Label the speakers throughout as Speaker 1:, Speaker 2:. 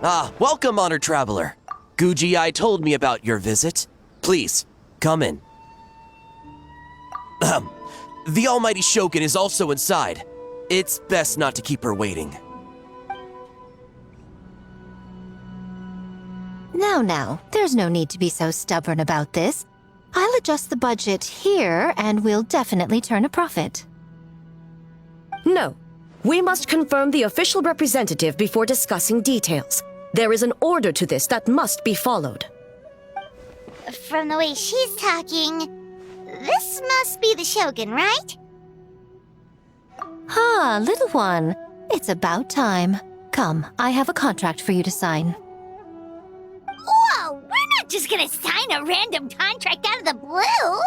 Speaker 1: Welcome, honored traveler. Guji told me about your visit. Please, come in. The almighty Shogun is also inside. It's best not to keep her waiting.
Speaker 2: Now, there's no need to be so stubborn about this. I'll adjust the budget here, and we'll definitely turn a profit.
Speaker 3: No. We must confirm the official representative before discussing details. There is an order to this that must be followed.
Speaker 4: From the way she's talking, this must be the Shogun, right?
Speaker 2: Little one. It's about time. Come, I have a contract for you to sign.
Speaker 4: Whoa, we're not just gonna sign a random contract out of the blue!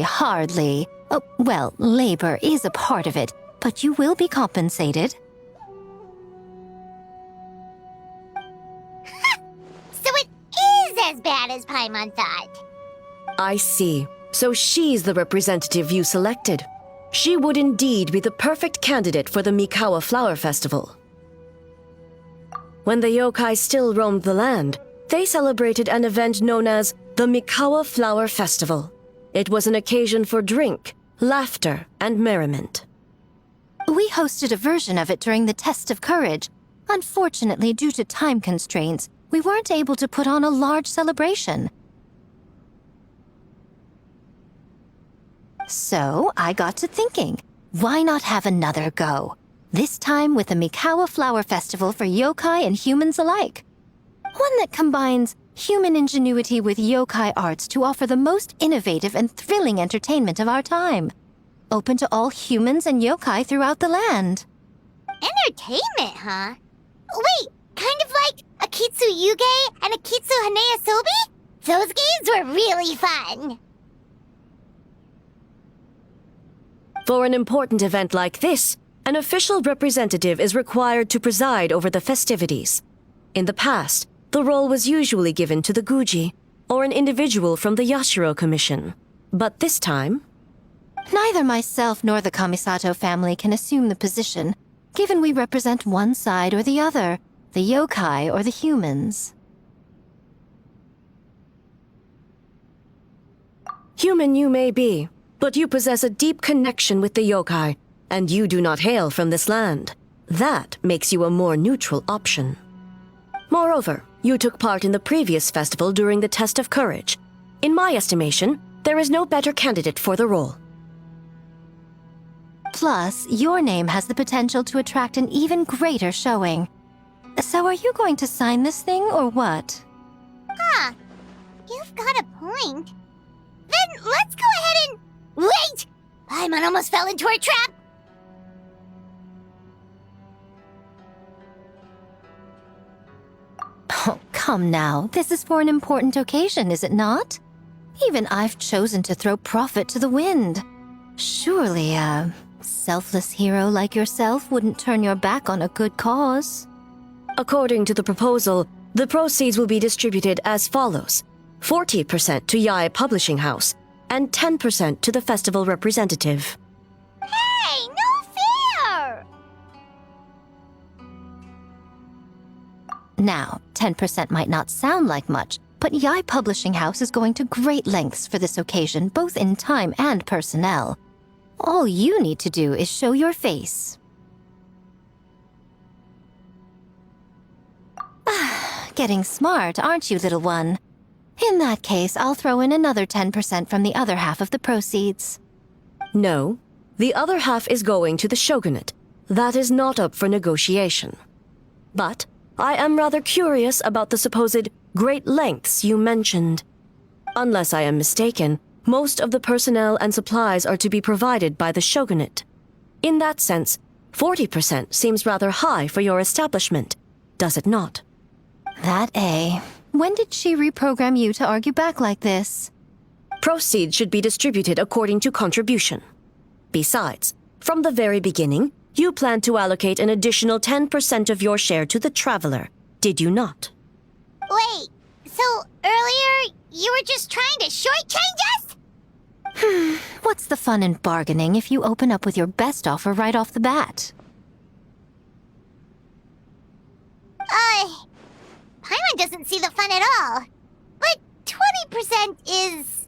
Speaker 2: Hardly. Oh, well, labor is a part of it, but you will be compensated.
Speaker 4: So it is as bad as Paimon thought.
Speaker 3: I see. So she's the representative you selected. She would indeed be the perfect candidate for the Mikawa Flower Festival. When the yokai still roamed the land, they celebrated an event known as the Mikawa Flower Festival. It was an occasion for drink, laughter, and merriment.
Speaker 2: We hosted a version of it during the Test of Courage. Unfortunately, due to time constraints, we weren't able to put on a large celebration. So, I got to thinking, why not have another go? This time with the Mikawa Flower Festival for yokai and humans alike. One that combines human ingenuity with yokai arts to offer the most innovative and thrilling entertainment of our time. Open to all humans and yokai throughout the land.
Speaker 4: Entertainment, huh? Wait, kind of like Akitsu Yuge and Akitsu Hanea Sobi? Those games were really fun.
Speaker 3: For an important event like this, an official representative is required to preside over the festivities. In the past, the role was usually given to the Guji, or an individual from the Yashiro Commission. But this time...
Speaker 2: Neither myself nor the Kamisato family can assume the position, given we represent one side or the other, the yokai or the humans.
Speaker 3: Human you may be, but you possess a deep connection with the yokai, and you do not hail from this land. That makes you a more neutral option. Moreover, you took part in the previous festival during the Test of Courage. In my estimation, there is no better candidate for the role.
Speaker 2: Plus, your name has the potential to attract an even greater showing. So are you going to sign this thing, or what?
Speaker 4: Huh. You've got a point. Then let's go ahead and... Wait! Paimon almost fell into our trap!
Speaker 2: Oh, come now. This is for an important occasion, is it not? Even I've chosen to throw profit to the wind. Surely a selfless hero like yourself wouldn't turn your back on a good cause.
Speaker 3: According to the proposal, the proceeds will be distributed as follows. 40% to Yae Publishing House, and 10% to the festival representative.
Speaker 4: Hey, no fair!
Speaker 2: Now, 10% might not sound like much, but Yae Publishing House is going to great lengths for this occasion, both in time and personnel. All you need to do is show your face. Getting smart, aren't you, little one? In that case, I'll throw in another 10% from the other half of the proceeds.
Speaker 3: No, the other half is going to the shogunate. That is not up for negotiation. But I am rather curious about the supposed great lengths you mentioned. Unless I am mistaken, most of the personnel and supplies are to be provided by the shogunate. In that sense, 40% seems rather high for your establishment, does it not?
Speaker 2: That A. When did she reprogram you to argue back like this?
Speaker 3: Proceeds should be distributed according to contribution. Besides, from the very beginning, you planned to allocate an additional 10% of your share to the traveler, did you not?
Speaker 4: Wait, so earlier you were just trying to shortchange us?
Speaker 2: What's the fun in bargaining if you open up with your best offer right off the bat?
Speaker 4: doesn't see the fun at all. But 20% is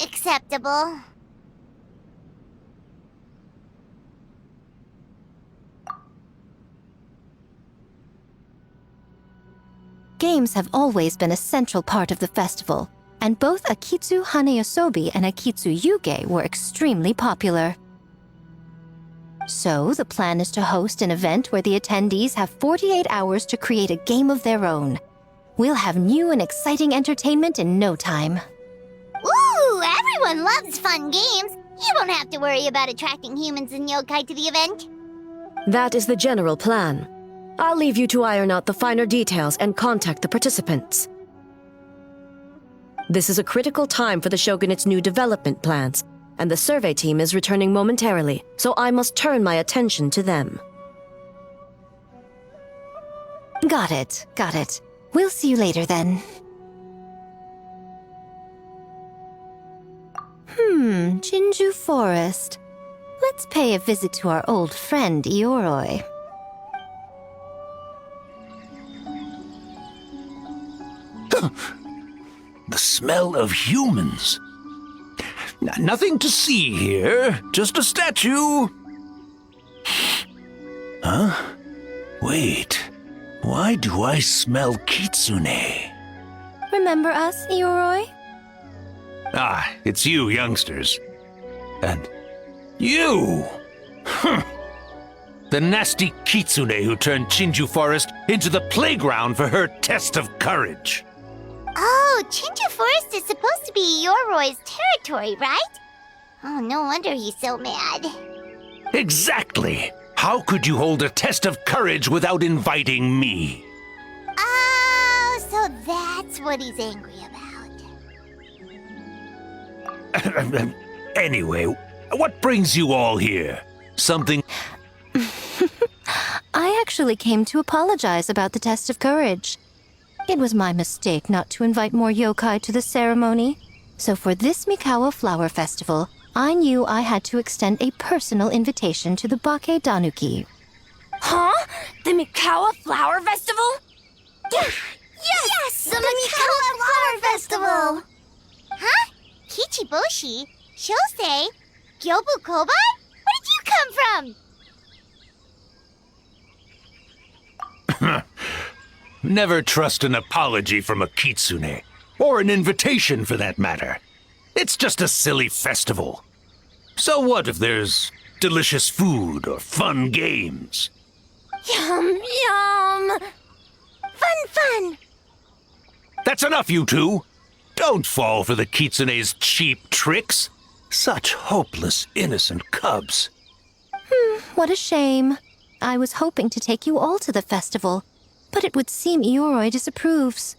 Speaker 4: acceptable.
Speaker 2: Games have always been a central part of the festival, and both Akitsu Haneasobi and Akitsu Yuge were extremely popular. So, the plan is to host an event where the attendees have 48 hours to create a game of their own. We'll have new and exciting entertainment in no time.
Speaker 4: Ooh, everyone loves fun games. You won't have to worry about attracting humans and yokai to the event.
Speaker 3: That is the general plan. I'll leave you to iron out the finer details and contact the participants. This is a critical time for the Shogunate's new development plans, and the survey team is returning momentarily, so I must turn my attention to them.
Speaker 2: Got it, got it. We'll see you later then. Jinju Forest. Let's pay a visit to our old friend Ioroi.
Speaker 5: The smell of humans. Nothing to see here, just a statue. Huh? Wait, why do I smell kitsune?
Speaker 2: Remember us, Ioroi?
Speaker 5: Ah, it's you youngsters. And you! The nasty kitsune who turned Chinju Forest into the playground for her test of courage.
Speaker 4: Oh, Chinju Forest is supposed to be Yoroi's territory, right? Oh, no wonder he's so mad.
Speaker 5: Exactly! How could you hold a test of courage without inviting me?
Speaker 4: Oh, so that's what he's angry about.
Speaker 5: Anyway, what brings you all here? Something...
Speaker 2: I actually came to apologize about the test of courage. It was my mistake not to invite more yokai to the ceremony. So for this Mikawa Flower Festival, I knew I had to extend a personal invitation to the Bake Danuki.
Speaker 6: Huh? The Mikawa Flower Festival?
Speaker 4: Yes! The Mikawa Flower Festival! Huh? Kichiboshi? Shosei? Gyobu Koban? Where did you come from?
Speaker 5: Never trust an apology from a kitsune, or an invitation for that matter. It's just a silly festival. So what if there's delicious food or fun games?
Speaker 6: Yum, yum! Fun!
Speaker 5: That's enough, you two! Don't fall for the kitsune's cheap tricks. Such hopeless, innocent cubs.
Speaker 2: What a shame. I was hoping to take you all to the festival, but it would seem Ioroi disapproves.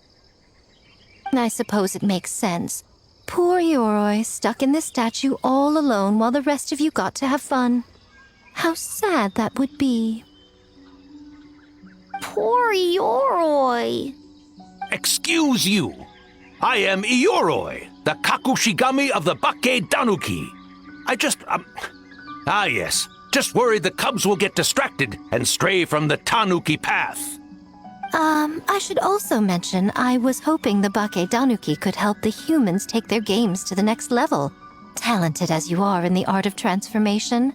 Speaker 2: I suppose it makes sense. Poor Ioroi, stuck in this statue all alone while the rest of you got to have fun. How sad that would be.
Speaker 6: Poor Yoroi.
Speaker 5: Excuse you. I am Ioroi, the Kakushigami of the Bake Danuki. Yes. Just worried the cubs will get distracted and stray from the Tanuki path.
Speaker 2: I should also mention I was hoping the Bake Danuki could help the humans take their games to the next level, talented as you are in the art of transformation.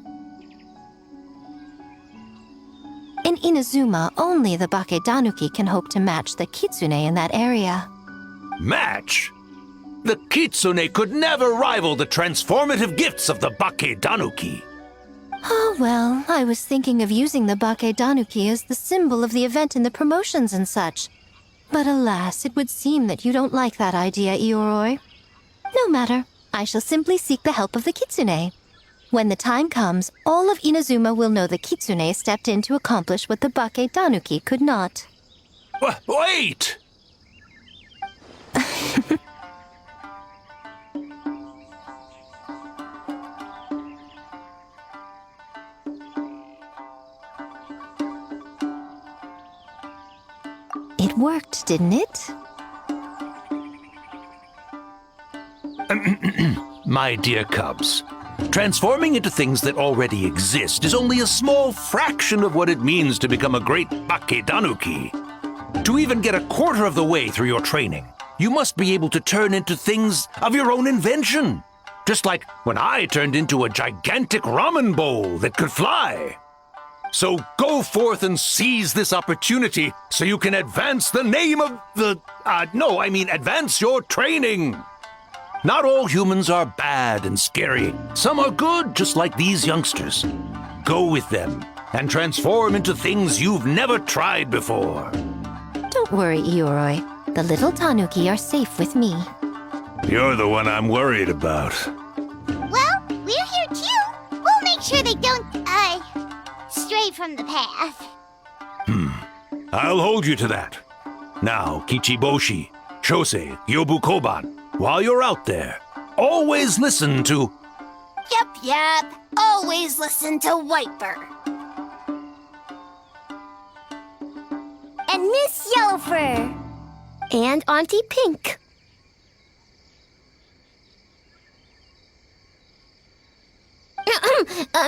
Speaker 2: In Inazuma, only the Bake Danuki can hope to match the kitsune in that area.
Speaker 5: Match? The kitsune could never rival the transformative gifts of the Bake Danuki.
Speaker 2: Oh, well, I was thinking of using the Bake Danuki as the symbol of the event in the promotions and such. But alas, it would seem that you don't like that idea, Ioroi. No matter, I shall simply seek the help of the kitsune. When the time comes, all of Inazuma will know the kitsune stepped in to accomplish what the Bake Danuki could not.
Speaker 5: Wait!
Speaker 2: It worked, didn't it?
Speaker 5: My dear cubs, transforming into things that already exist is only a small fraction of what it means to become a great Bake Danuki. To even get a quarter of the way through your training, you must be able to turn into things of your own invention. Just like when I turned into a gigantic ramen bowl that could fly. So go forth and seize this opportunity so you can advance the name of the... advance your training. Not all humans are bad and scary. Some are good, just like these youngsters. Go with them and transform into things you've never tried before.
Speaker 2: Don't worry, Ioroi. The little tanuki are safe with me.
Speaker 5: You're the one I'm worried about.
Speaker 4: Well, we're here too. We'll make sure they don't, stray from the path.
Speaker 5: I'll hold you to that. Now, Kichiboshi, Shosei, Yobu Koban, while you're out there, always listen to...
Speaker 6: Yep. Always listen to Wiper.
Speaker 4: And Miss Yellowfur.
Speaker 3: And Auntie Pink.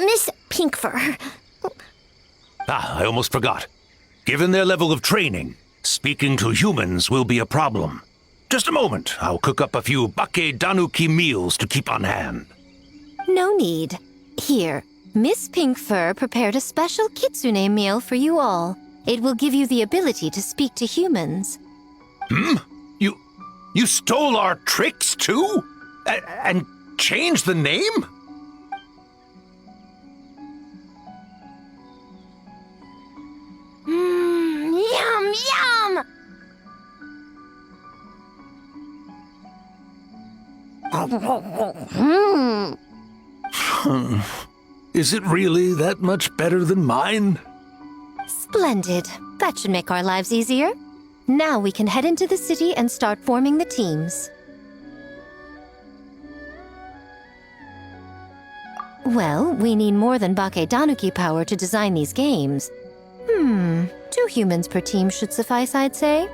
Speaker 2: Miss Pinkfur.
Speaker 5: I almost forgot. Given their level of training, speaking to humans will be a problem. Just a moment, I'll cook up a few bake danuki meals to keep on hand.
Speaker 2: No need. Here, Miss Pinkfur prepared a special kitsune meal for you all. It will give you the ability to speak to humans.
Speaker 5: You stole our tricks too? And changed the name?
Speaker 6: Yum!
Speaker 5: Is it really that much better than mine?
Speaker 2: Splendid. That should make our lives easier. Now we can head into the city and start forming the teams. Well, we need more than Bake Danuki power to design these games. 2 humans per team should suffice, I'd say.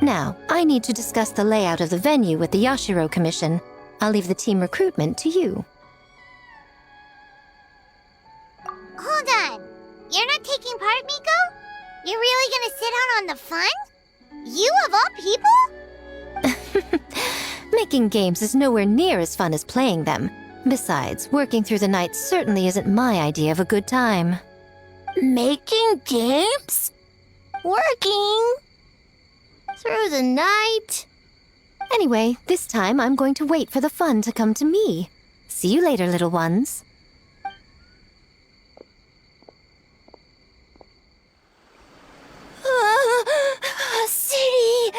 Speaker 2: Now, I need to discuss the layout of the venue with the Yashiro Commission. I'll leave the team recruitment to you.
Speaker 4: Hold on. You're not taking part, Miko? You're really gonna sit out on the fun? You of all people?
Speaker 2: Making games is nowhere near as fun as playing them. Besides, working through the night certainly isn't my idea of a good time.
Speaker 6: Making games? Working? Through the night?
Speaker 2: Anyway, this time I'm going to wait for the fun to come to me. See you later, little ones.
Speaker 6: City!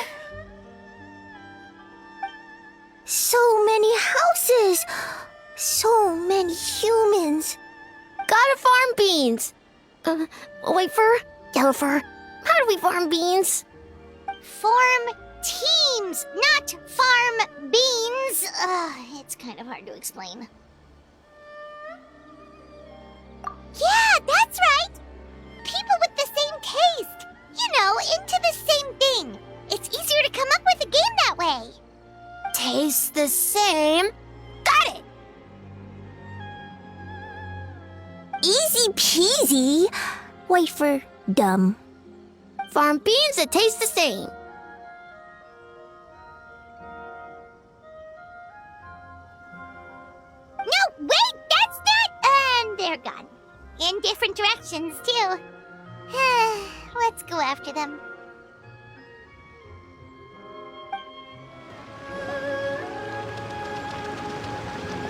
Speaker 6: So many houses! So many humans! Gotta farm beans! Wafer? Yellowfur? How do we farm beans?
Speaker 4: Form teams, not farm beans. It's kind of hard to explain. Yeah, that's right! People with the same taste. You know, into the same thing. It's easier to come up with a game that way.
Speaker 6: Tastes the same. Got it! Easy peasy. Wafer dumb. Farm beans that taste the same.
Speaker 4: No, wait, that's not... And they're gone. In different directions, too. Let's go after them.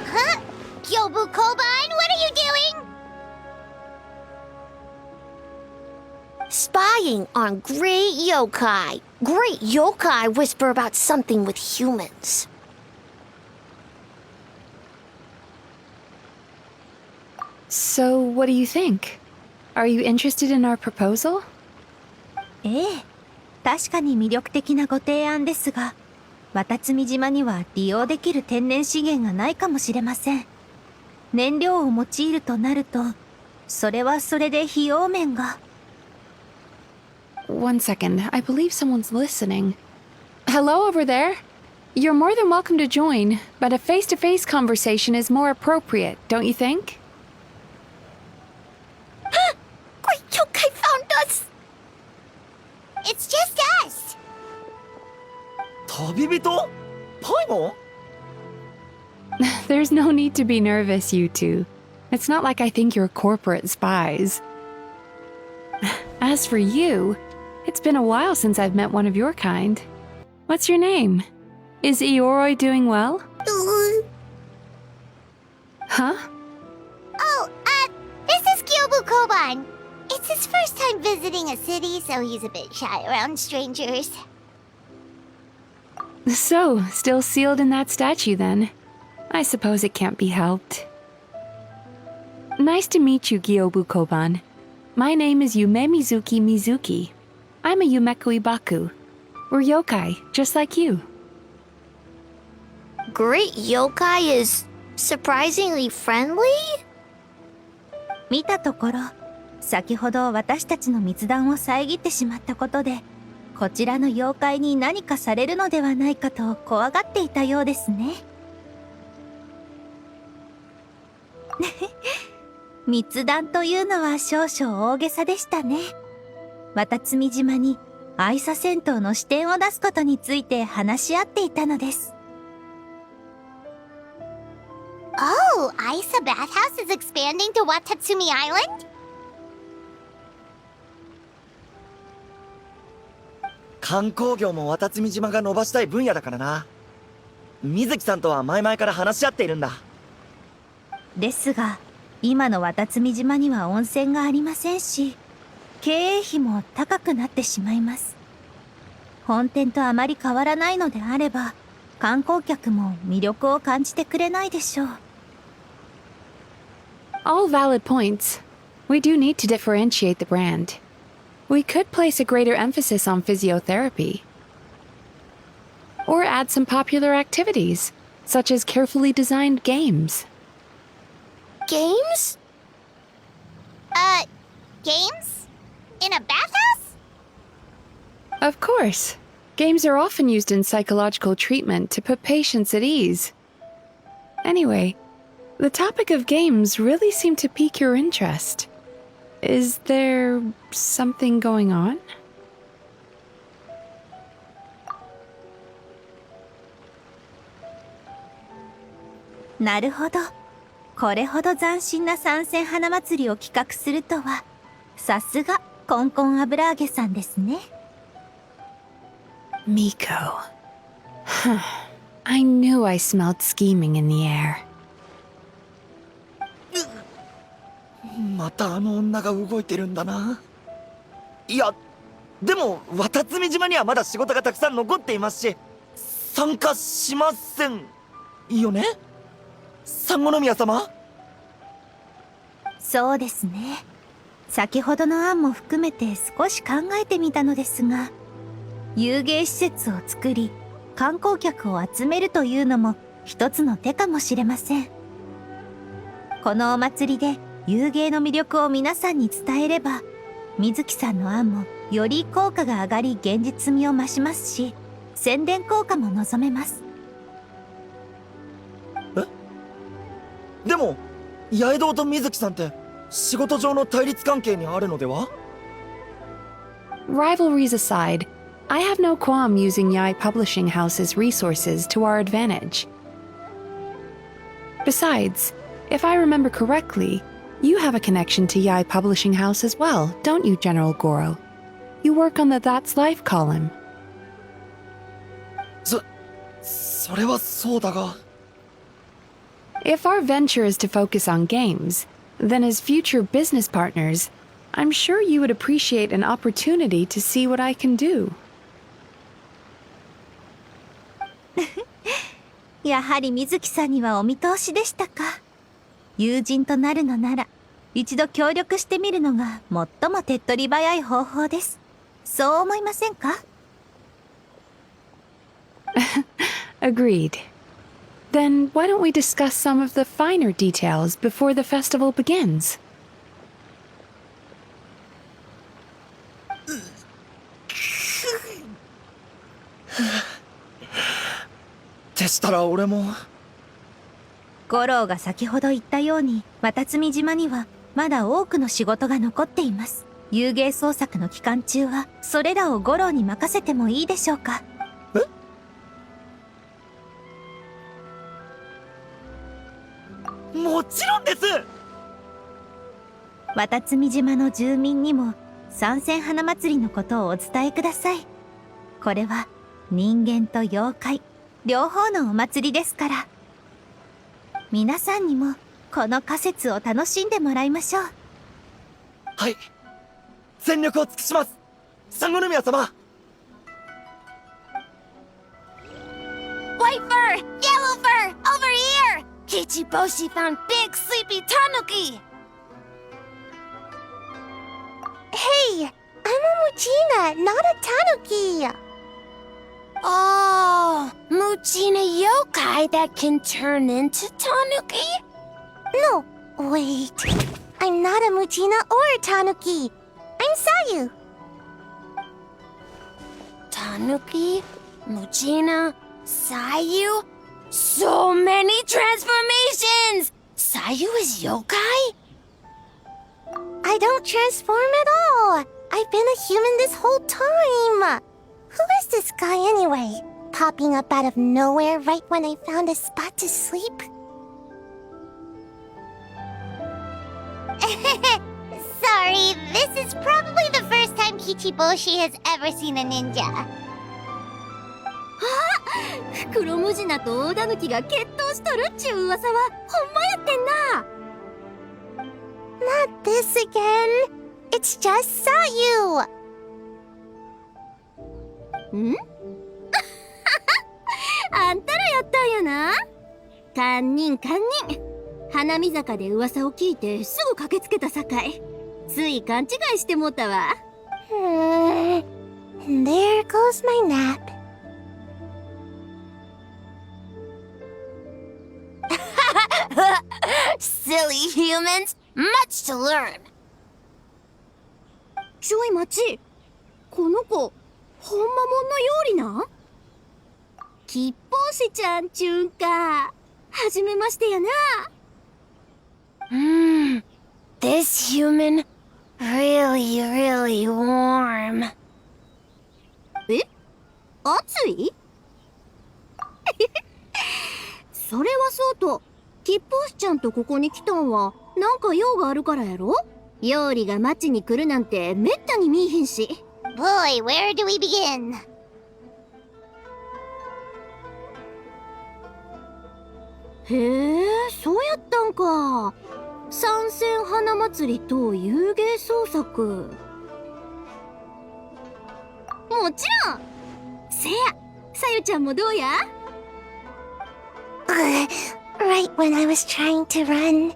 Speaker 4: Huh? Yobu Koban, what are you doing?
Speaker 6: Spying on great yokai. Great yokai whisper about something with humans.
Speaker 7: So, what do you think? Are you interested in our proposal?
Speaker 8: ええ、確かに魅力的なご提案ですが、渡積島には利用できる天然資源がないかもしれません。燃料を用いるとなると、それはそれで費用面が。
Speaker 7: One second, I believe someone's listening. Hello over there? You're more than welcome to join, but a face-to-face conversation is more appropriate, don't you think?
Speaker 9: 恋人？パイモン？
Speaker 7: There's no need to be nervous, you two. It's not like I think you're corporate spies. As for you, it's been a while since I've met one of your kind. What's your name? Is Ioroi doing well? Huh?
Speaker 4: Oh, this is Kyobu Koban. It's his first time visiting a city, so he's a bit shy around strangers.
Speaker 7: So, still sealed in that statue then. I suppose it can't be helped. Nice to meet you, Gyobu Koban. My name is Yume Mizuki. I'm a Yumeku Ibaku. We're yokai, just like you.
Speaker 6: Great yokai is surprisingly friendly?
Speaker 8: 見たところ、先ほど私たちの密談を遮ってしまったことで、こちらの妖怪に何かされるのではないかと怖がっていたようですね。密談というのは少々大げさでしたね。渡積島に愛沙銭湯の支店を出すことについて話し合っていたのです。
Speaker 4: Oh, Aisa Bathhouse is expanding to Watatsumi Island?
Speaker 9: 観光業も渡積島が伸ばしたい分野だからな。水木さんとは前々から話し合っているんだ。
Speaker 8: ですが、今の渡積島には温泉がありませんし、経営費も高くなってしまいます。本店とあまり変わらないのであれば、観光客も魅力を感じてくれないでしょう。
Speaker 7: All valid points. We do need to differentiate the brand. We could place a greater emphasis on physiotherapy. Or add some popular activities, such as carefully designed games.
Speaker 6: Games?
Speaker 4: Games? In a bathhouse?
Speaker 7: Of course. Games are often used in psychological treatment to put patients at ease. Anyway, the topic of games really seemed to pique your interest. Is there something going on?
Speaker 8: なるほど。これほど斬新な参戦花祭りを企画するとは、さすがコンコン油揚げさんですね。
Speaker 7: Miko. I knew I smelled scheming in the air.
Speaker 9: またあの女が動いてるんだな。いや、でも渡積島にはまだ仕事がたくさん残っていますし、参加しませんよね、三五宮様。
Speaker 8: そうですね。先ほどの案も含めて少し考えてみたのですが、遊芸施設を作り観光客を集めるというのも一つの手かもしれません。このお祭りで遊芸の魅力を皆さんに伝えれば、水木さんの案もより効果が上がり現実味を増しますし、宣伝効果も望めます。
Speaker 9: でも八重堂と水木さんって仕事上の対立関係にあるのでは？
Speaker 7: Rivalries aside, I have no qualm using Yai Publishing House's resources to our advantage. Besides, if I remember correctly, you have a connection to Yai Publishing House as well, don't you, General Goro? You work on the That's Life column.
Speaker 9: それはそうだが。
Speaker 7: If our venture is to focus on games, then as future business partners, I'm sure you would appreciate an opportunity to see what I can do.
Speaker 8: やはり水木さんにはお見通しでしたか。友人となるのなら、一度協力してみるのが最も手っ取り早い方法です。そう思いませんか？
Speaker 7: Agreed. Then why don't we discuss some of the finer details before the festival begins?
Speaker 9: でしたら俺も。
Speaker 8: 五郎が先ほど言ったように、渡積島にはまだ多くの仕事が残っています。遊芸創作の期間中はそれらを五郎に任せてもいいでしょうか？
Speaker 9: もちろんです。
Speaker 8: 渡積島の住民にも三千花祭りのことをお伝えください。これは人間と妖怪両方のお祭りですから。皆さんにもこの仮説を楽しんでもらいましょう。
Speaker 9: はい、全力を尽くします、サンゴノミヤ様。
Speaker 6: White fur! Yellow fur! Over here! Kichiboshi found big sleepy tanuki!
Speaker 4: Hey, I'm a Muchina, not a tanuki.
Speaker 6: Oh, Muchina yokai that can turn into tanuki?
Speaker 4: No, wait. I'm not a Muchina or a tanuki. I'm Sayu.
Speaker 6: Tanuki, Muchina, Sayu? So many transformations! Sayu is yokai?
Speaker 4: I don't transform at all. I've been a human this whole time. Who is this guy anyway? Popping up out of nowhere right when I found a spot to sleep? Sorry, this is probably the first time Kichiboshi has ever seen a ninja.
Speaker 6: 黒ムジナと大タヌキが決闘しとるっちゅう噂はほんまやってんな。
Speaker 4: Not this again. It's just Sayu.
Speaker 6: んあんたらやったんやな。堪忍堪忍。花見坂で噂を聞いてすぐ駆けつけたさかい。つい勘違いしてもったわ。
Speaker 4: And there goes my nap.
Speaker 6: Silly humans, much to learn. ちょい待ち。この子、ほんまもんのようりな。吉報士ちゃんちゅんか。はじめましてやな。This human, really, really warm. え？暑い？それはそうと、吉報士ちゃんとここに来たんは、なんか用があるからやろ？料理が町に来るなんてめったに見えへんし。
Speaker 4: Boy, where do we begin?
Speaker 6: へえ、そうやったんか。三千花祭りと遊芸創作。もちろん。せや、さゆちゃんもどうや？
Speaker 4: Right when I was trying to run.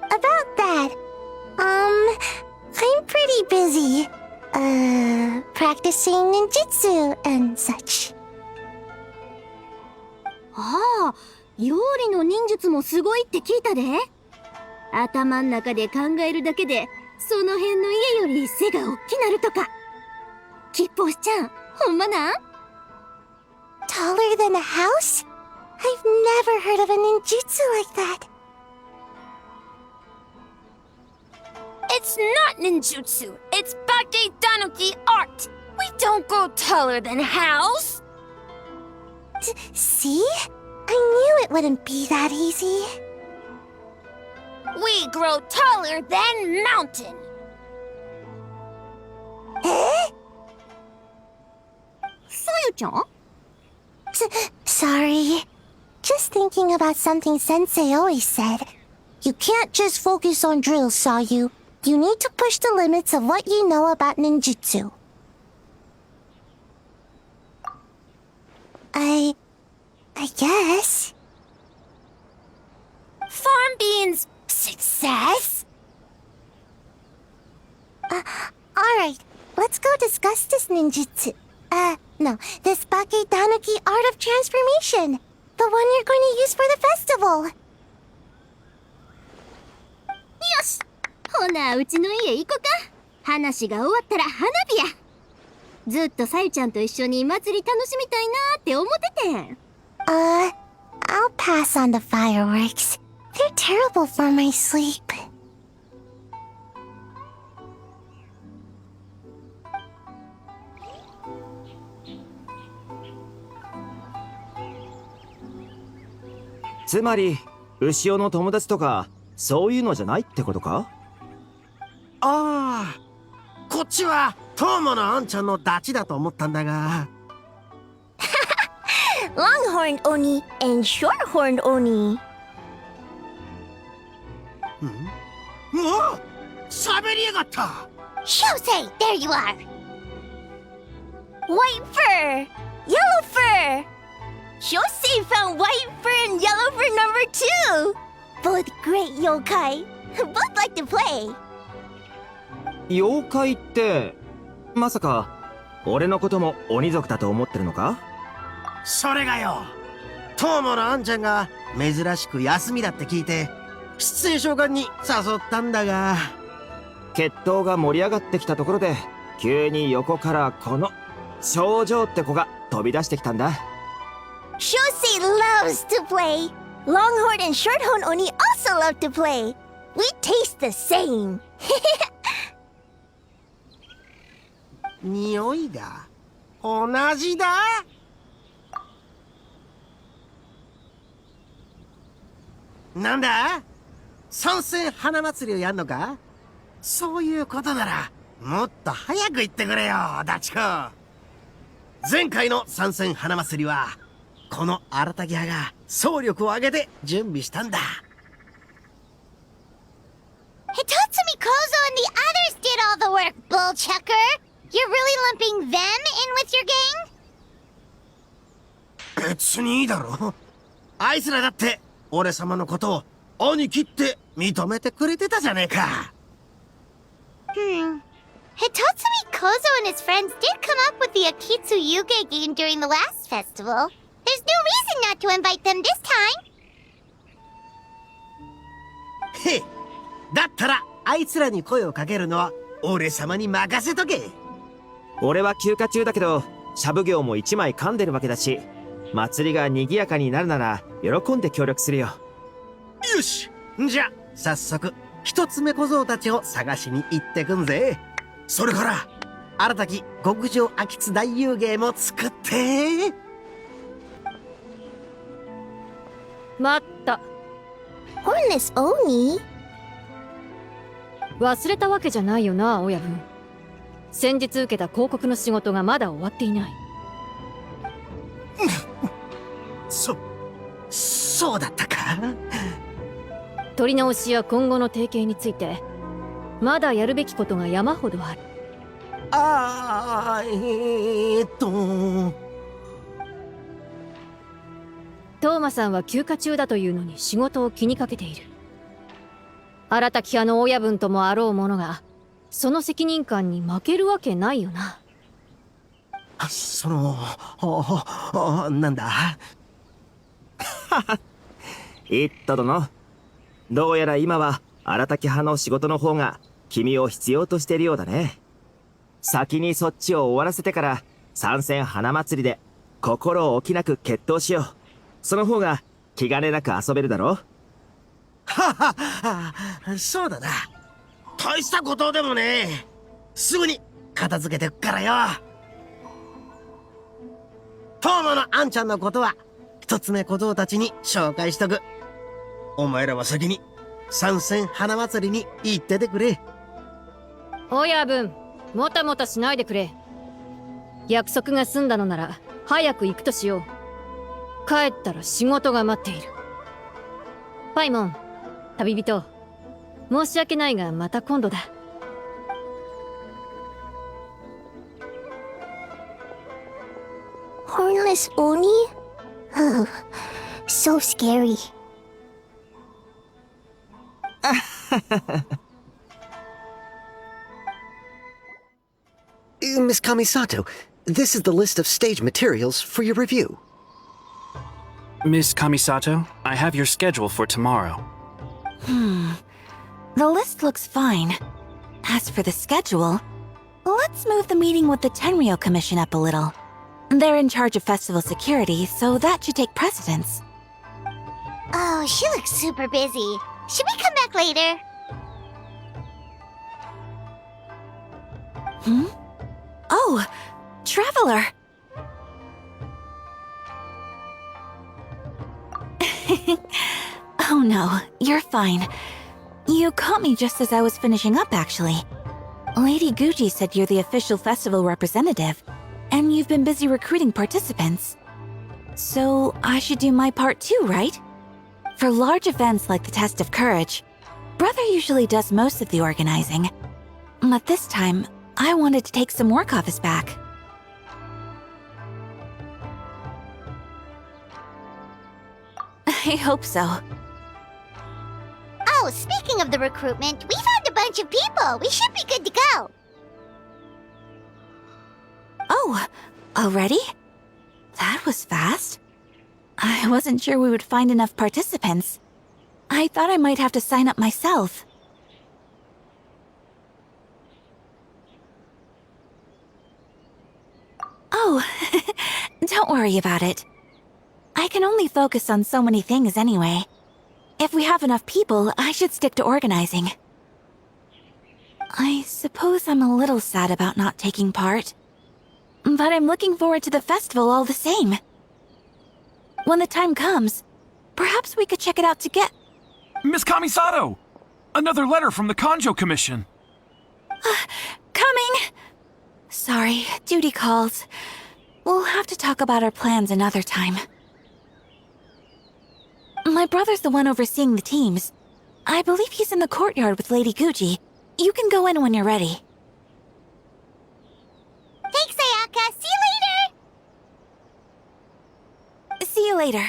Speaker 4: About that, I'm pretty busy. Practicing ninjutsu and such.
Speaker 6: ああ、料理の忍術もすごいって聞いたで。頭ん中で考えるだけで、その辺の家より背が大きなるとか。吉報士ちゃん、ほんまなん？
Speaker 4: Taller than a house? I've never heard of a ninjutsu like that.
Speaker 6: It's not ninjutsu. It's Bake Danuki art. We don't grow taller than house.
Speaker 4: See? I knew it wouldn't be that easy.
Speaker 6: We grow taller than mountain.
Speaker 4: Eh?
Speaker 6: さゆちゃん？
Speaker 4: Sorry. Just thinking about something Sensei always said. You can't just focus on drills, Sayu. You need to push the limits of what you know about ninjutsu. I guess.
Speaker 6: Farm beans. Success?
Speaker 4: Alright. Let's go discuss this ninjutsu. No. This Bake Tanuki art of transformation. The one you're going to use for the festival.
Speaker 6: よし！ほな、うちの家行こか。話が終わったら花火や。ずっとさゆちゃんと一緒に祭り楽しみたいなって思っててん。
Speaker 4: I'll pass on the fireworks. They're terrible for my sleep.
Speaker 10: 牛尾の友達とかそういうのじゃないってことか？
Speaker 11: ああ、こっちはトーモのあんちゃんのダチだと思ったんだが。
Speaker 4: Longhorned Oni and Shorthorned Oni.
Speaker 11: うわ、喋りやがった。
Speaker 4: Shosei, there you are. White fur, yellow fur. Shosei found white fur and yellow fur number 2. Both great yokai. Both like to play.
Speaker 10: 妖怪ってまさか俺のことも鬼族だと思ってるのか？
Speaker 11: それがよ、トーモのあんちゃんが珍しく休みだって聞いてシチュエーション館に誘ったんだが、
Speaker 10: 決闘が盛り上がってきたところで急に横からこの頂上って子が飛び出してきたんだ。
Speaker 4: Shosei loves to play. Longhorn and Shorthorn Oni also love to play. We taste the same.
Speaker 11: 匂いが同じだ。なんだ、参戦花祭りをやんのか？そういうことならもっと早く言ってくれよ、ダチコ。前回の参戦花祭りはこの荒滝派が総力を挙げて準備したんだ。
Speaker 4: Hitotsumi Kozo and the others did all the work, bullchucker. You're really lumping them in with your gang?
Speaker 11: 別にいいだろ。あいつらだって俺様のことを兄貴って認めてくれてたじゃねえか。
Speaker 4: Hitotsumi Kozo and his friends did come up with the Akitsu Yuge game during the last festival. There's no reason not to invite them this time.
Speaker 11: へえ、だったらあいつらに声をかけるのは俺様に任せとけ。
Speaker 10: 俺は休暇中だけどしゃぶ業も一枚噛んでるわけだし、祭りが賑やかになるなら喜んで協力するよ。
Speaker 11: よし、じゃあ早速一つ目小僧たちを探しに行ってくんぜ。それから新たき極上秋津大遊芸も作って。
Speaker 3: 待った。
Speaker 4: Hornless Oni?
Speaker 3: 忘れたわけじゃないよな、親分。先日受けた広告の仕事がまだ終わっていない。
Speaker 11: そうだったか。
Speaker 3: 取り直しや今後の提携についてまだやるべきことが山ほどある。トーマさんは休暇中だというのに仕事を気にかけている。荒滝派の親分ともあろう者がその責任感に負けるわけないよな。
Speaker 11: なんだ。
Speaker 10: イット殿、どうやら今は荒滝派の仕事の方が君を必要としているようだね。先にそっちを終わらせてから参戦花祭りで心置きなく決闘しよう。その方が気兼ねなく遊べるだろ。
Speaker 11: そうだな。大したことでもねえ。すぐに片付けてくからよ。トーマのあんちゃんのことは一つ目小僧たちに紹介しとく。お前らは先に参戦花祭りに行っててくれ。
Speaker 3: 親分、もたもたしないでくれ。約束が済んだのなら早く行くとしよう。帰ったら仕事が待っている。パイモン、旅人、申し訳ないがまた今度だ。
Speaker 4: Hornless Oni? Oh, so scary.
Speaker 12: Miss Kamisato, this is the list of stage materials for your review.
Speaker 13: Miss Kamisato, I have your schedule for tomorrow.
Speaker 14: The list looks fine. As for the schedule, let's move the meeting with the Tenryo Commission up a little. They're in charge of festival security, so that should take precedence.
Speaker 4: Oh, she looks super busy. Should we come back later?
Speaker 14: Oh, Traveler! Oh you're fine. You caught me just as I was finishing up, actually. Lady Guji said you're the official festival representative, and you've been busy recruiting participants. So I should do my part too, right? For large events like the Test of Courage, Brother usually does most of the organizing. But this time, I wanted to take some work off his back. I hope so.
Speaker 4: Oh, speaking of the recruitment, we found a bunch of people. We should be good to go.
Speaker 14: Oh, already? That was fast. I wasn't sure we would find enough participants. I thought I might have to sign up myself. Oh, don't worry about it. I can only focus on so many things anyway. If we have enough people, I should stick to organizing. I suppose I'm a little sad about not taking part. But I'm looking forward to the festival all the same. When the time comes, perhaps we could check it out together.
Speaker 15: Miss Kamisato! Another letter from the Kanjo Commission.
Speaker 14: Coming! Sorry, duty calls. We'll have to talk about our plans another time. My brother's the one overseeing the teams. I believe he's in the courtyard with Lady Guji. You can go in when you're ready.
Speaker 4: Thanks, Ayaka. See you later.
Speaker 14: See you later.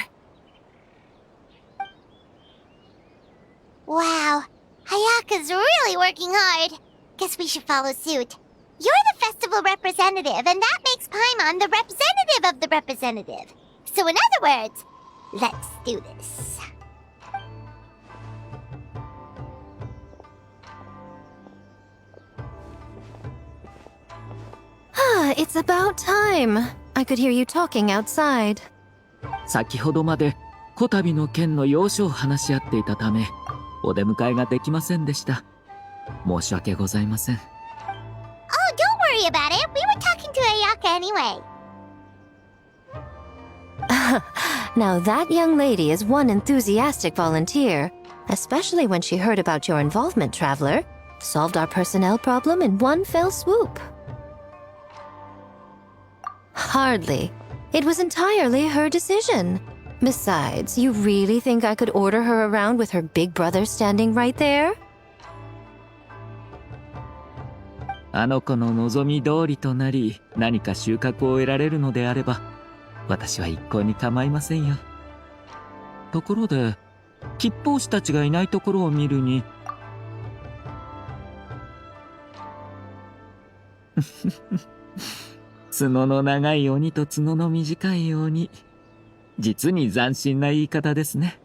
Speaker 4: Wow, Ayaka's really working hard. Guess we should follow suit. You're the festival representative, and that makes Paimon the representative of the representative. So in other words, let's do this.
Speaker 2: It's about time. I could hear you talking outside.
Speaker 16: 先ほどまでこたびの件の要所を話し合っていたため、お出迎えができませんでした。申し訳ございません。
Speaker 4: Oh, don't worry about it. We were talking to Ayaka anyway.
Speaker 2: Now that young lady is one enthusiastic volunteer, especially when she heard about your involvement, Traveler. Solved our personnel problem in one fell swoop. Hardly. It was entirely her decision. Besides, you really think I could order her around with her big brother standing right there?
Speaker 16: あの子の望み通りとなり、何か収穫を得られるのであれば、私は一向に構いませんよ。ところで、吉報士たちがいないところを見るに、角の長い鬼と角の短い鬼。実に斬新な言い方ですね。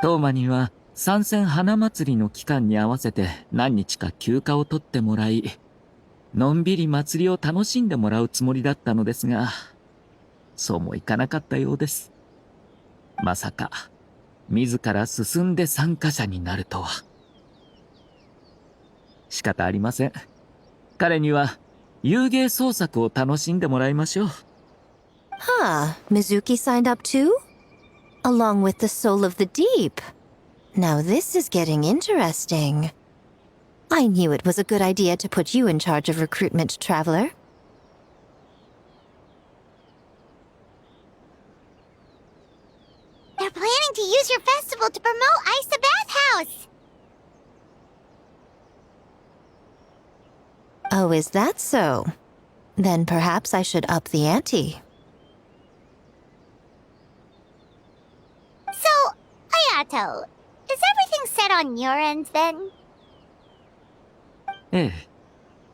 Speaker 16: 当麻には参戦花祭りの期間に合わせて何日か休暇を取ってもらい、のんびり祭りを楽しんでもらうつもりだったのですが、そうもいかなかったようです。まさか、自ら進んで参加者になるとは。仕方ありません。彼には遊芸創作を楽しんでもらいましょう。
Speaker 2: Huh, Mizuki signed up too? Along with the Soul of the Deep. Now this is getting interesting. I knew it was a good idea to put you in charge of recruitment, Traveler.
Speaker 4: They're planning to use your festival to promote Isa Bathhouse.
Speaker 2: Oh, is that so? Then perhaps I should up the ante.
Speaker 4: So, Ayato, is everything set on your end then?
Speaker 16: ええ。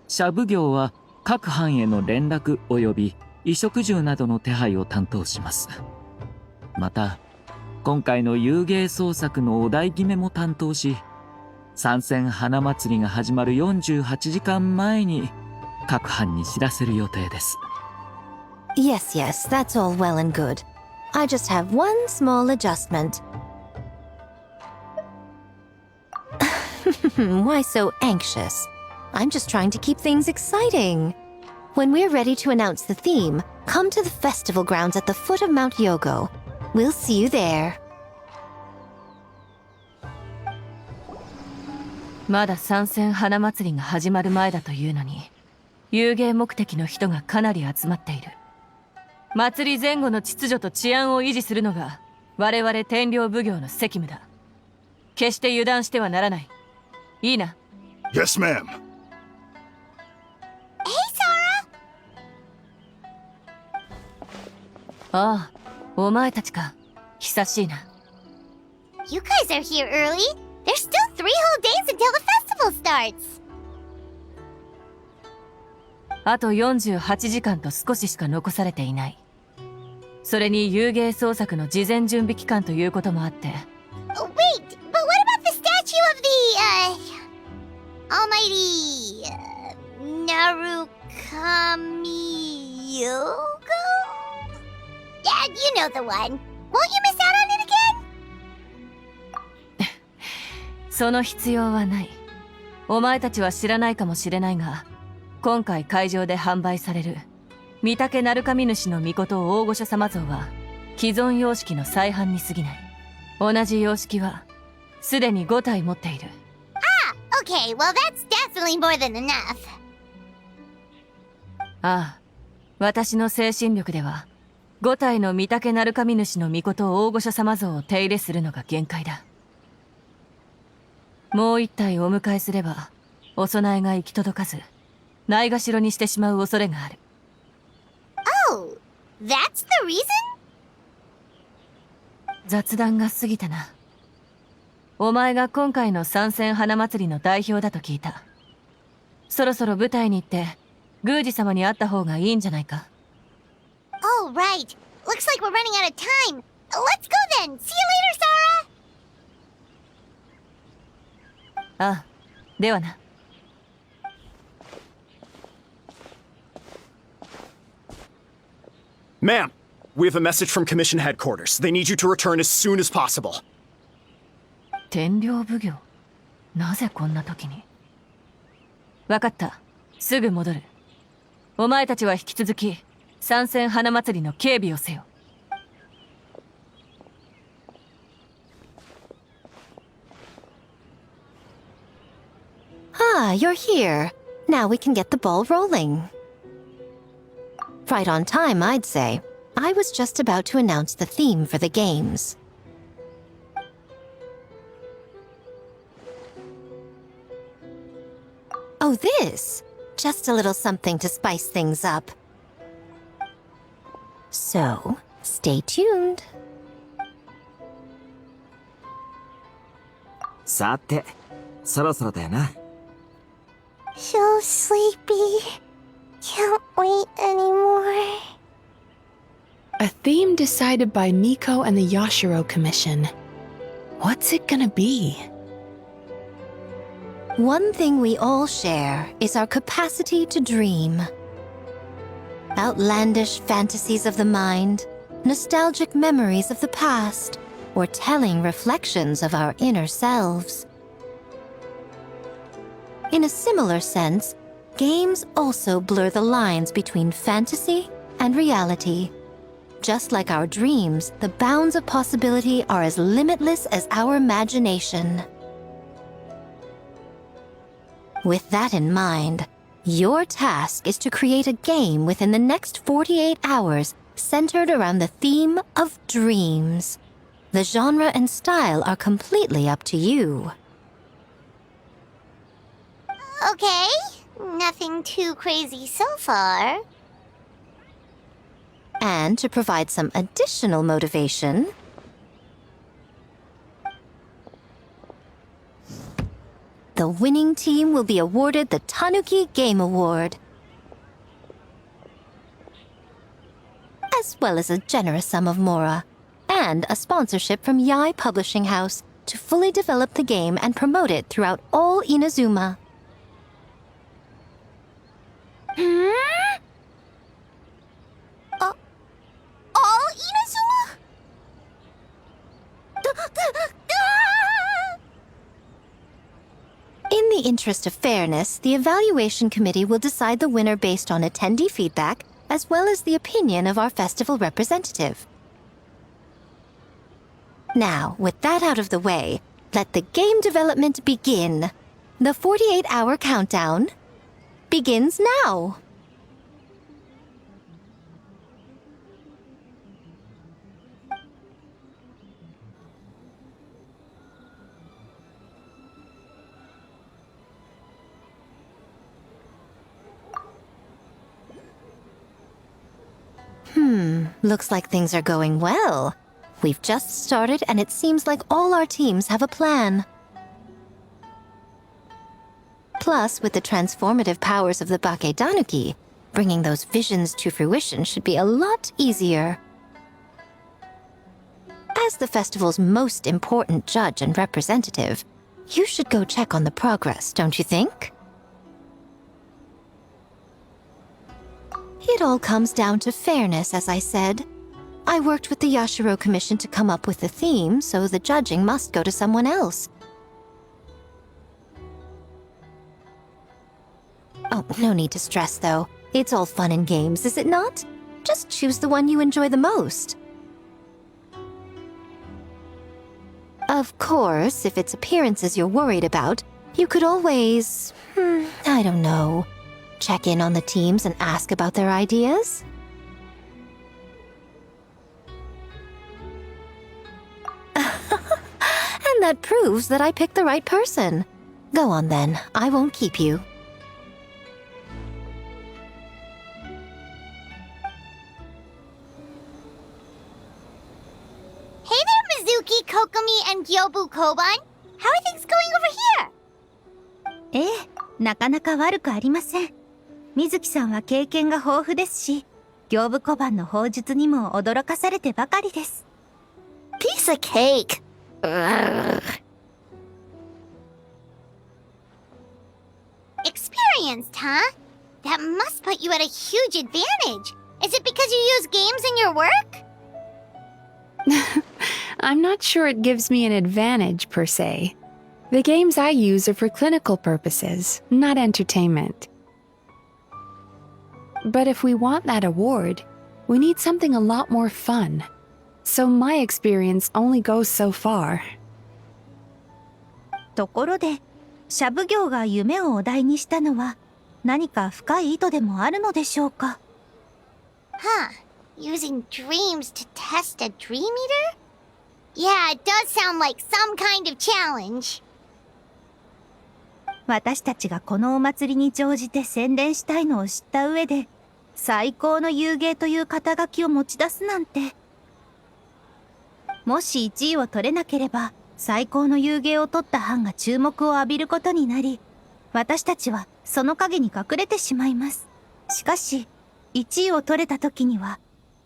Speaker 16: 社奉行は各藩への連絡及び衣食住などの手配を担当します。また、今回の遊芸創作のお題決めも担当し、参戦花祭りが始まる48時間前に各藩に知らせる予定です。
Speaker 2: Yes, yes, that's all well and good. I just have one small adjustment. Why so anxious? I'm just trying to keep things exciting. When we're ready to announce the theme, come to the festival grounds at the foot of Mount Yogo. We'll see you there.
Speaker 3: まだ参戦花祭りが始まる前だというのに、遊芸目的の人がかなり集まっている。祭り前後の秩序と治安を維持するのが我々天領奉行の責務だ。決して油断してはならない。いいな。
Speaker 17: Yes, ma'am.
Speaker 4: Hey, Sora!
Speaker 3: ああ、お前たちか。久しいな。
Speaker 4: You guys are here early? There's still 3 whole days until the festival starts!
Speaker 3: あと48時間と少ししか残されていない。それに遊芸創作の事前準備期間ということもあって。
Speaker 4: Oh, wait! But what about the statue of the, almighty, Narukami Yoga? Yeah, you know the one. Won't you miss out on it again?
Speaker 3: その必要はない。お前たちは知らないかもしれないが、今回会場で販売される御嶽鳴神主の命大御所様像は既存様式の再販に過ぎない。同じ様式はすでに5体持っている。
Speaker 4: Ah, okay, well that's definitely more than enough.
Speaker 3: ああ、私の精神力では5体の御嶽鳴神主の命大御所様像を手入れするのが限界だ。もう1体お迎えすればお供えが行き届かずないがしろにしてしまう恐れがある。
Speaker 4: Oh, that's the reason?
Speaker 3: 雑談が過ぎたな。お前が今回の参戦花祭りの代表だと聞いた。そろそろ舞台に行って宮司様に会った方がいいんじゃないか。
Speaker 4: Oh, right. Looks like we're running out of time. Let's go then. See you later, Sora!
Speaker 3: ああ、ではな。
Speaker 18: Ma'am, we have a message from Commission Headquarters. They need you to return as soon as possible.
Speaker 3: 天領奉行？なぜこんな時に？わかった。すぐ戻る。お前たちは引き続き参戦花祭りの警備をせよ。
Speaker 2: Ah, you're here. Now we can get the ball rolling. Right on time, I'd say. I was just about to announce the theme for the games. Oh, this? Just a little something to spice things up. So, stay tuned.
Speaker 10: さて、そろそろだよな。
Speaker 4: So sleepy. Can't wait anymore.
Speaker 7: A theme decided by Miko and the Yashiro Commission. What's it gonna be?
Speaker 2: One thing we all share is our capacity to dream. Outlandish fantasies of the mind, nostalgic memories of the past, or telling reflections of our inner selves. In a similar sense, games also blur the lines between fantasy and reality. Just like our dreams, the bounds of possibility are as limitless as our imagination. With that in mind, your task is to create a game within the next 48 hours centered around the theme of dreams. The genre and style are completely up to you.
Speaker 4: Okay, nothing too crazy so far.
Speaker 2: And to provide some additional motivation, the winning team will be awarded the Tanuki Game Award, as well as a generous sum of mora, and a sponsorship from Yai Publishing House to fully develop the game and promote it throughout all Inazuma.
Speaker 4: All Inazuma?
Speaker 2: In the interest of fairness, the evaluation committee will decide the winner based on attendee feedback, as well as the opinion of our festival representative. Now, with that out of the way, let the game development begin. The 48-hour countdown begins now. Looks like things are going well. We've just started and it seems like all our teams have a plan. Plus, with the transformative powers of the Bakedanuki, bringing those visions to fruition should be a lot easier. As the festival's most important judge and representative, you should go check on the progress, don't you think? It all comes down to fairness, as I said. I worked with the Yashiro Commission to come up with the theme, so the judging must go to someone else. Oh, no need to stress, though. It's all fun and games, is it not? Just choose the one you enjoy the most. Of course, if it's appearances you're worried about, you could always... I don't know. Check in on the teams and ask about their ideas? And that proves that I picked the right person. Go on then, I won't keep you.
Speaker 4: Hey there, Mizuki, Kokomi, and Gyobu Koban. How are things going over here?
Speaker 8: ええ、なかなか悪くありません。水木さんは経験が豊富ですし、行部小判の砲術にも驚かされてばかりです。
Speaker 4: Piece of cake. Experienced, huh? That must put you at a huge advantage. Is it because you use games in your work?
Speaker 7: I'm not sure it gives me an advantage, per se. The games I use are for clinical purposes, not entertainment. But if we want that award, we need something a lot more fun. So my experience only goes so far.
Speaker 8: ところで、シャブ業が夢をお題にしたのは、何か深い意図でもあるのでしょうか?
Speaker 4: Huh. Using dreams to test a dream eater? Yeah, it does sound like some kind of challenge.
Speaker 8: 私たちがこのお祭りに乗じて宣伝したいのを知った上で、最高の遊芸という肩書きを持ち出すなんて。もし1位を取れなければ、最高の遊芸を取った班が注目を浴びることになり、私たちはその影に隠れてしまいます。しかし、1位を取れた時には、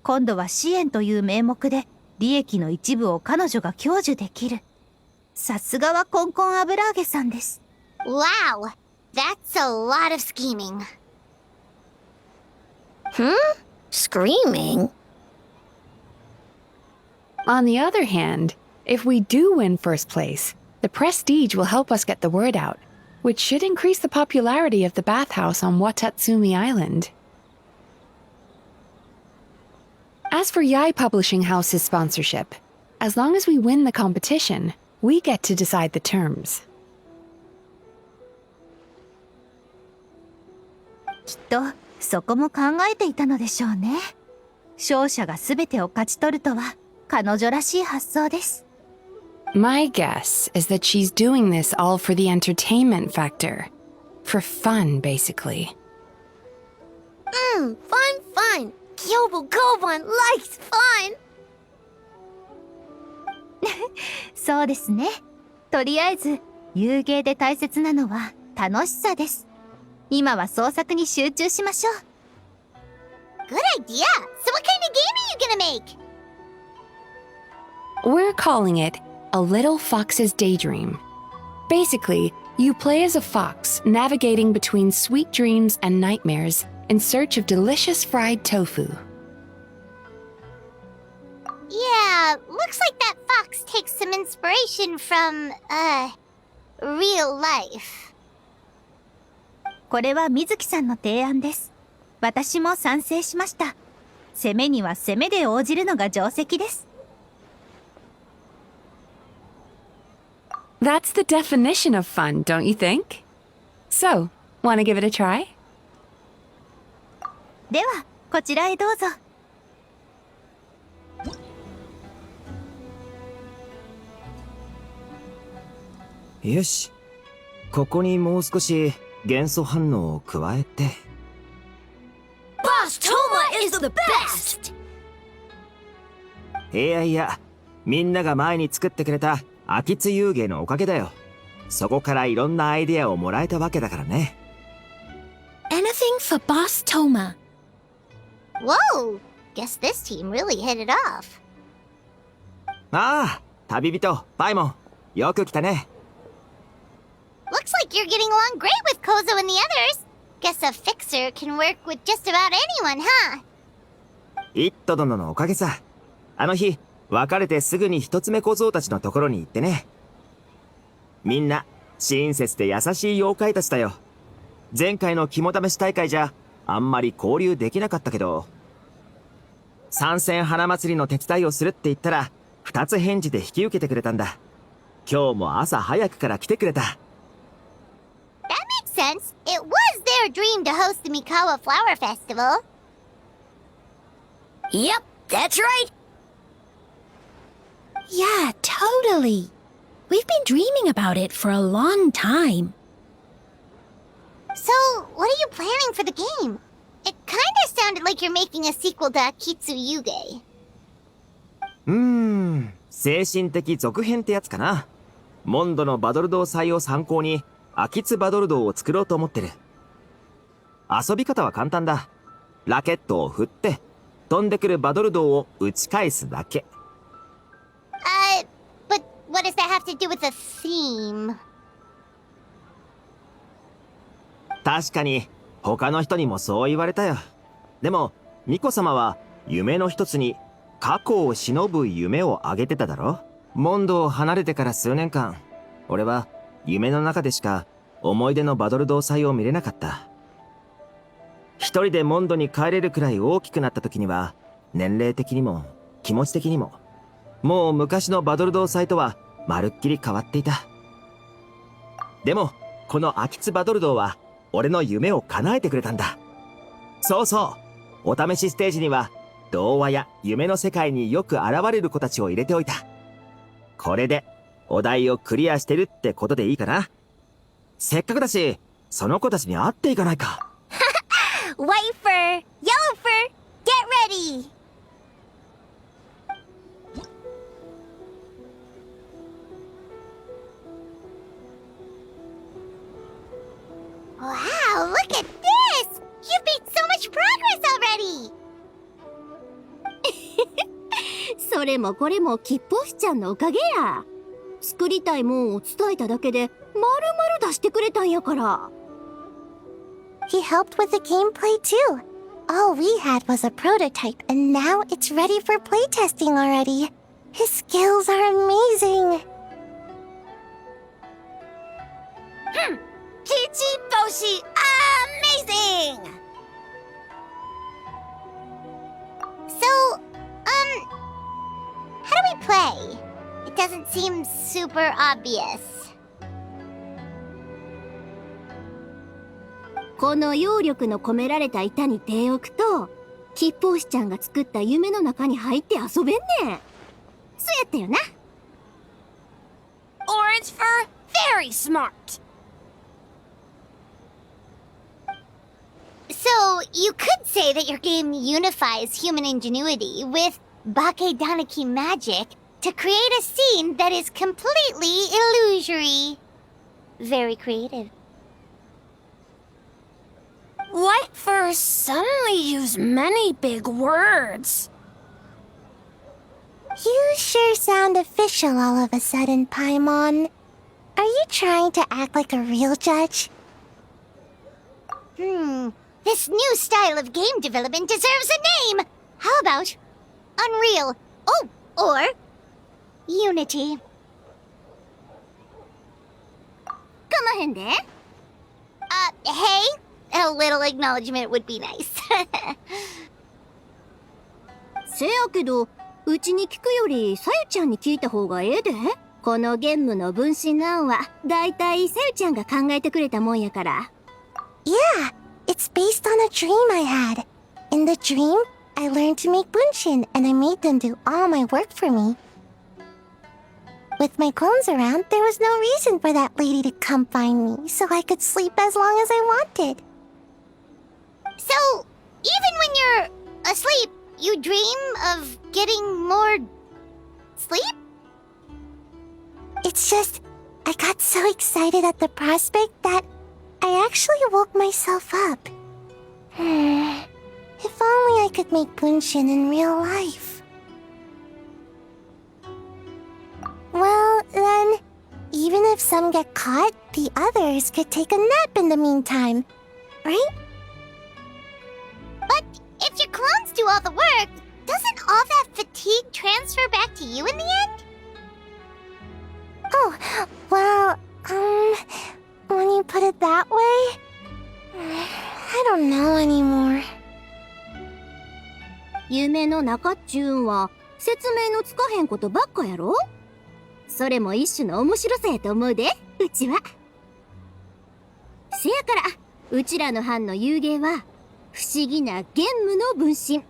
Speaker 8: 今度は支援という名目で利益の一部を彼女が享受できる。さすがはコンコン油揚げさんです。
Speaker 4: Wow, that's a lot of scheming.
Speaker 2: Screaming?
Speaker 7: On the other hand, if we do win first place, the prestige will help us get the word out, which should increase the popularity of the bathhouse on Watatsumi Island. As for Yai Publishing House's sponsorship, as long as we win the competition, we get to decide the terms.
Speaker 8: きっとそこも考えていたのでしょうね。勝者が全てを勝ち取るとは彼女らしい発想です。
Speaker 7: My guess is that she's doing this all for the entertainment factor. For fun, basically.
Speaker 4: Fun. Kyobo Koban likes fun.
Speaker 8: そうですね。とりあえず、遊芸で大切なのは楽しさです。今は創作に集中しましょう。
Speaker 4: Good idea. So what kind of game are you gonna make?
Speaker 7: We're calling it A Little Fox's Daydream. Basically, you play as a fox navigating between sweet dreams and nightmares in search of delicious fried tofu.
Speaker 4: Yeah, looks like that fox takes some inspiration from, real life.
Speaker 8: これは水木さんの提案です。私も賛成しました。攻めには攻めで応じるのが定石です。
Speaker 7: The That's the definition of fun, don't you think? So, want to give it a try?
Speaker 8: では、こちらへどうぞ。
Speaker 10: よし。ここにもう少し元素反応を加えて。
Speaker 3: Boss Toma is the best!
Speaker 10: いやいや、みんなが前に作ってくれた秋津遊芸のおかげだよ。そこからいろんなアイデアをもらえたわけだからね。
Speaker 2: Anything for Boss Toma.
Speaker 4: Whoa! Guess this team really hit it off.
Speaker 10: ああ、旅人、パイモン。よく来たね。
Speaker 4: Looks like you're getting along great with Kozo and the others. Guess a fixer can work with just about anyone, huh?
Speaker 10: イット殿のおかげさ。あの日、別れてすぐに一つ目小僧たちのところに行ってね。みんな、親切で優しい妖怪たちだよ。前回の肝試し大会じゃ、あんまり交流できなかったけど、参戦花祭りの手伝いをするって言ったら、二つ返事で引き受けてくれたんだ。今日も朝早くから来てくれた。
Speaker 4: That makes sense. It was their dream to host the Mikawa Flower Festival.
Speaker 3: Yep, that's right.
Speaker 2: Yeah, totally. We've been dreaming about it for a long time.
Speaker 4: So, what are you planning for the game? It kinda sounded like you're making a sequel to Akitsu Yuge.
Speaker 10: 精神的続編ってやつかな。モンドのバドルドー祭を参考に、秋津バドルドーを作ろうと思ってる。遊び方は簡単だ。ラケットを振って、飛んでくるバドルドーを打ち返すだけ。
Speaker 4: But what does that have to do with the theme?
Speaker 10: 確かに、他の人にもそう言われたよ。でも、ミコ様は、夢の一つに、過去を忍ぶ夢をあげてただろ。モンドを離れてから数年間、俺は、夢の中でしか、思い出のバドルドー祭を見れなかった。一人でモンドに帰れるくらい大きくなった時には、年齢的にも、気持ち的にも、もう昔のバドルドー祭とは、まるっきり変わっていた。でも、この秋津バドルドーは、俺の夢を叶えてくれたんだ。そうそう。お試しステージには、童話や夢の世界によく現れる子たちを入れておいた。これで、お題をクリアしてるってことでいいかな。せっかくだし、その子たちに会っていかないか。
Speaker 4: White fur, yellow fur, get ready! Wow, look at this! You've made so much progress already!
Speaker 6: それもこれも吉報士ちゃんのおかげや。作りたいもんを伝えただけで、丸々出してくれたんやから。
Speaker 4: He helped with the gameplay too. All we had was a prototype, and now it's ready for playtesting already. His skills are amazing.
Speaker 3: 吉報士 amazing!
Speaker 4: So, how do we play? It doesn't seem super obvious.
Speaker 6: この揚力の込められた板に手を置くと、吉報士ちゃんが作った夢の中に入って遊べんねん。そうやったよな。
Speaker 3: Orange fur, very smart.
Speaker 4: So, you could say that your game unifies human ingenuity with Bakedaniki magic to create a scene that is completely illusory. Very creative.
Speaker 3: White fur suddenly use many big words.
Speaker 4: You sure sound official all of a sudden, Paimon. Are you trying to act like a real judge? This new style of game development deserves a name! How about Unreal? Oh, or Unity.
Speaker 6: かまへんで。
Speaker 4: Hey? A little acknowledgement would be nice.
Speaker 6: せやけど、うちに聞くよりさゆちゃんに聞いた方がええで。このゲームの分身の案は、だいたいセルちゃんが考えてくれたもんやから。
Speaker 4: Yeah, it's based on a dream I had. In the dream, I learned to make bunshin and I made them do all my work for me. With my clones around, there was no reason for that lady to come find me, so I could sleep as long as I wanted.
Speaker 17: So, even when you're asleep, you dream of getting more sleep?
Speaker 4: It's just, I got so excited at the prospect that I actually woke myself up. If only I could make bunshin in real life. Well, then, even if some get caught, the others could take a nap in the meantime, right?
Speaker 17: But if your clones do all the work, doesn't all that fatigue transfer back to you in the end?
Speaker 4: Oh, well, when you put it that way, I don't know anymore.
Speaker 6: 夢の中っちゅうんは、説明のつかへんことばっかやろ？それも一種の面白さやと思うで、うちは。せやから、うちらの班の遊芸は、不思議なゲンムの分身、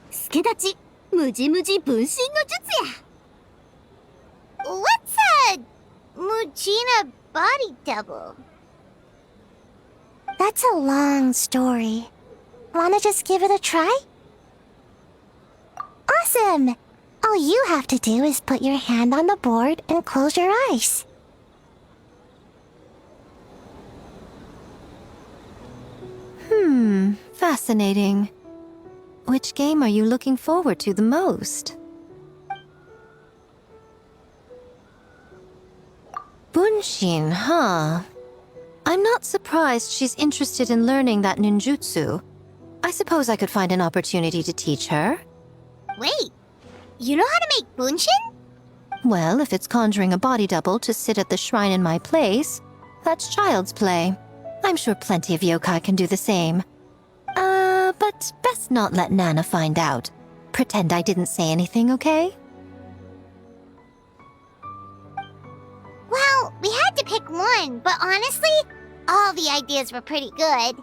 Speaker 6: 助立ち、ムジムジ分身の術や。
Speaker 17: What's a Mujina body double?
Speaker 4: That's a long story. Wanna just give it a try? Awesome! All you have to do is put your hand on the board and close your eyes.
Speaker 2: Fascinating. Which game are you looking forward to the most? Bunshin, huh? I'm not surprised she's interested in learning that ninjutsu. I suppose I could find an opportunity to teach her.
Speaker 17: Wait, you know how to make bunshin?
Speaker 2: Well, if it's conjuring a body double to sit at the shrine in my place, that's child's play. I'm sure plenty of yokai can do the same. But best not let Nana find out. Pretend I didn't say anything, okay?
Speaker 17: Well, we had to pick one, but honestly, all the ideas were pretty good.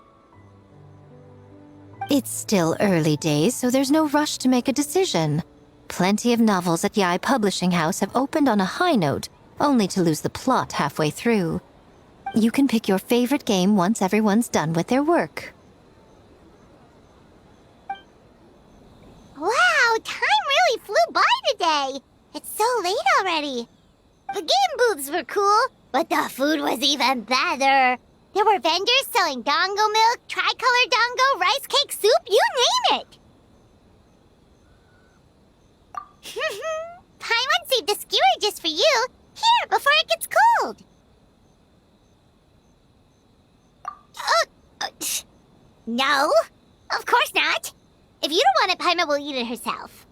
Speaker 2: It's still early days, so there's no rush to make a decision. Plenty of novels at Yai Publishing House have opened on a high note, only to lose the plot halfway through. You can pick your favorite game once everyone's done with their work.
Speaker 17: Wow, time really flew by today. It's so late already. The game booths were cool, but the food was even better. There were vendors selling dango milk, tricolor dango, rice cake soup, you name it. Paimon saved a skewer just for you. Here, before it gets cold. No, of course not. If you don't want it, Paimon will eat it herself.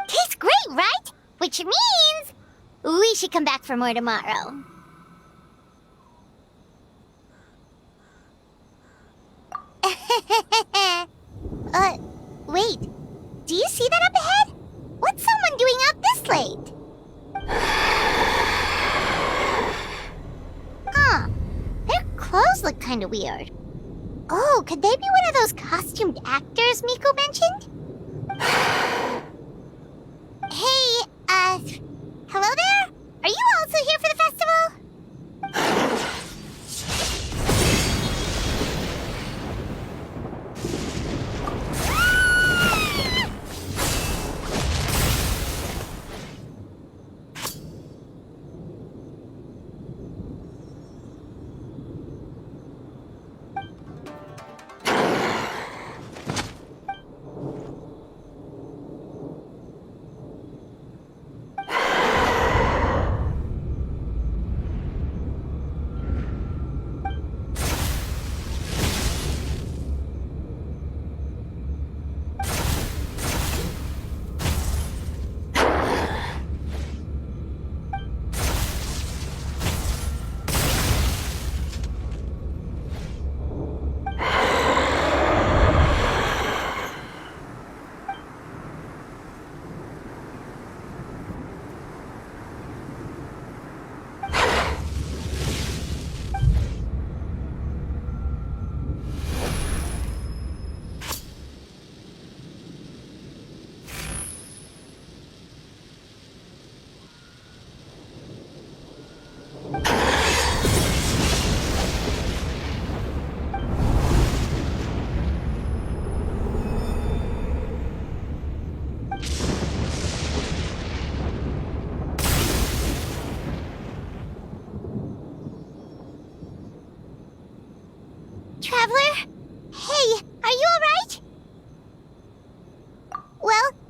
Speaker 17: Tastes great, right? Which means we should come back for more tomorrow. Wait. Do you see that up ahead? What's someone doing out this late? Huh. Their clothes look kinda weird. Oh, could they be one of those costumed actors Miko mentioned? Hey, hello there? Are you also here for the festival?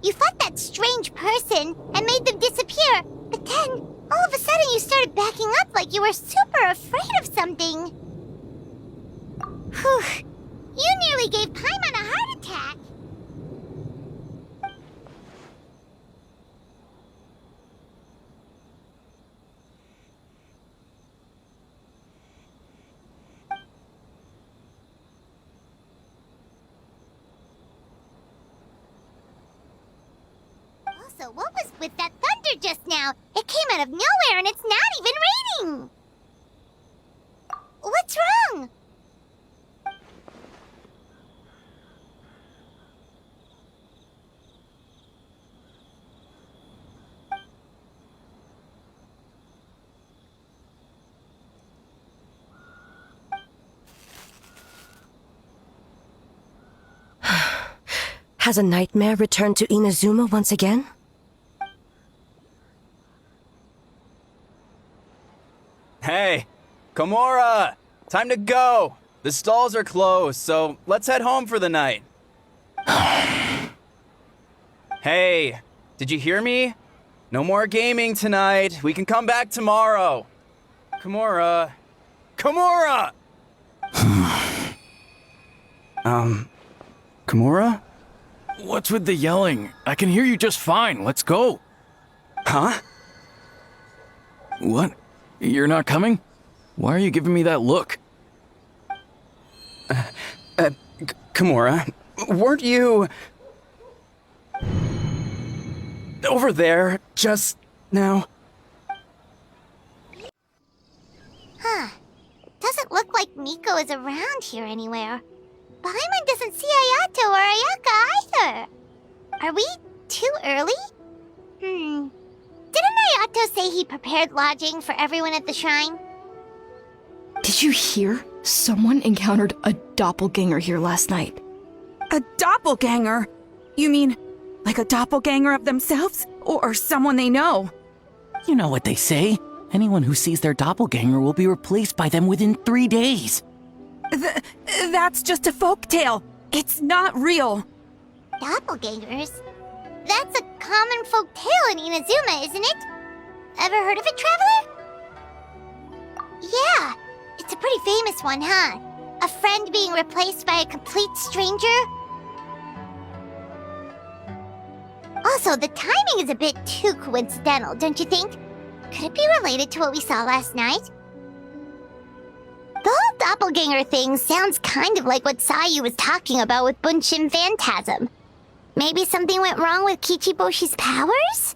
Speaker 17: You fought that strange person and made them disappear, but then, all of a sudden you started backing up like you were super afraid of something. Whew. You nearly gave Paimon a heart attack. Also, what was with that thunder just now? It came out of nowhere and it's not even raining! What's wrong?
Speaker 3: Has a nightmare returned to Inazuma once again?
Speaker 19: Hey, Komura! Time to go! The stalls are closed, so let's head home for the night. Hey, did you hear me? No more gaming tonight. We can come back tomorrow. Komura. Komura! Komura?
Speaker 15: What's with the yelling? I can hear you just fine. Let's go.
Speaker 19: Huh?
Speaker 15: What? You're not coming? Why are you giving me that look?
Speaker 19: Komura, weren't you over there just now?
Speaker 17: Huh. Doesn't look like Miko is around here anywhere. Paimon doesn't see Ayato or Ayaka either. Are we too early? Didn't Ayato say he prepared lodging for everyone at the shrine?
Speaker 20: Did you hear? Someone encountered a doppelganger here last night.
Speaker 14: A doppelganger? You mean like a doppelganger of themselves? Or someone they know?
Speaker 1: You know what they say. Anyone who sees their doppelganger will be replaced by them within 3 days.
Speaker 14: That's just a folktale. It's not real.
Speaker 17: Doppelgangers? That's a common folk tale in Inazuma, isn't it? Ever heard of it, Traveler? Yeah, it's a pretty famous one, huh? A friend being replaced by a complete stranger? Also, the timing is a bit too coincidental, don't you think? Could it be related to what we saw last night? The whole doppelganger thing sounds kind of like what Sayu was talking about with Bunshin Phantasm. Maybe something went wrong with Kichiboshi's powers?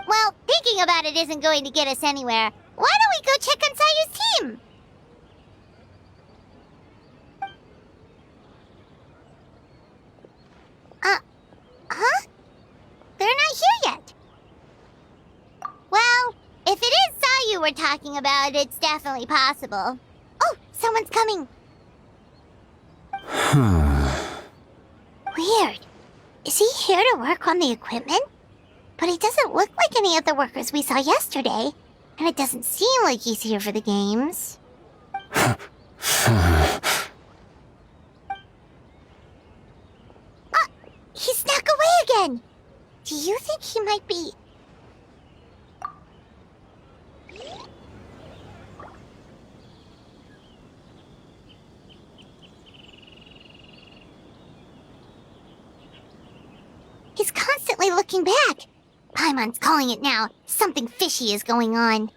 Speaker 17: Well, thinking about it isn't going to get us anywhere. Why don't we go check on Sayu's team? Huh? They're not here yet. Well, if it is Sayu we're talking about, it's definitely possible. Oh, someone's coming. Weird. Is he here to work on the equipment? But he doesn't look like any of the workers we saw yesterday. And it doesn't seem like he's here for the games. He snuck away again! Do you think he might be... He's constantly looking back. Paimon's calling it now. Something fishy is going on.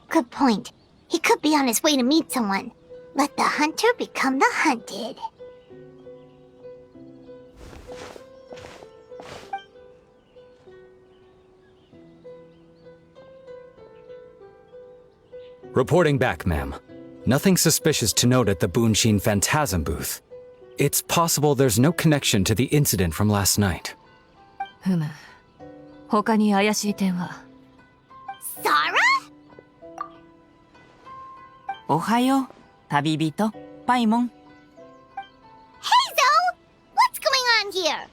Speaker 17: Good point. He could be on his way to meet someone. Let the hunter become the hunted.
Speaker 21: Reporting back, ma'am. Nothing suspicious to note at the Bunshin Phantasm booth. It's possible there's no connection to the incident from last night.
Speaker 8: ふむ。他に怪しい点は
Speaker 17: Sarah?
Speaker 22: おはよう、旅人、パイモン。
Speaker 17: Hey, Zoe! What's going on here?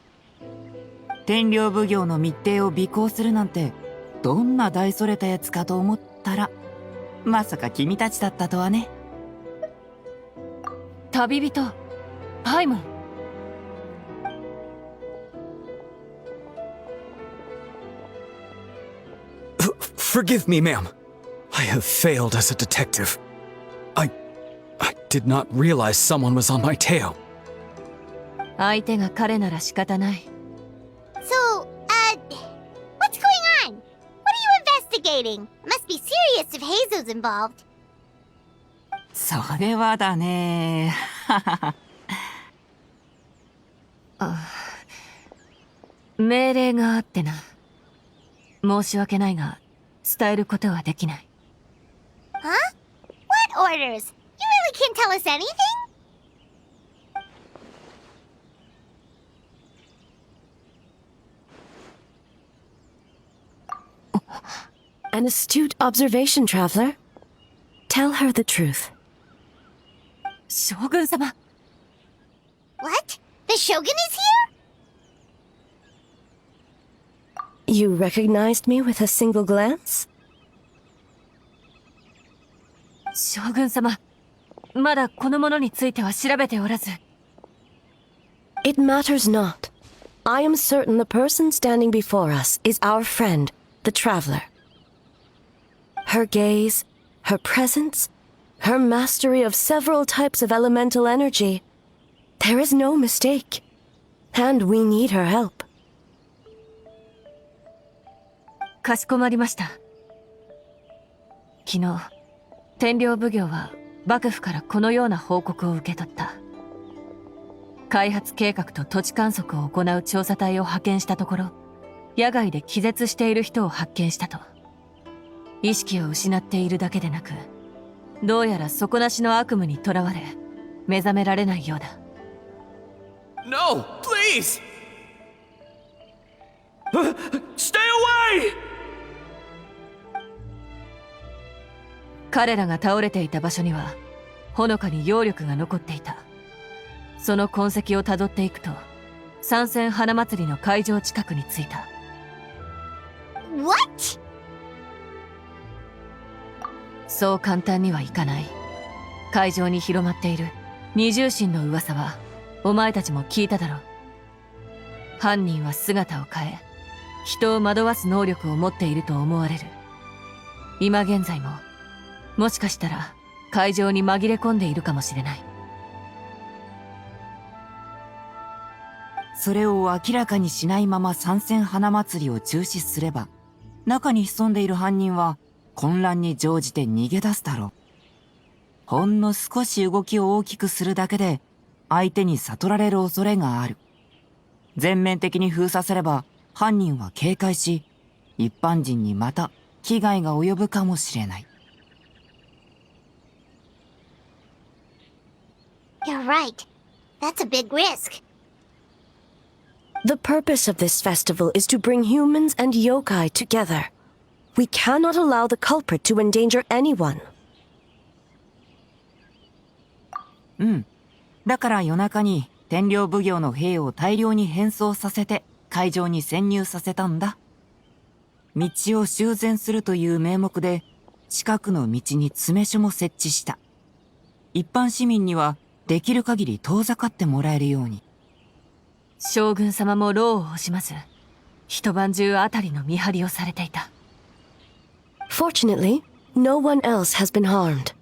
Speaker 22: 天領奉行の密偵を尾行するなんて、どんな大それたやつかと思ったら、まさか君たちだったとはね。
Speaker 8: 旅人、パイモン。
Speaker 21: Forgive me, ma'am. I have failed as a detective. I did not realize someone was on my tail.
Speaker 2: 相手が彼なら仕方ない。
Speaker 17: So, what's going on? What are you investigating? Must be serious if Hazo's involved.
Speaker 22: それはだね。
Speaker 2: 命令があってな。申し訳ないが、伝えることはできない。
Speaker 17: Huh? What orders? You really can't tell us anything?
Speaker 3: An astute observation, traveler. Tell her the truth.
Speaker 2: 将軍様。
Speaker 17: What? The Shogun is here?
Speaker 3: You recognized me with a single glance?
Speaker 2: 将軍様、まだこのものについては調べておらず。
Speaker 3: It matters not. I am certain the person standing before us is our friend, the traveler. Her gaze, her presence, her mastery of several types of elemental energy. There is no mistake. And we need her help.
Speaker 2: かしこまりました。昨日、天領奉行は幕府からこのような報告を受け取った。開発計画と土地観測を行う調査隊を派遣したところ、野外で気絶している人を発見したと。意識を失っているだけでなく、どうやら底なしの悪夢にとらわれ、目覚められないようだ。
Speaker 15: No, please! Stay away!
Speaker 2: 彼らが倒れていた場所には、ほのかに妖力が残っていた。その痕跡をたどっていくと、参戦花祭りの会場近くに着いた。
Speaker 17: What?
Speaker 2: そう簡単にはいかない。会場に広まっている二重心の噂は、お前たちも聞いただろう。犯人は姿を変え、人を惑わす能力を持っていると思われる。今現在も、もしかしたら会場に紛れ込んでいるかもしれない。
Speaker 22: それを明らかにしないまま参戦花祭りを中止すれば、中に潜んでいる犯人は混乱に乗じて逃げ出すだろう。ほんの少し動きを大きくするだけで相手に悟られる恐れがある。全面的に封鎖すれば犯人は警戒し、一般人にまた危害が及ぶかもしれない。
Speaker 17: You're right. That's a big risk.
Speaker 3: The purpose of this festival is to bring humans and yokai together. We cannot allow the culprit to endanger anyone.
Speaker 22: だから夜中に天領奉行の兵を大量に変装させて会場に潜入させたんだ。道を修繕するという名目で近くの道に詰め所も設置した。一般市民にはできる限り遠ざかってもらえるように。
Speaker 2: 将軍様も労を惜しまず、一晩中あたりの見張りをされていた。
Speaker 3: Fortunately, no one else has been harmed.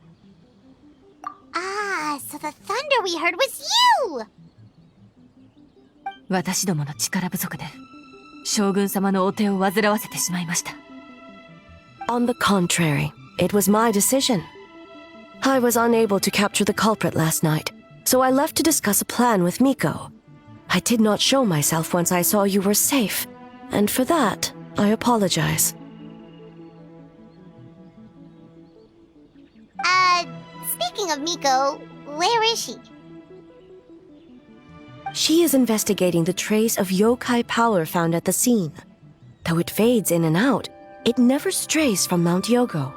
Speaker 17: Ah, so the thunder we heard was you!
Speaker 2: 私どもの力不足で、将軍様のお手を煩わせてしまいました。
Speaker 3: On the contrary, it was my decision. I was unable to capture the culprit last night, so I left to discuss a plan with Miko. I did not show myself once I saw you were safe, and for that, I apologize.
Speaker 17: Speaking of Miko, where is she?
Speaker 3: She is investigating the trace of yokai power found at the scene. Though it fades in and out, it never strays from Mount Yogo.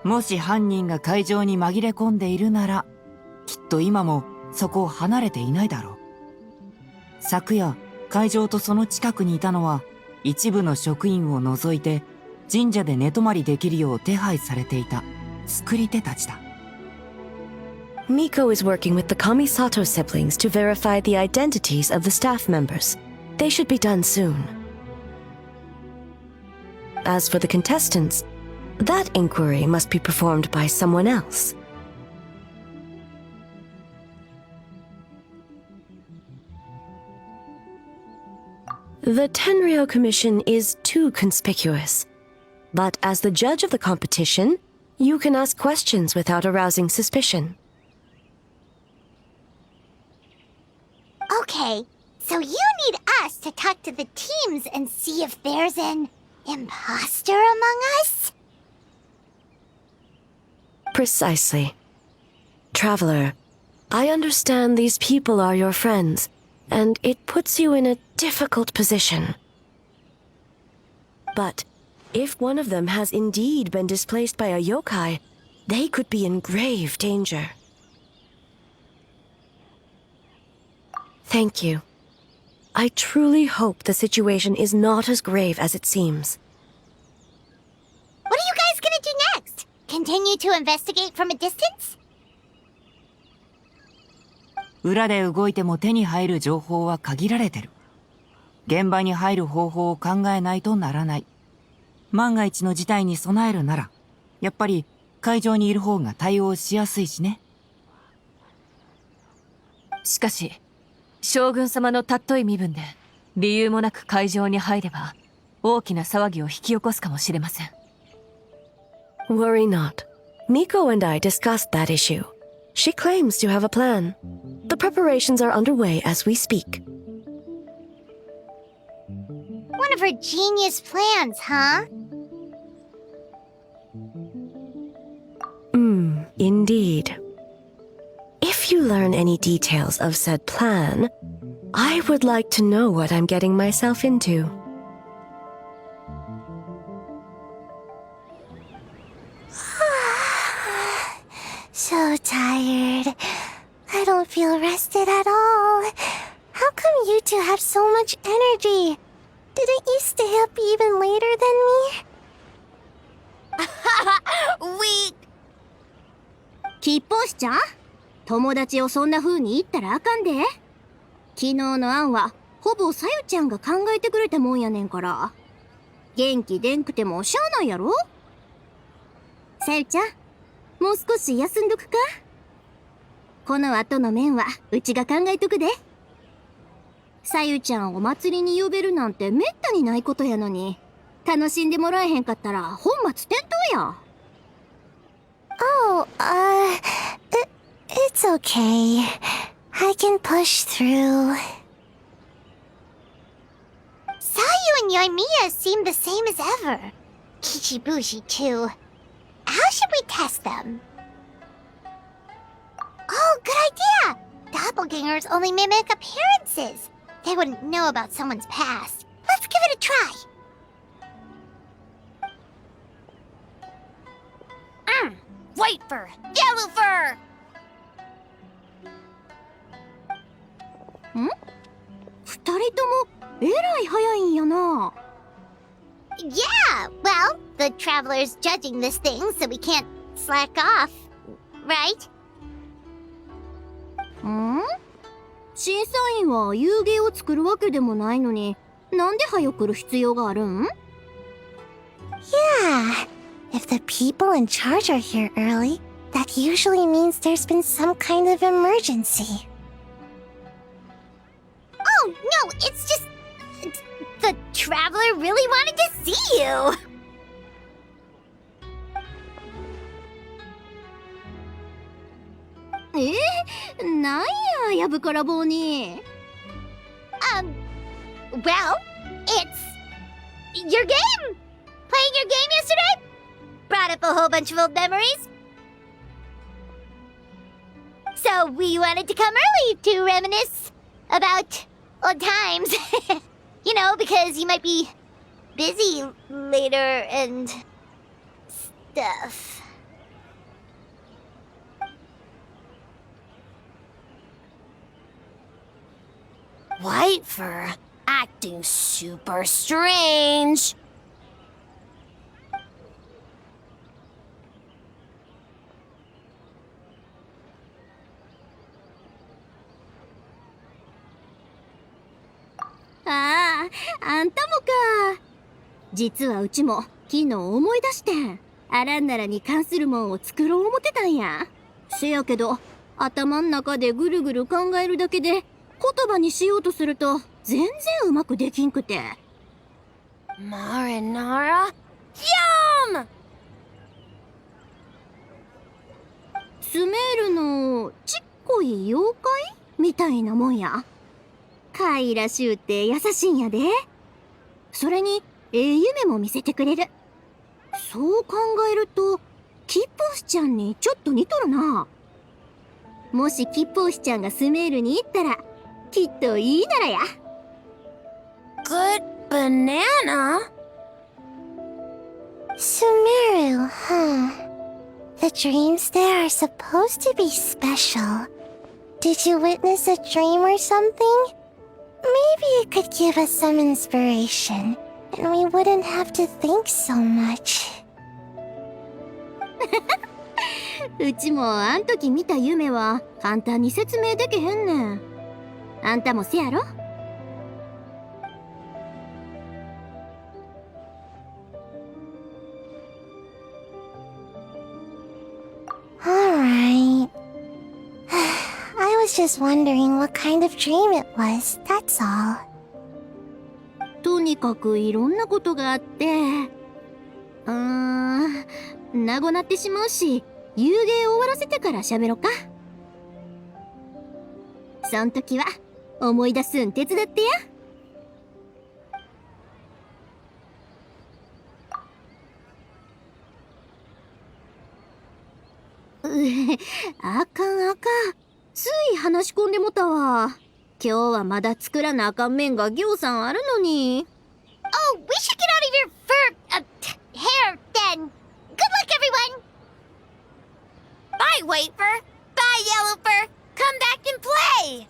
Speaker 22: もし犯人が会場に紛れ込んでいるなら、きっと今もそこを離れていないだろう。昨夜、会場とその近くにいたのは、一部の職員を除いて、神社で寝泊まりできるよう手配されていた作り手たちだ。
Speaker 3: Miko is working with the Kamisato siblings to verify the identities of the staff members. They should be done soon. As for the contestants, that inquiry must be performed by someone else. The Tenryou Commission is too conspicuous. But as the judge of the competition, you can ask questions without arousing suspicion.
Speaker 17: Okay, so you need us to talk to the teams and see if there's an imposter among us?
Speaker 3: Precisely. Traveler, I understand these people are your friends, and it puts you in a difficult position. But if one of them has indeed been displaced by a yokai, they could be in grave danger. Thank you. I truly hope the situation is not as grave as it seems.
Speaker 17: What are you guys gonna do next? Continue to investigate from a distance?
Speaker 22: 裏で動いても手に入る情報は限られてる。現場に入る方法を考えないとならない。万が一の事態に備えるなら、やっぱり会場にいる方が対応しやすいしね。
Speaker 5: しかし、将軍様の尊い身分で理由もなく会場に入れば大きな騒ぎを引き起こすかもしれません。
Speaker 3: Worry not. Miko and I discussed that issue. She claims to have a plan. The preparations are underway as we speak.
Speaker 17: One of her genius plans, huh?
Speaker 3: Indeed. If you learn any details of said plan, I would like to know what I'm getting myself into.
Speaker 4: So tired. I don't feel rested at all. How come you two have so much energy? Didn't you stay up even later than me?
Speaker 6: Weak! 吉報しちゃん、友達をそんな風に言ったらあかんで。昨日の案はほぼさゆちゃんが考えてくれたもんやねんから。元気でんくてもしゃあないやろ。さゆちゃん、もう少し休んどくか。この後の面はうちが考えとくで。さゆちゃんを祭りに呼べるなんてめったにないことやのに、楽しんでもらえへんかったら本末転倒や。
Speaker 4: Oh, it's okay. I can push through.
Speaker 17: Sayu and Yoimiya seem the same as ever. Kichibushi, too. How should we test them? Oh, good idea! Doppelgangers only mimic appearances. They wouldn't know about someone's past. Let's give it a try. White fur! Yellow fur!
Speaker 6: ん？二人ともえらい早いんやな。
Speaker 17: Yeah, well, the traveler's judging this thing, so we can't slack off, right?
Speaker 6: 審査員は遊芸を作るわけでもないのに、なんで早く来る必要があるん？
Speaker 4: Yeah, if the people in charge are here early, that usually means there's been some kind of emergency.
Speaker 17: Oh, no, it's just... The traveler really wanted to see you!
Speaker 6: Well,
Speaker 17: it's... your game! Playing your game yesterday? Brought up a whole bunch of old memories. So we wanted to come early to reminisce about old times. You know, because you might be busy later and stuff.
Speaker 6: White fur acting super strange. Ah, あんたもか。実はうちも昨日思い出してん。アランナラに関するもんを作ろう思ってたんや。せやけど、頭ん中でぐるぐる考えるだけで、言葉にしようとすると、全然うまくできんくて。
Speaker 4: Marinara? Yum!
Speaker 6: スメールのちっこい妖怪みたいなもんや。かいらしゅうて優しいんやで。それに、夢も見せてくれる。そう考えると、キッポーシちゃんにちょっと似とるな。もしキッポーシちゃんがスメールに行ったら、きっといいならや。
Speaker 4: Good banana? Sumeru, huh? The dreams there are supposed to be special. Did you witness a dream or something? Maybe it could give us some inspiration, and we wouldn't have to think so much.
Speaker 6: うちもあん時見た夢は簡単に説明できへんねん。あんたもせやろ
Speaker 4: Alright. I was just wondering what kind of dream it was, that's all.
Speaker 6: とにかくいろんなことがあって、なごなってしまうし、遊芸終わらせてから喋ろか。そん時は思い出すん手伝ってや。あかんあかん。つい話し込んでもたわ。今日はまだ作らなあかん麺がぎょうさんあるのに。
Speaker 17: Oh, we should get out of your hair then. Good luck, everyone. Bye, White Fur. Bye, Yellow Fur. Come back and play.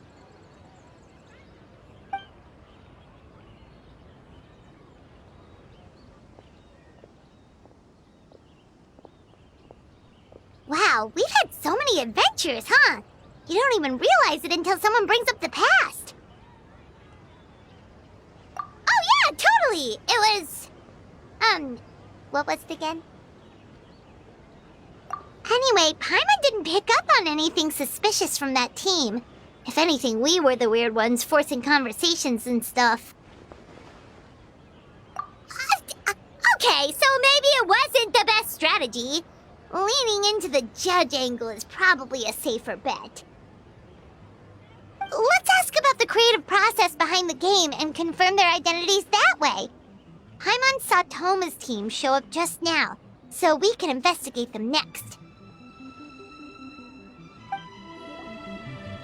Speaker 17: Wow, we've had so many adventures, huh? You don't even realize it until someone brings up the past. Oh yeah, totally! It was... what was it again? Anyway, Paimon didn't pick up on anything suspicious from that team. If anything, we were the weird ones forcing conversations and stuff. Okay, so maybe it wasn't the best strategy. Leaning into the judge angle is probably a safer bet. Let's ask about the creative process behind the game and confirm their identities that way. Paimon saw Toma's team show up just now, so we can investigate them next.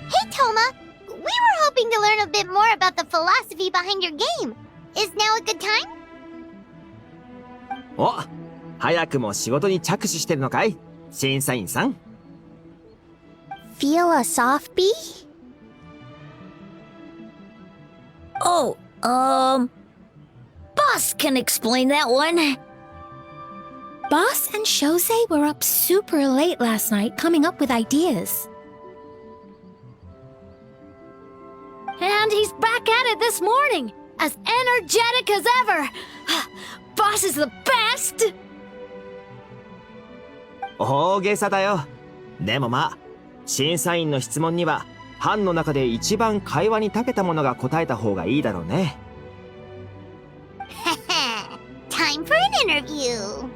Speaker 17: Hey, Toma! We were hoping to learn a bit more about the philosophy behind your game. Is now a good time?
Speaker 10: お、早くも仕事に着手してるのかい、審査員さん。
Speaker 4: Philosophy?
Speaker 9: Oh, Boss can explain that one.
Speaker 2: Boss and Shosei were up super late last night coming up with ideas.
Speaker 9: And he's back at it this morning, as energetic as ever. Boss is the best!
Speaker 10: 大げさだよ。でもまあ、審査員の質問には班の中で一番会話に長けたものが答えた方がいいだろうね。
Speaker 17: Time for an interview.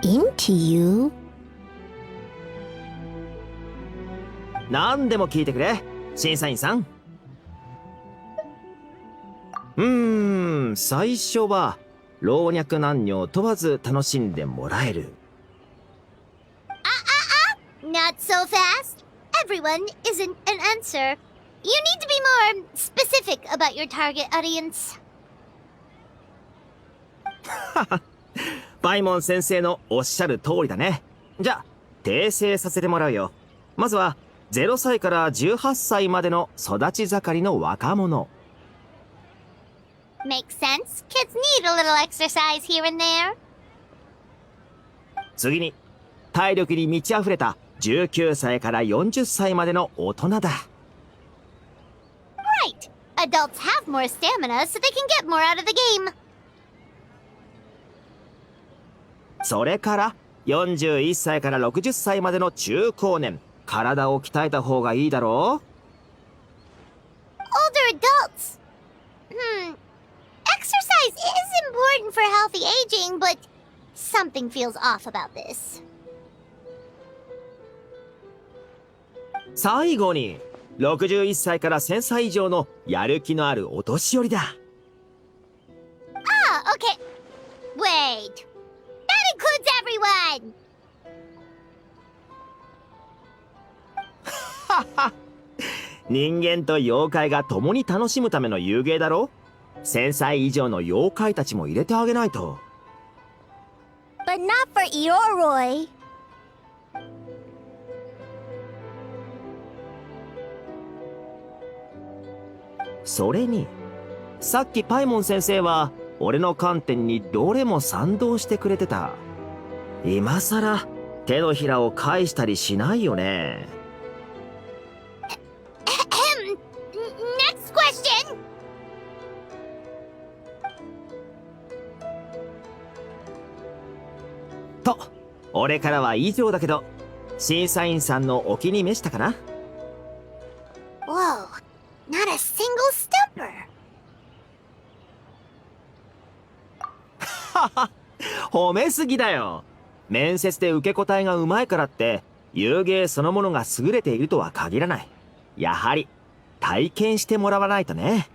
Speaker 4: Interview?
Speaker 10: 何でも聞いてくれ、審査員さん。最初は老若男女問わず楽しんでもらえる。
Speaker 17: Not so fast. Everyone isn't an answer. You need to be more specific about your target audience.
Speaker 10: パイモン先生のおっしゃる通りだね。じゃあ、訂正させてもらうよ。まずは、0歳から18歳までの育ち盛りの若者。
Speaker 17: Makes sense. Kids need a little exercise here and there.
Speaker 10: 次に、体力に満ち溢れた19歳から40歳までの大人だ。
Speaker 17: Right. Adults have more stamina, so they can get more out of the game.
Speaker 10: それから41歳から60歳までの中高年、体を鍛えた方がいいだろう。
Speaker 17: Older adults. Exercise is important for healthy aging, but something feels off about this.
Speaker 10: 最後に61歳から1000歳以上のやる気のあるお年寄りだ。
Speaker 17: Ah, okay. Wait. That includes everyone!
Speaker 10: 人間と妖怪が共に楽しむための遊芸だろ。1000歳以上の妖怪たちも入れてあげないと。
Speaker 17: But not for Eoroi.
Speaker 10: それにさっきパイモン先生は俺の観点にどれも賛同してくれてた。今さら手のひらを返したりしないよね。
Speaker 17: Next question!
Speaker 10: と俺からは以上だけど、審査員さんのお気に召したかな。
Speaker 17: Whoa, not a single stumper.
Speaker 10: はは褒めすぎだよ。面接で受け答えがうまいからって遊芸そのものが優れているとは限らない。やはり体験してもらわないとね。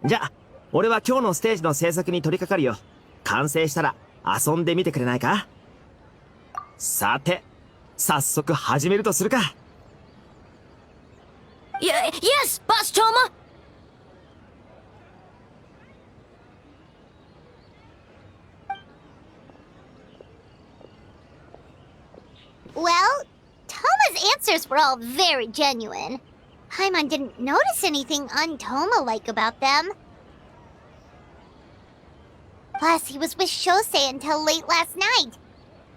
Speaker 10: じゃあ俺は今日のステージの制作に取り掛かるよ。完成したら遊んでみてくれないか。さて早速始めるとするか。
Speaker 9: Yes, Boss Toma!
Speaker 17: Well, Toma's answers were all very genuine. Paimon didn't notice anything un-Toma-like about them. Plus, he was with Shosei until late last night.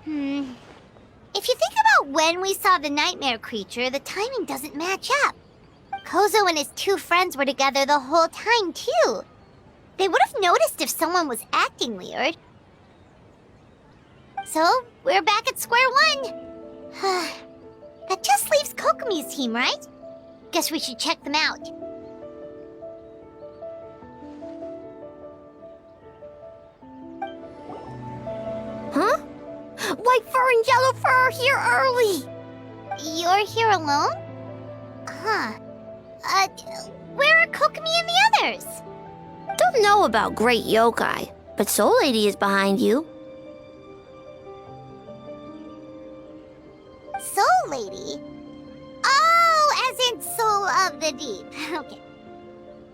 Speaker 17: If you think about when we saw the nightmare creature, the timing doesn't match up. Kozo and his two friends were together the whole time, too. They would have noticed if someone was acting weird. So, we're back at square one. That just leaves Kokomi's team, right? Guess we should check them out.
Speaker 6: Huh? White fur and yellow fur are here early!
Speaker 17: You're here alone? Huh. Where are Kokomi and the others?
Speaker 6: Don't know about Great Yokai, but Soul Lady is behind you.
Speaker 17: Soul Lady? Oh, as in Soul of the Deep. Okay.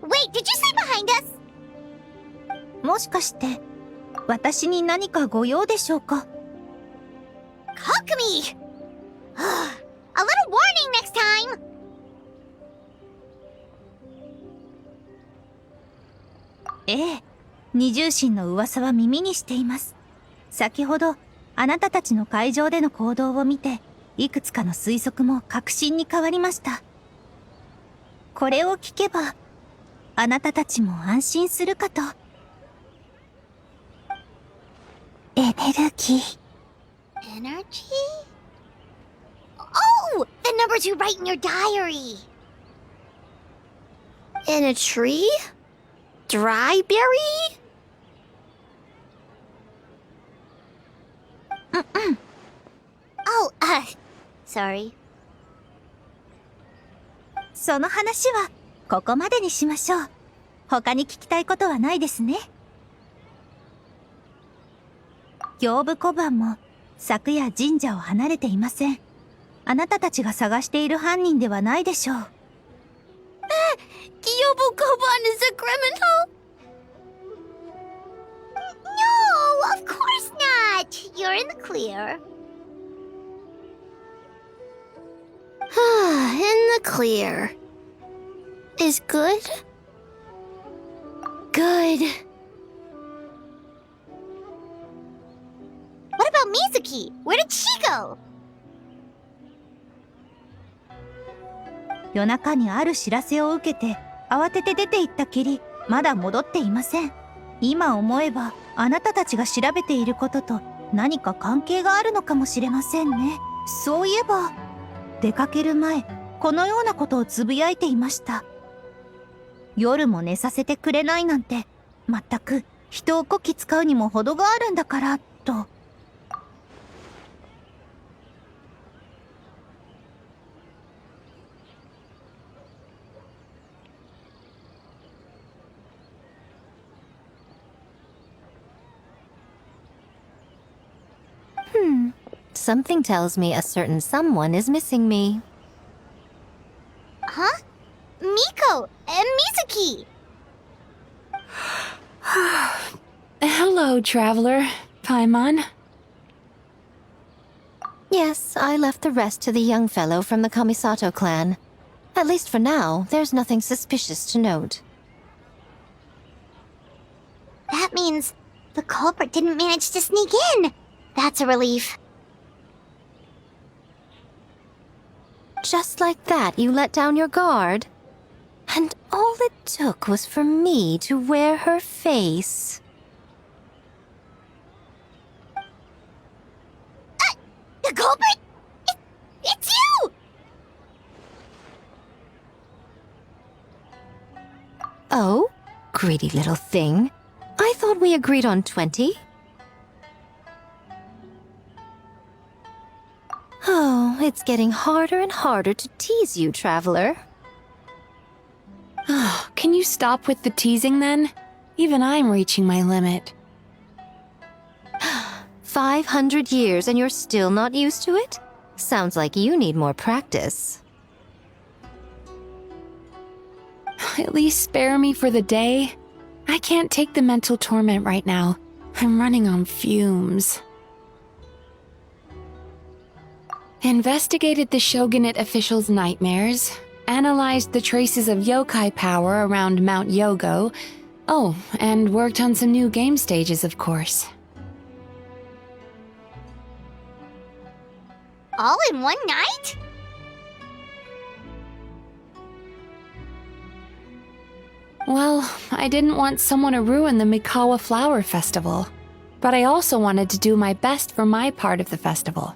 Speaker 17: Wait, did you say behind us?
Speaker 8: もしかして私に何かご用でしょうか。
Speaker 17: Kokomi! A little warning next time!
Speaker 8: ええ、二重心の噂は耳にしています。先ほどあなたたちの会場での行動を見て、いくつかの推測も確信に変わりました。これを聞けばあなたたちも安心するかと。エネルギー。
Speaker 17: Energy? Oh! The numbers you write in your diary!
Speaker 6: In a tree? Dry berry?
Speaker 17: Oh, sorry.
Speaker 8: その話はここまでにしましょう。他に聞きたいことはないですね。行部小判も昨夜神社を離れていません。あなたたちが探している犯人ではないでしょう。
Speaker 6: Gyobu Koban is a criminal?
Speaker 17: No, of course not! You're in the clear.
Speaker 6: In the clear. Is good? Good.
Speaker 17: What about Mizuki? Where did she go?
Speaker 8: 夜中にある知らせを受けて慌てて出て行ったきり、まだ戻っていません。今思えば、あなたたちが調べていることと何か関係があるのかもしれませんね。そういえば、出かける前、このようなことをつぶやいていました。夜も寝させてくれないなんて、まったく人をこき使うにも程があるんだから、と。
Speaker 2: Something tells me a certain someone is missing me.
Speaker 17: Huh? Miko and Mizuki!
Speaker 7: Hello, traveler. Paimon.
Speaker 2: Yes, I left the rest to the young fellow from the Kamisato clan. At least for now, there's nothing suspicious to note.
Speaker 17: That means the culprit didn't manage to sneak in. That's a relief.
Speaker 2: Just like that, you let down your guard? And all it took was for me to wear her face.
Speaker 17: The culprit? It's you!
Speaker 2: Oh? Greedy little thing. I thought we agreed on 20. Oh, it's getting harder and harder to tease you, traveler.
Speaker 7: Can you stop with the teasing then? Even I'm reaching my limit.
Speaker 2: 500 years and you're still not used to it? Sounds like you need more practice.
Speaker 7: At least spare me for the day. I can't take the mental torment right now. I'm running on fumes. Investigated the shogunate officials' nightmares, analyzed the traces of yokai power around Mount Yogo. Oh, and worked on some new game stages, of course.
Speaker 17: All in one night?
Speaker 7: Well, I didn't want someone to ruin the Mikawa Flower Festival, but I also wanted to do my best for my part of the festival.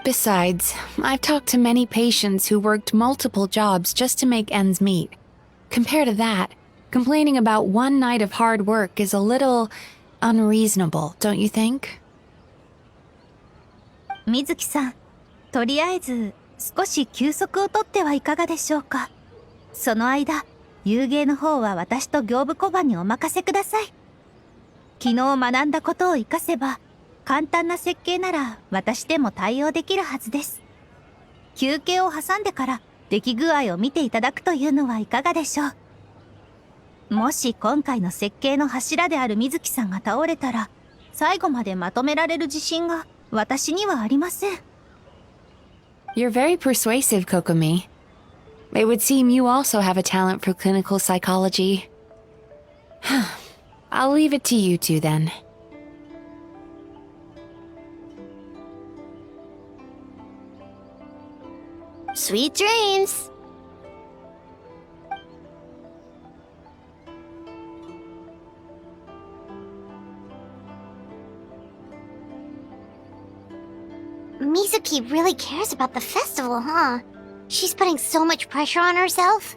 Speaker 7: Besides, I've talked to many patients who worked multiple jobs just to make ends meet. Compared to that, complaining about one night of hard work is a little unreasonable, don't you think?
Speaker 8: 水木さん、とりあえず少し休息をとってはいかがでしょうか。その間、遊芸の方は私と行部小判にお任せください。昨日学んだことを活かせば、簡単な設計なら私でも対応できるはずです。休憩を挟んでから出来具合を見ていただくというのはいかがでしょう。もし今回の設計の柱である水木さんが倒れたら、最後までまとめられる自信が私にはありません。
Speaker 7: You're very persuasive, Kokomi. It would seem you also have a talent for clinical psychology. I'll leave it to you two then.
Speaker 17: Sweet dreams! Mizuki really cares about the festival, huh? She's putting so much pressure on herself.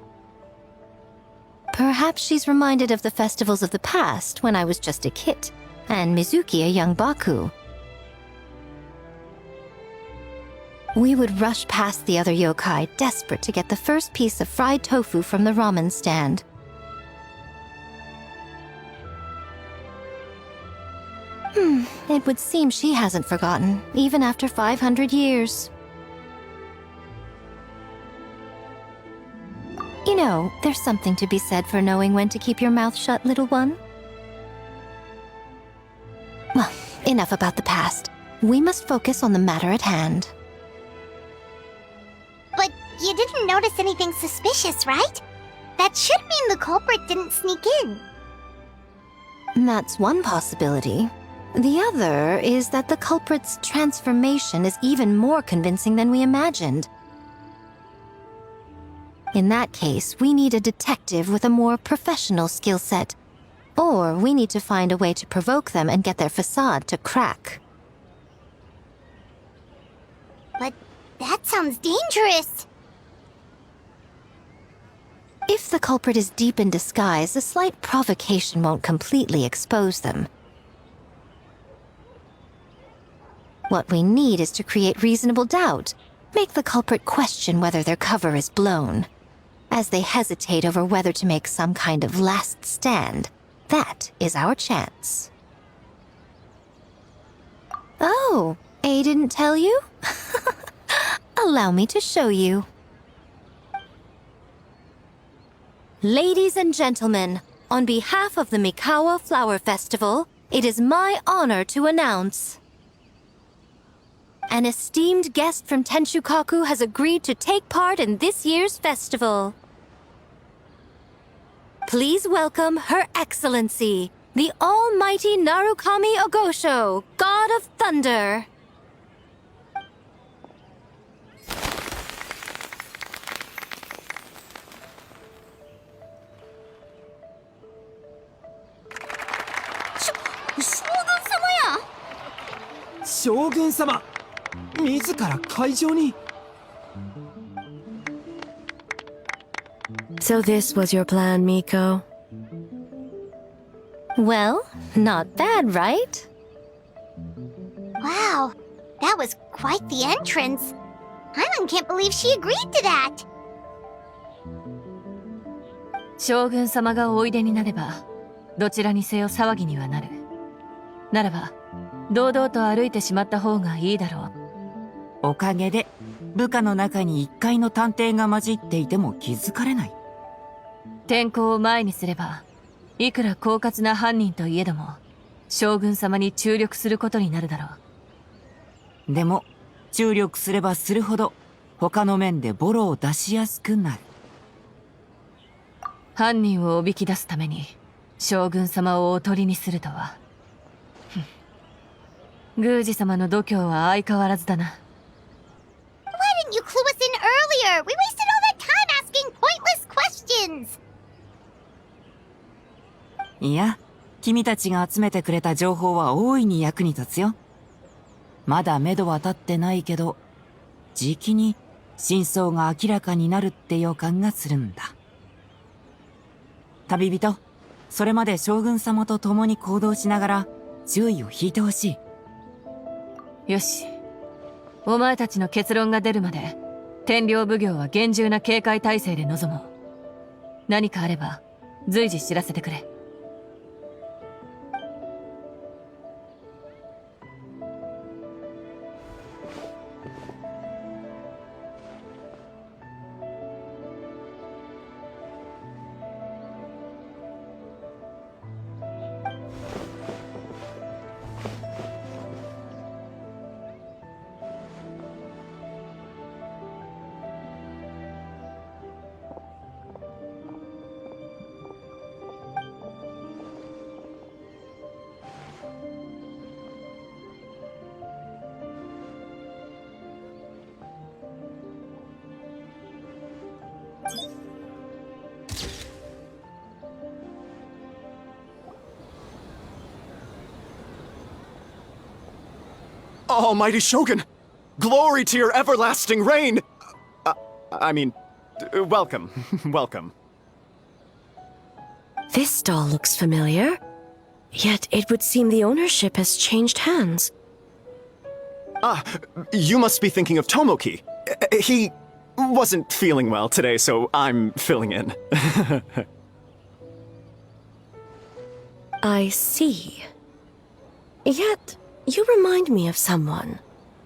Speaker 2: Perhaps she's reminded of the festivals of the past when I was just a kid, and Mizuki a young Baku. We would rush past the other yokai, desperate to get the first piece of fried tofu from the ramen stand. It would seem she hasn't forgotten, even after 500 years. You know, there's something to be said for knowing when to keep your mouth shut, little one. Well, enough about the past. We must focus on the matter at hand.
Speaker 17: But you didn't notice anything suspicious, right? That should mean the culprit didn't sneak in.
Speaker 2: That's one possibility. The other is that the culprit's transformation is even more convincing than we imagined. In that case, we need a detective with a more professional skill set. Or we need to find a way to provoke them and get their facade to crack.
Speaker 17: But that sounds dangerous.
Speaker 2: If the culprit is deep in disguise, a slight provocation won't completely expose them. What we need is to create reasonable doubt, make the culprit question whether their cover is blown. As they hesitate over whether to make some kind of last stand, that is our chance. Oh, A didn't tell you? Allow me to show you. Ladies and gentlemen, on behalf of the Mikawa Flower Festival, it is my honor to announce an esteemed guest from Tenshukaku has agreed to take part in this year's festival. Please welcome Her Excellency, the Almighty Narukami Ogosho, God of Thunder.
Speaker 10: Shogun様! 自ら会場に?
Speaker 3: So this was your plan, Miko?
Speaker 2: Well, not bad, right?
Speaker 17: Wow, that was quite the entrance. Hyman can't believe she agreed to that.
Speaker 5: 将軍様がおいでになれば、どちらにせよ騒ぎにはなる。ならば、堂々と歩いてしまった方がいいだろう。
Speaker 22: おかげで部下の中に一階の探偵が混じっていても気づかれない。
Speaker 5: 天候を前にすれば、いくら狡猾な犯人といえども、将軍様に注力することになるだろ
Speaker 22: う。でも注力すればするほど他の面でボロを出しやすくなる。
Speaker 5: 犯人をおびき出すために将軍様をおとりにするとは。宮司様の度胸は相変わらずだな。
Speaker 17: Why didn't you clue us in earlier? We wasted all that time asking pointless questions.
Speaker 22: いや、君たちが集めてくれた情報は大いに役に立つよ。まだ目処は立ってないけど、じきに真相が明らかになるって予感がするんだ。旅人、それまで将軍様と共に行動しながら注意を引いてほし
Speaker 5: い。よし。お前たちの結論が出るまで、天領奉行は厳重な警戒態勢で臨もう。何かあれば、随時知らせてくれ。
Speaker 18: Almighty Shogun! Glory to your everlasting reign! Welcome. Welcome.
Speaker 3: This stall looks familiar. Yet it would seem the ownership has changed hands.
Speaker 18: Ah, you must be thinking of Tomoki. He wasn't feeling well today, so I'm filling in.
Speaker 3: I see. Yet, you remind me of someone.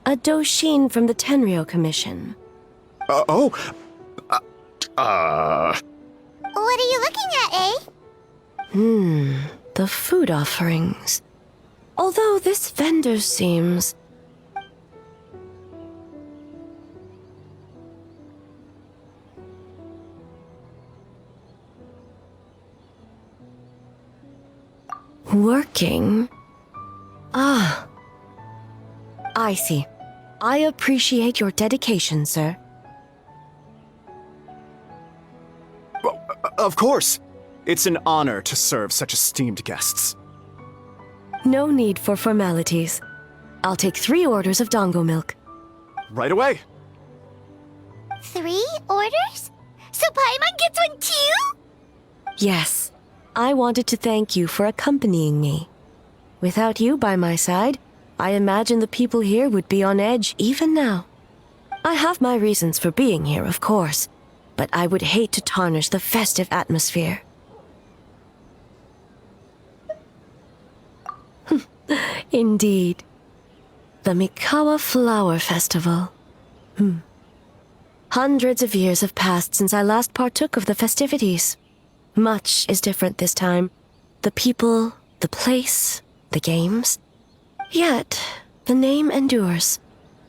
Speaker 3: A Doshin from the Tenryou Commission.
Speaker 17: What are you looking at, eh?
Speaker 3: The food offerings. Although this vendor seems... Working? Ah. I see. I appreciate your dedication, sir.
Speaker 18: Of course. It's an honor to serve such esteemed guests.
Speaker 3: No need for formalities. I'll take 3 orders of dango milk.
Speaker 18: Right away.
Speaker 17: 3 orders? So Paimon gets one too?
Speaker 3: Yes. I wanted to thank you for accompanying me. Without you by my side, I imagine the people here would be on edge even now. I have my reasons for being here, of course, but I would hate to tarnish the festive atmosphere. Indeed. The Mikawa Flower Festival. Hundreds of years have passed since I last partook of the festivities. Much is different this time. The people, the place, the games. Yet, the name endures,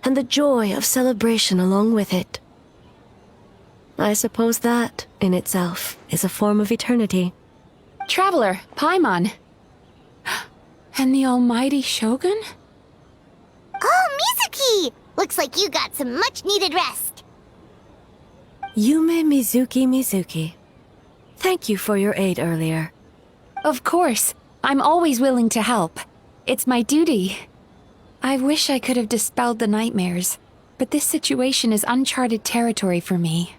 Speaker 3: and the joy of celebration along with it. I suppose that, in itself, is a form of eternity.
Speaker 7: Traveler, Paimon. And the almighty Shogun?
Speaker 17: Oh, Mizuki! Looks like you got some much-needed rest.
Speaker 3: Yume Mizuki. Thank you for your aid earlier.
Speaker 7: Of course. I'm always willing to help. It's my duty. I wish I could have dispelled the nightmares, but this situation is uncharted territory for me.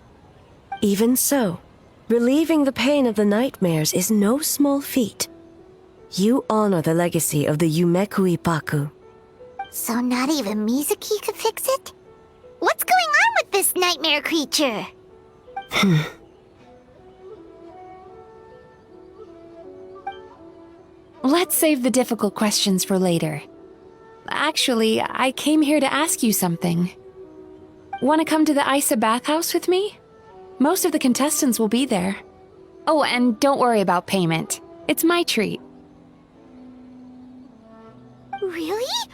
Speaker 3: Even so, relieving the pain of the nightmares is no small feat. You honor the legacy of the Yumeku Ippaku.
Speaker 17: So not even Mizuki could fix it? What's going on with this nightmare creature?
Speaker 7: Let's save the difficult questions for later. Actually, I came here to ask you something. Want to come to the Isa bathhouse with me? Most of the contestants will be there. Oh, and don't worry about payment. It's my treat.
Speaker 17: Really?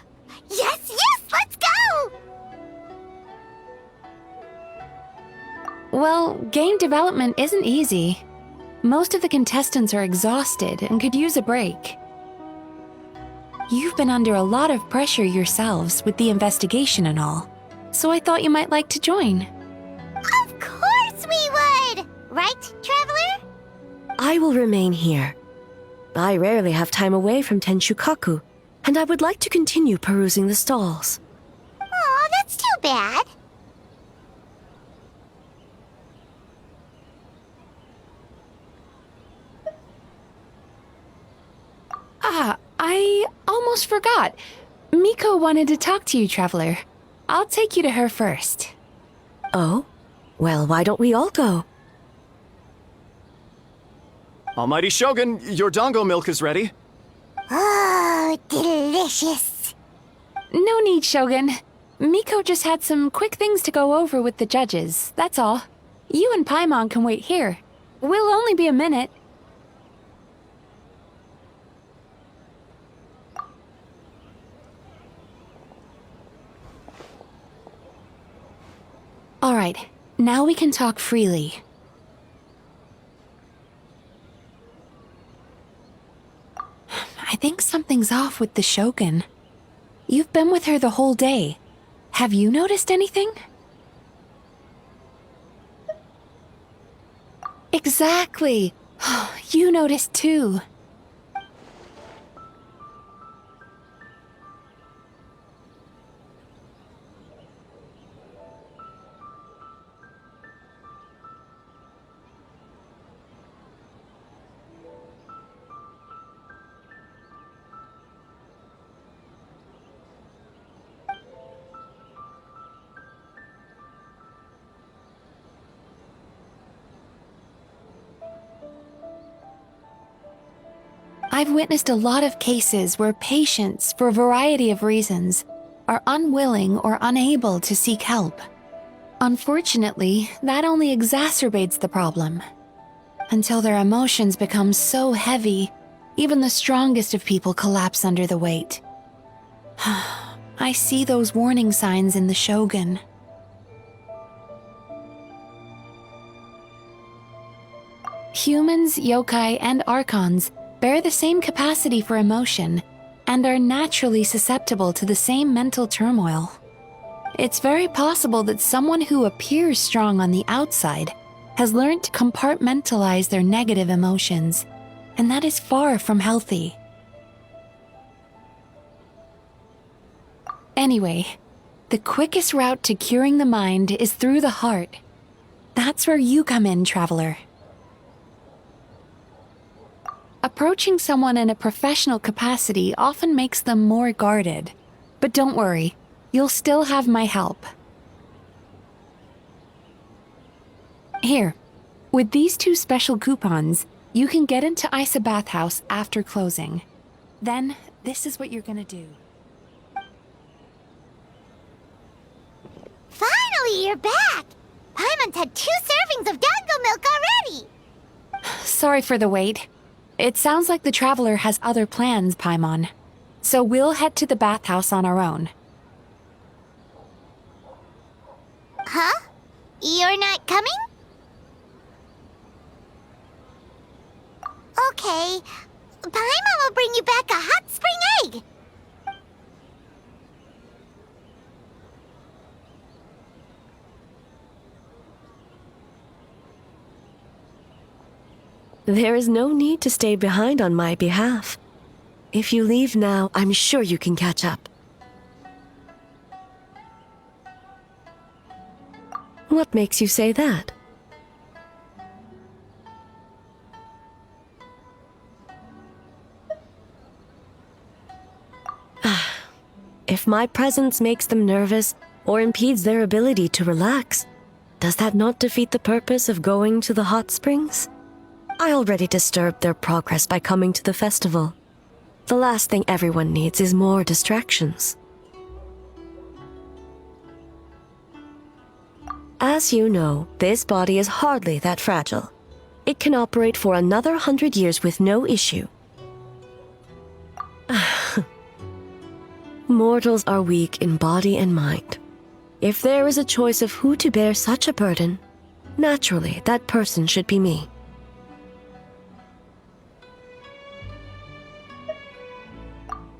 Speaker 17: Yes, let's go!
Speaker 7: Well, game development isn't easy. Most of the contestants are exhausted and could use a break. You've been under a lot of pressure yourselves with the investigation and all, so I thought you might like to join.
Speaker 17: Of course we would! Right, Traveler?
Speaker 3: I will remain here. I rarely have time away from Tenshukaku, and I would like to continue perusing the stalls.
Speaker 17: Aw, that's too bad.
Speaker 7: I almost forgot. Miko wanted to talk to you, Traveler. I'll take you to her first.
Speaker 3: Oh? Well, why don't we all go?
Speaker 18: Almighty Shogun, your dango milk is ready.
Speaker 17: Oh, delicious.
Speaker 7: No need, Shogun. Miko just had some quick things to go over with the judges, that's all. You and Paimon can wait here. We'll only be a minute. All right, now we can talk freely. I think something's off with the Shogun. You've been with her the whole day. Have you noticed anything? Exactly. You noticed too. I've witnessed a lot of cases where patients, for a variety of reasons, are unwilling or unable to seek help. Unfortunately, that only exacerbates the problem. Until their emotions become so heavy, even the strongest of people collapse under the weight. I see those warning signs in the Shogun. Humans, yokai, and archons bear the same capacity for emotion and are naturally susceptible to the same mental turmoil. It's very possible that someone who appears strong on the outside has learned to compartmentalize their negative emotions, and that is far from healthy. Anyway, the quickest route to curing the mind is through the heart. That's where you come in, traveler. Approaching someone in a professional capacity often makes them more guarded. But don't worry, you'll still have my help. Here, with these 2 special coupons, you can get into Isa Bathhouse after closing. Then, this is what you're gonna do.
Speaker 17: Finally, you're back! Paimon's had 2 servings of dango milk already!
Speaker 7: Sorry for the wait. It sounds like the traveler has other plans, Paimon. So we'll head to the bathhouse on our own.
Speaker 17: Huh? You're not coming? Okay. Paimon will bring you back a hot spring egg!
Speaker 3: There is no need to stay behind on my behalf. If you leave now, I'm sure you can catch up. What makes you say that? If my presence makes them nervous or impedes their ability to relax, does that not defeat the purpose of going to the hot springs? I already disturbed their progress by coming to the festival. The last thing everyone needs is more distractions. As you know, this body is hardly that fragile. It can operate for another 100 years with no issue. Mortals are weak in body and mind. If there is a choice of who to bear such a burden, naturally that person should be me.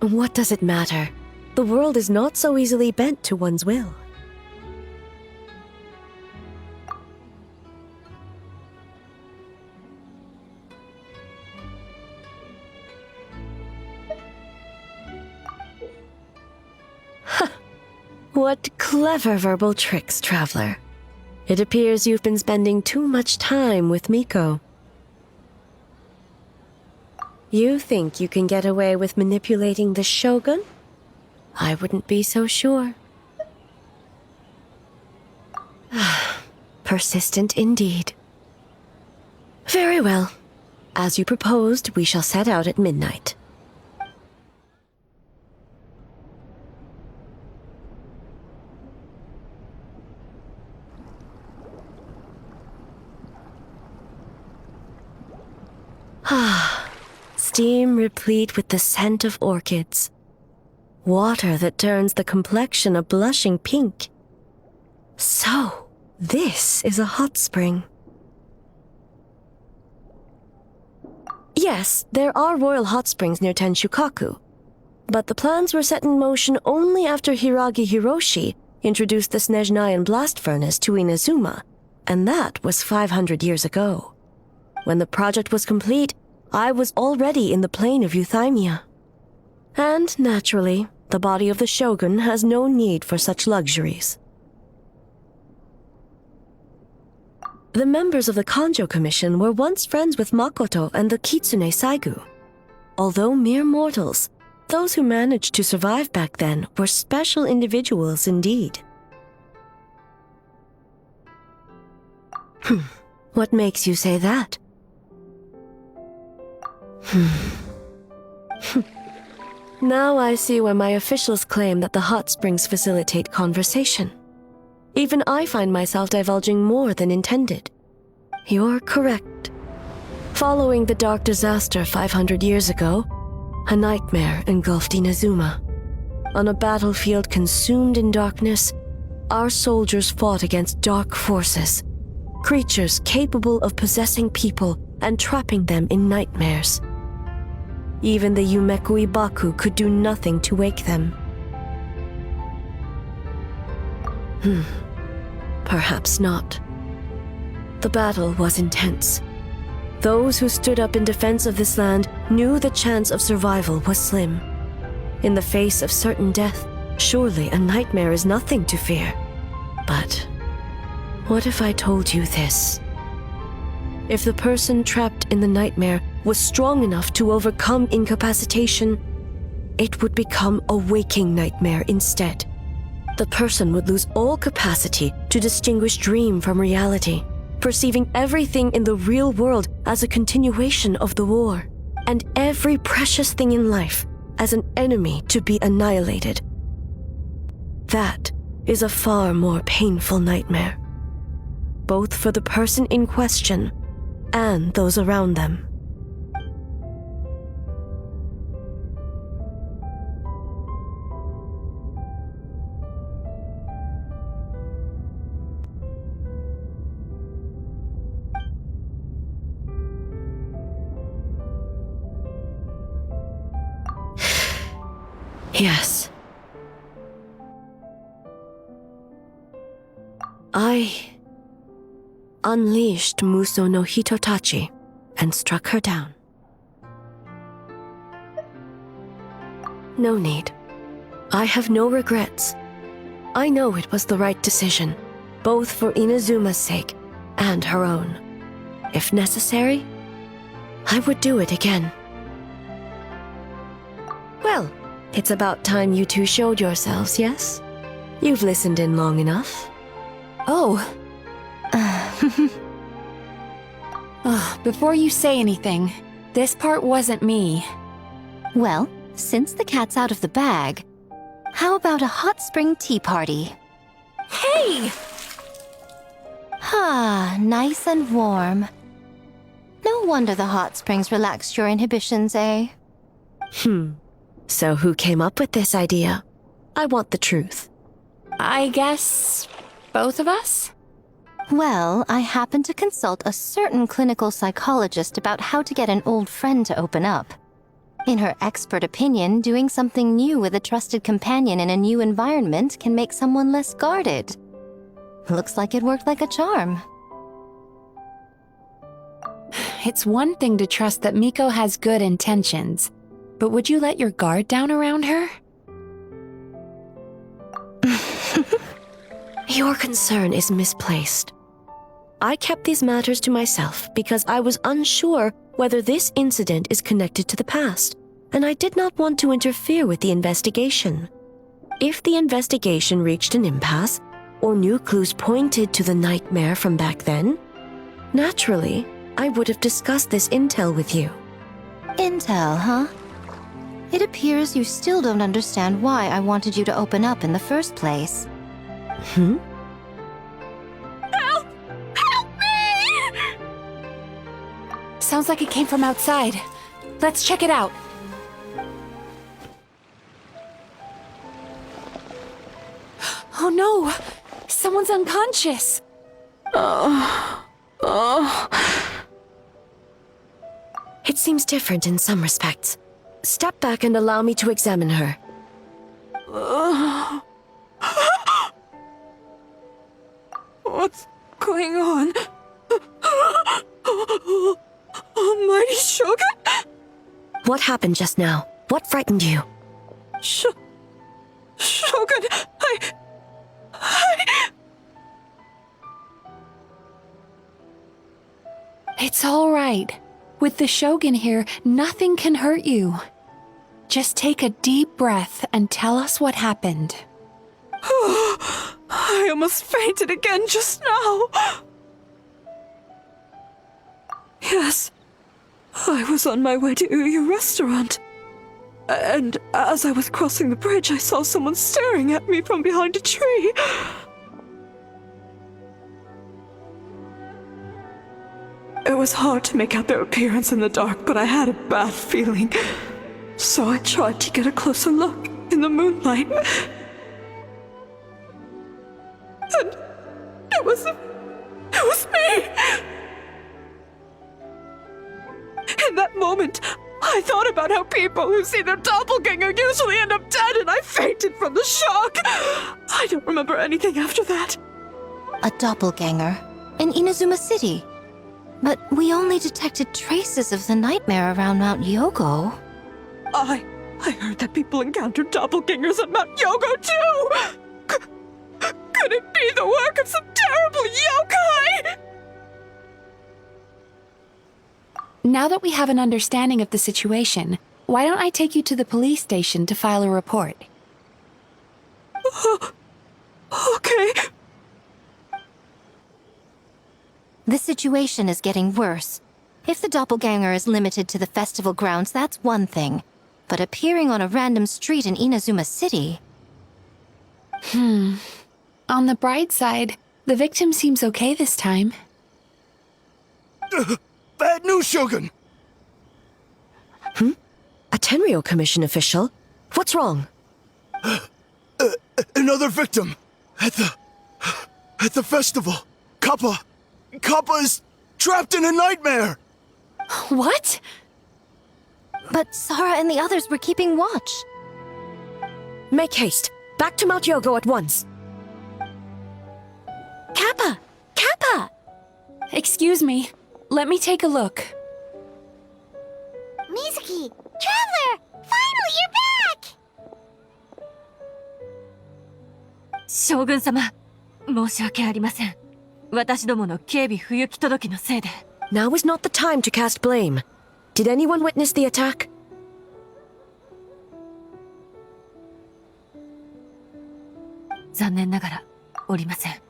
Speaker 3: What does it matter? The world is not so easily bent to one's will. What clever verbal tricks, traveler. It appears you've been spending too much time with Miko. You think you can get away with manipulating the Shogun? I wouldn't be so sure. Persistent indeed. Very well. As you proposed, we shall set out at midnight. Steam replete with the scent of orchids. Water that turns the complexion a blushing pink. So, this is a hot spring. Yes, there are royal hot springs near Tenshukaku, but the plans were set in motion only after Hiragi Hiroshi introduced the Snezhnayan blast furnace to Inazuma, and that was 500 years ago. When the project was complete, I was already in the plain of Euthymia. And, naturally, the body of the Shogun has no need for such luxuries. The members of the Kanjo Commission were once friends with Makoto and the Kitsune Saigu. Although mere mortals, those who managed to survive back then were special individuals indeed. What makes you say that? Now I see why my officials claim that the hot springs facilitate conversation. Even I find myself divulging more than intended. You're correct. Following the dark disaster 500 years ago, a nightmare engulfed Inazuma. On a battlefield consumed in darkness, our soldiers fought against dark forces, creatures capable of possessing people and trapping them in nightmares. Even the Yumekui Baku could do nothing to wake them. Perhaps not. The battle was intense. Those who stood up in defense of this land knew the chance of survival was slim. In the face of certain death, surely a nightmare is nothing to fear. But what if I told you this? If the person trapped in the nightmare was strong enough to overcome incapacitation, it would become a waking nightmare instead. The person would lose all capacity to distinguish dream from reality, perceiving everything in the real world as a continuation of the war, and every precious thing in life as an enemy to be annihilated. That is a far more painful nightmare, both for the person in question and those around them. Yes. I unleashed Muso no Hitotachi and struck her down. No need. I have no regrets. I know it was the right decision, both for Inazuma's sake and her own. If necessary, I would do it again. Well, it's about time you two showed yourselves, yes? You've listened in long enough.
Speaker 7: Oh. Before you say anything, this part wasn't me.
Speaker 2: Well, since the cat's out of the bag, how about a hot spring tea party?
Speaker 7: Hey!
Speaker 2: Ah, nice and warm. No wonder the hot springs relaxed your inhibitions, eh?
Speaker 3: So who came up with this idea? I want the truth.
Speaker 7: I guess both of us?
Speaker 2: Well, I happened to consult a certain clinical psychologist about how to get an old friend to open up. In her expert opinion, doing something new with a trusted companion in a new environment can make someone less guarded. Looks like it worked like a charm.
Speaker 7: It's one thing to trust that Miko has good intentions, but would you let your guard down around her?
Speaker 3: Your concern is misplaced. I kept these matters to myself because I was unsure whether this incident is connected to the past, and I did not want to interfere with the investigation. If the investigation reached an impasse, or new clues pointed to the nightmare from back then, naturally, I would have discussed this intel with you.
Speaker 2: Intel, huh? It appears you still don't understand why I wanted you to open up in the first place.
Speaker 7: Help! Help me! Sounds like it came from outside. Let's check it out. Oh no! Someone's unconscious!
Speaker 3: It seems different in some respects. Step back and allow me to examine her.
Speaker 11: What's going on? Almighty Shogun?
Speaker 3: What happened just now? What frightened you?
Speaker 11: Shogun,
Speaker 7: It's all right. With the Shogun here, nothing can hurt you. Just take a deep breath and tell us what happened.
Speaker 11: I almost fainted again just now. Yes, I was on my way to Uyu restaurant. And as I was crossing the bridge, I saw someone staring at me from behind a tree. It was hard to make out their appearance in the dark, but I had a bad feeling. So I tried to get a closer look in the moonlight. And it was me! In that moment, I thought about how people who see their doppelganger usually end up dead, and I fainted from the shock. I don't remember anything after that.
Speaker 2: A doppelganger in Inazuma City. But we only detected traces of the nightmare around Mount Yogo.
Speaker 11: I heard that people encountered doppelgangers at Mount Yogo too! Could it be the work of some terrible yokai?
Speaker 7: Now that we have an understanding of the situation, why don't I take you to the police station to file a report?
Speaker 11: Okay.
Speaker 2: The situation is getting worse. If the doppelganger is limited to the festival grounds, that's one thing. But appearing on a random street in Inazuma City...
Speaker 7: On the bright side, the victim seems okay this time.
Speaker 12: Bad news, Shogun!
Speaker 3: A Tenryou Commission official? What's wrong?
Speaker 12: Another victim! At the festival! Kappa is trapped in a nightmare!
Speaker 7: What?
Speaker 2: But Sara and the others were keeping watch.
Speaker 3: Make haste. Back to Mount Yogo at once.
Speaker 7: Kappa! Kappa! Excuse me. Let me take a look.
Speaker 17: Mizuki! Traveler! Finally, you're back!
Speaker 5: 将軍様、申し訳ありません。私どもの警備不行き届きのせいで。
Speaker 3: Now is not the time to cast blame. Did anyone witness the attack?
Speaker 5: 残念ながらおりません。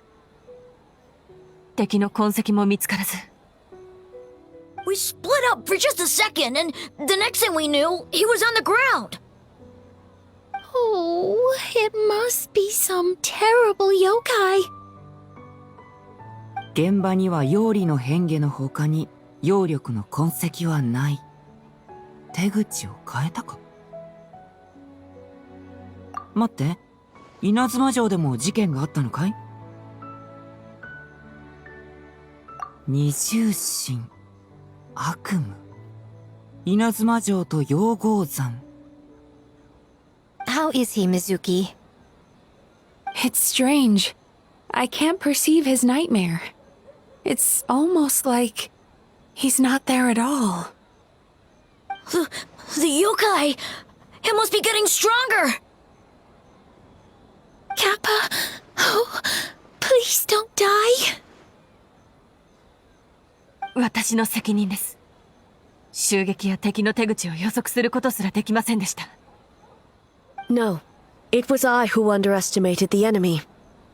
Speaker 5: 敵の痕跡も見つからず。
Speaker 9: We split up for just a second, and the next thing we knew, he was on the ground.
Speaker 6: Oh, it must be some terrible yokai.
Speaker 22: 現場には妖理の変化の他に妖力の痕跡はない。手口を変えたか。待って、稲妻城でも事件があったのかい？二重心、悪夢、稲妻城と陽光山。
Speaker 2: How is he, Mizuki?
Speaker 7: It's strange. I can't perceive his nightmare. It's almost like he's not there at all.
Speaker 9: The yokai! It must be getting stronger!
Speaker 6: Kappa, oh, please don't die.
Speaker 5: 私の責任です。襲撃や敵の手口を予測することすらできませんでした。
Speaker 3: No. It was I who underestimated the enemy.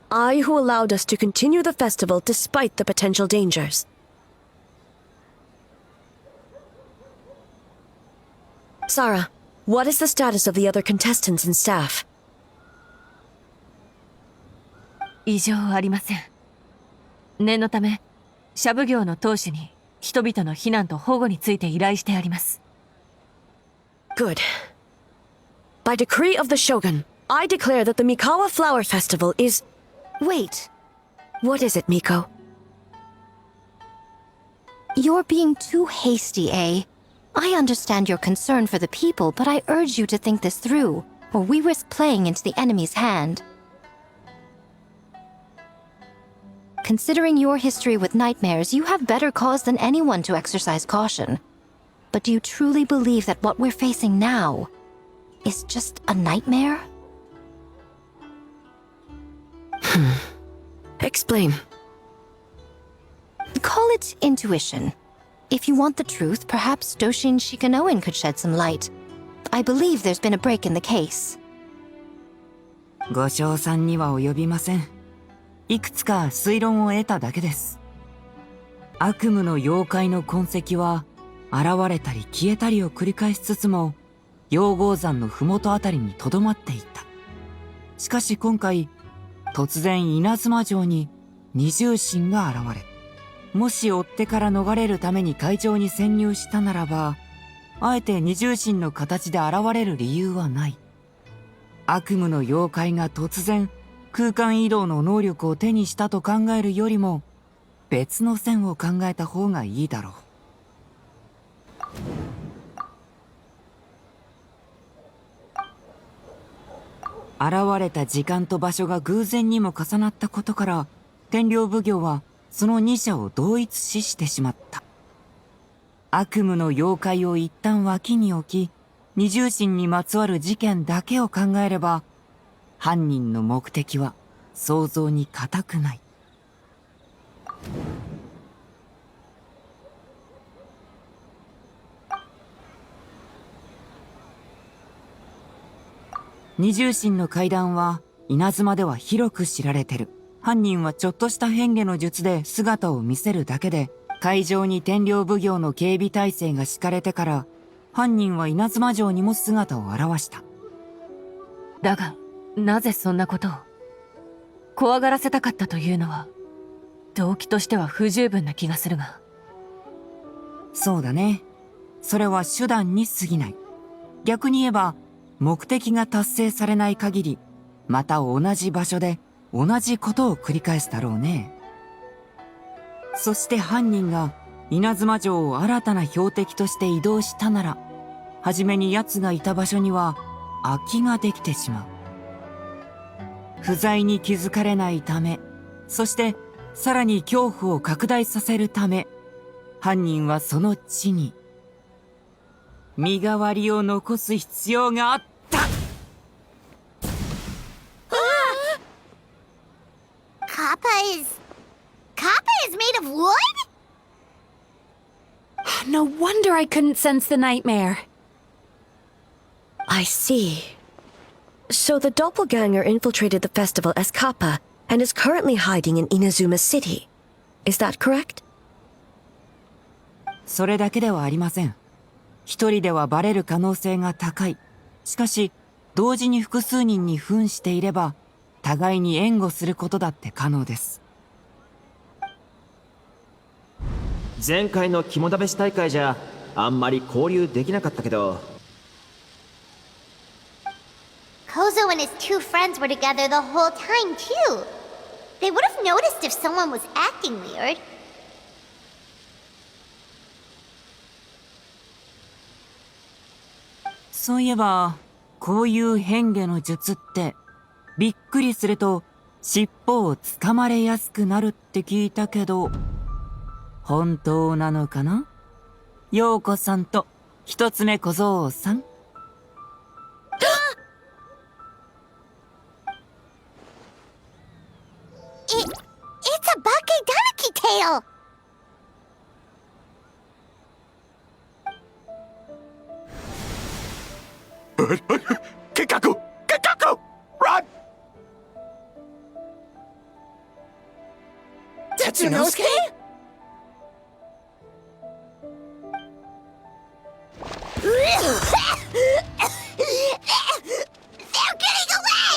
Speaker 3: I who allowed us to continue the festival despite the potential dangers. Sara, what is the status of the other contestants and staff?
Speaker 5: 異常ありません。念のため、シャブ業の当主に人々の避難と保護について依頼してあります。
Speaker 3: Good. By decree of the Shogun, I declare that the Mikawa Flower Festival is...
Speaker 2: Wait.
Speaker 3: What is it, Miko?
Speaker 2: You're being too hasty, eh? I understand your concern for the people, but I urge you to think this through, or we risk playing into the enemy's hand. Considering your history with nightmares, you have better cause than anyone to exercise caution. But do you truly believe that what we're facing now is just a nightmare?
Speaker 3: Explain.
Speaker 2: Call it intuition. If you want the truth, perhaps Doshin Shikanoin could shed some light. I believe there's been a break in the case.
Speaker 22: ご賞賛には及びません。いくつか推論を得ただけです。悪夢の妖怪の痕跡は現れたり消えたりを繰り返しつつも陽光山の麓あたりにとどまっていた。しかし今回突然稲妻城に二重心が現れ、もし追っ手から逃れるために会場に潜入したならば、あえて二重心の形で現れる理由はない。悪夢の妖怪が突然空間移動の能力を手にしたと考えるよりも別の線を考えた方がいいだろう。現れた時間と場所が偶然にも重なったことから、天領奉行はその2者を同一視してしまった。悪夢の妖怪を一旦脇に置き、二重心にまつわる事件だけを考えれば、犯人の目的は想像に難くない。二重心の階段は稲妻では広く知られてる。犯人はちょっとした変化の術で姿を見せるだけで、会場に天領奉行の警備体制が敷かれてから、犯人は稲妻城にも姿を現した。
Speaker 5: だが、なぜそんなことを？怖がらせたかったというのは、動機としては不十分な気がするが。
Speaker 22: そうだね。それは手段に過ぎない。逆に言えば、目的が達成されない限り、また同じ場所で同じことを繰り返すだろうね。そして犯人が稲妻城を新たな標的として移動したなら、はじめに奴がいた場所には空きができてしまう。不在に気づかれないため、そしてさらに恐怖を拡大させるため、犯人はその地に身代わりを残す必要があった。
Speaker 17: Kappa is made of wood?
Speaker 7: No wonder I couldn't sense the nightmare.
Speaker 3: I see. So the doppelganger infiltrated the festival as Kappa and is currently hiding in Inazuma City. Is that correct?
Speaker 22: それだけではありません。一人ではバレる可能性が高い。しかし、同時に複数人に扮していれば、互いに援護することだって可能です。
Speaker 10: 前回の肝試し大会じゃあんまり交流できなかったけど、
Speaker 17: Kozo and his two friends were together the whole time, too. They would have noticed if someone was acting weird.
Speaker 22: そういえば、こういう変化の術って、びっくりすると尻尾をつかまれやすくなるって聞いたけど、本当なのかな？陽子さんと一つ目小僧さん。
Speaker 17: It's a Bakedanuki tail!
Speaker 12: Kikaku! Kikaku! Run!
Speaker 17: Tatsunosuke? They're getting away!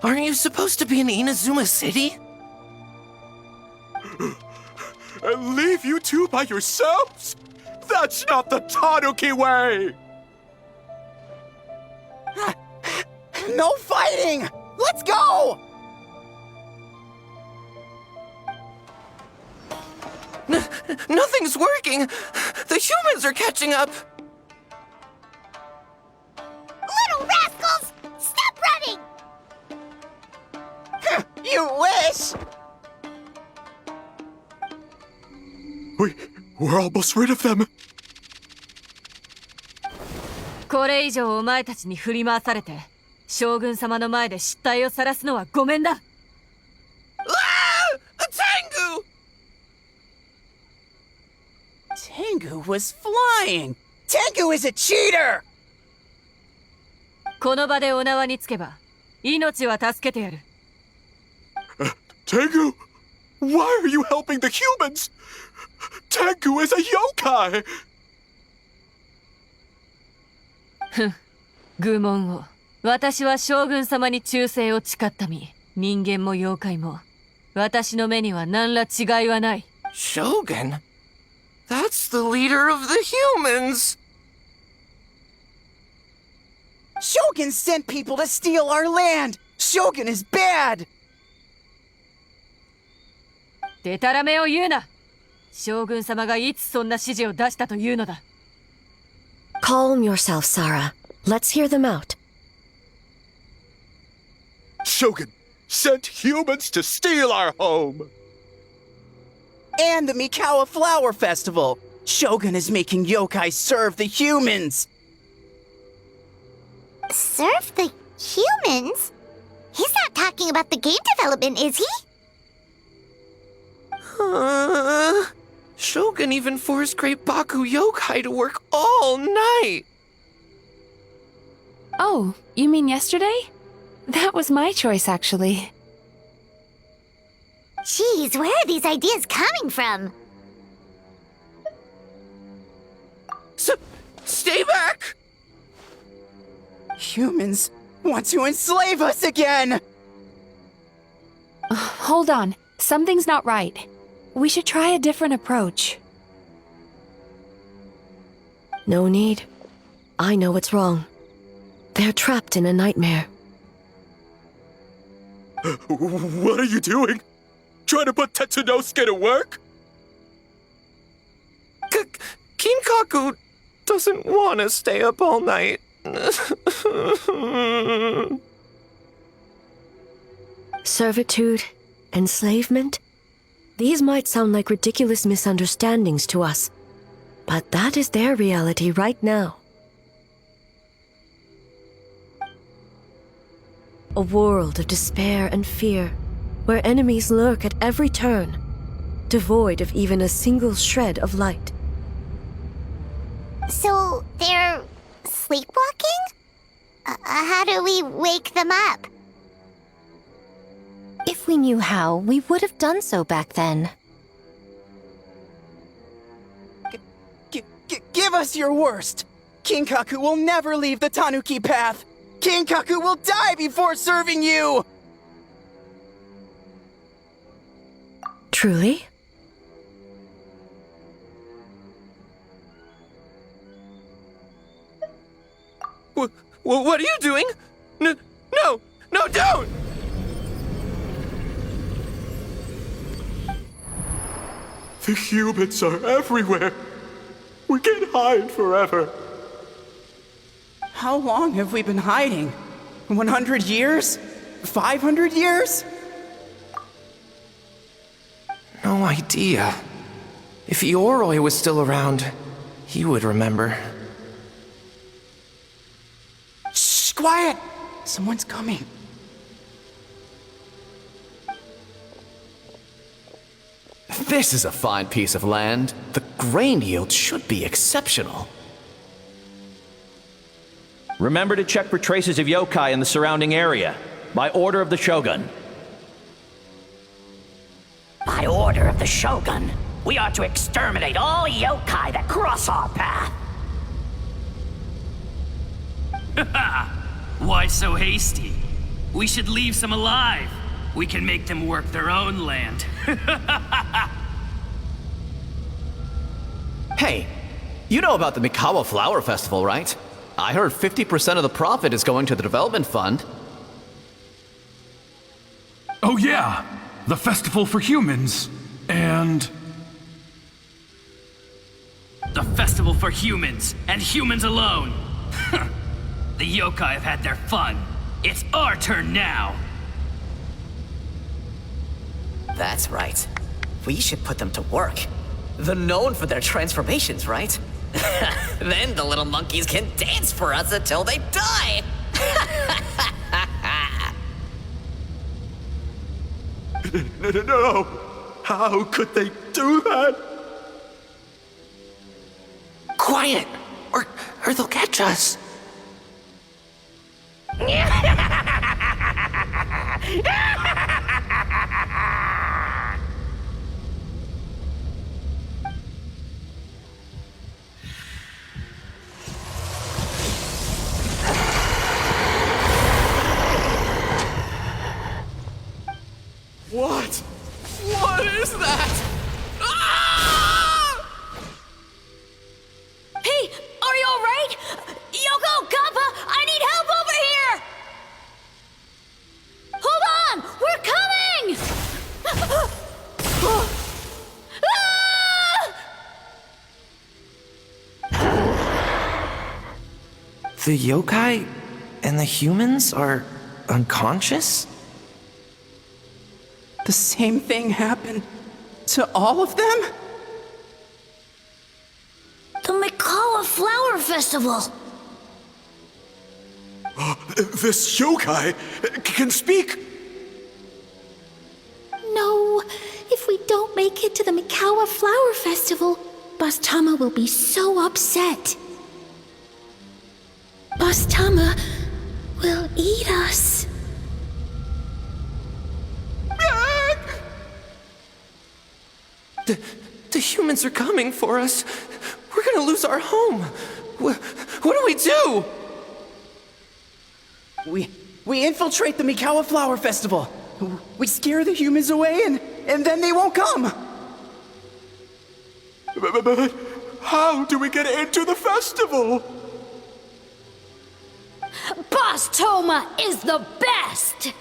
Speaker 1: Aren't you supposed to be in Inazuma City?
Speaker 12: And leave you two by yourselves? That's not the Tanuki way!
Speaker 19: No fighting! Let's go!
Speaker 1: Nothing's working! The humans are catching up!
Speaker 17: Little rascals! Stop running!
Speaker 19: You wish!
Speaker 12: We're almost rid of them!
Speaker 5: これ以上お前たちに振り回されて、将軍様の前で失態を晒すのはごめんだ。
Speaker 19: Tengu was flying! Tengu is a cheater!
Speaker 5: この場でお縄につけば、命は助けてやる。
Speaker 12: Tengu! Why are you helping the humans? Tengu is a yokai!
Speaker 5: ふん、愚問を。私は将軍様に忠誠を誓った身。人間も妖怪も。私の目には何ら違いはない。
Speaker 1: Shogun? That's the leader of the humans!
Speaker 19: Shogun sent people to steal our land! Shogun is bad!
Speaker 5: でたらめを言うな。将軍様がいつそんな指示を出したというのだ。
Speaker 3: Calm yourself, Sarah. Let's hear them out.
Speaker 12: Shogun sent humans to steal our home.
Speaker 19: And the Mikawa Flower Festival. Shogun is making yokai serve the humans.
Speaker 17: Serve the humans? He's not talking about the game development, is he?
Speaker 13: Shogun even forced Great Baku Yokai to work all night!
Speaker 7: Oh, you mean yesterday? That was my choice, actually.
Speaker 17: Jeez, where are these ideas coming from?
Speaker 19: Stay back! Humans want to enslave us again!
Speaker 7: Hold on. Something's not right. We should try a different approach.
Speaker 3: No need. I know what's wrong. They're trapped in a nightmare.
Speaker 12: What are you doing? Trying to put Tetsunosuke to work?
Speaker 13: Kinkaku doesn't want to stay up all night.
Speaker 3: Servitude, enslavement? These might sound like ridiculous misunderstandings to us, but that is their reality right now. A world of despair and fear, where enemies lurk at every turn, devoid of even a single shred of light.
Speaker 17: So, they're sleepwalking? How do we wake them up?
Speaker 2: If we knew how, we would have done so back then.
Speaker 19: Give us your worst! Kinkaku will never leave the Tanuki path! Kinkaku will die before serving you!
Speaker 3: Truly?
Speaker 13: What are you doing? No, don't!
Speaker 12: The humans are everywhere. We can't hide forever.
Speaker 19: How long have we been hiding? 100 years? 500 years?
Speaker 13: No idea. If Ioroi was still around, he would remember.
Speaker 19: Shh, quiet! Someone's coming.
Speaker 16: This is a fine piece of land. The grain yield should be exceptional.
Speaker 23: Remember to check for traces of yokai in the surrounding area, by order of the Shogun.
Speaker 24: By order of the Shogun, we are to exterminate all yokai that cross our path.
Speaker 25: Why so hasty? We should leave some alive. We can make them work their own land.
Speaker 16: Hey, you know about the Mikawa Flower Festival, right? I heard 50% of the profit is going to the development fund.
Speaker 15: Oh yeah, the festival for humans, and...
Speaker 25: The festival for humans, and humans alone. The yokai have had their fun. It's our turn now.
Speaker 22: That's right. We should put them to work. They're known for their transformations, right? Then the little monkeys can dance for us until they die!
Speaker 12: No! How could they do that?
Speaker 13: Quiet! Or they'll catch us. What? What is that? Ah!
Speaker 9: Hey, are you alright? Yoko, Kappa, I need help over here! Hold on! We're coming!
Speaker 13: The yokai and the humans are unconscious?
Speaker 19: The same thing happened to all of them?
Speaker 9: The Mikawa Flower Festival!
Speaker 12: This yokai can speak!
Speaker 6: No, if we don't make it to the Mikawa Flower Festival, Bastama will be so upset. Bastama will eat us.
Speaker 13: The humans are coming for us. We're gonna lose our home. What do we do?
Speaker 19: We infiltrate the Mikawa Flower Festival. We scare the humans away and then they won't come.
Speaker 12: But how do we get into the festival?
Speaker 9: Boss Toma is the best!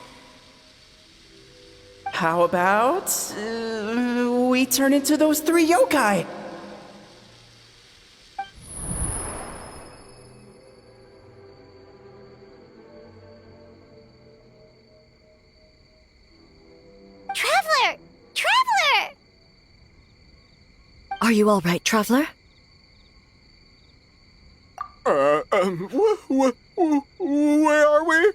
Speaker 19: How about we turn into those 3 yokai?
Speaker 17: Traveler! Traveler!
Speaker 3: Are you all right, Traveler?
Speaker 12: Where are we?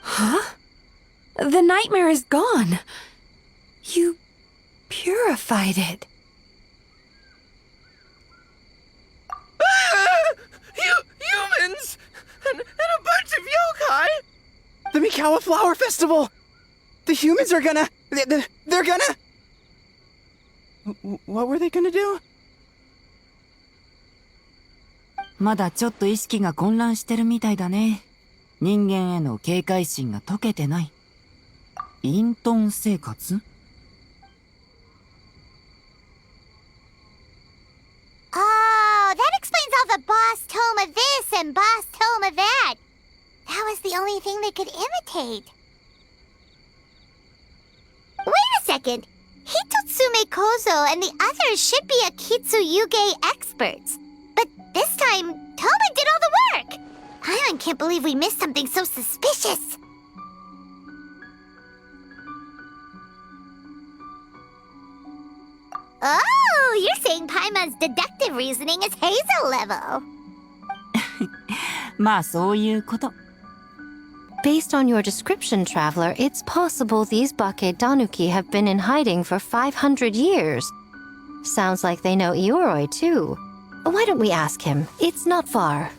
Speaker 7: Huh? The nightmare is gone. You purified it.
Speaker 19: Humans! And a bunch of yokai! The Mikawa Flower Festival! The humans are gonna... They're gonna... What were they gonna do?
Speaker 22: まだちょっと意識が混乱してるみたいだね。人間への警戒心が解けてない。隠遁生活?
Speaker 17: Oh, that explains all the Boss Toma this and Boss Toma that. That was the only thing they could imitate. Wait a second. Hitotsume Kozo and the others should be Akitsuyuge experts. But this time, Toma did all the work. Ion can't believe we missed something so suspicious. Oh, you're saying Paimon's deductive reasoning is Hazel level.
Speaker 22: まあそういうこと。
Speaker 2: Based on your description, Traveler, it's possible these Bake Danuki have been in hiding for 500 years. Sounds like they know Ioroi, too. Why don't we ask him? It's not far.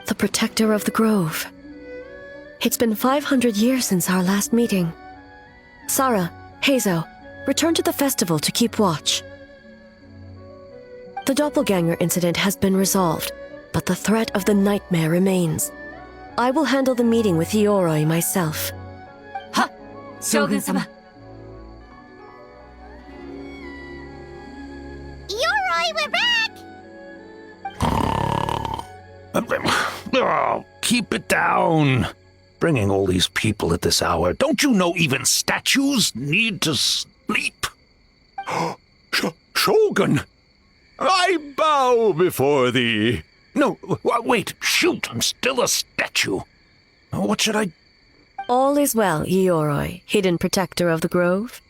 Speaker 3: The protector of the grove. It's been 500 years since our last meeting. Sarah, Hazel, return to the festival to keep watch. The doppelganger incident has been resolved, but the threat of the nightmare remains. I will handle the meeting with Ioroi myself.
Speaker 5: Ha! Shogun-sama.
Speaker 17: Ioroi, we're back!
Speaker 15: Oh, keep it down. Bringing all these people at this hour. Don't you know even statues need to sleep? Shogun! I bow before thee. No, wait, shoot, I'm still a statue. What should I...
Speaker 3: All is well, Ioroi, hidden protector of the grove.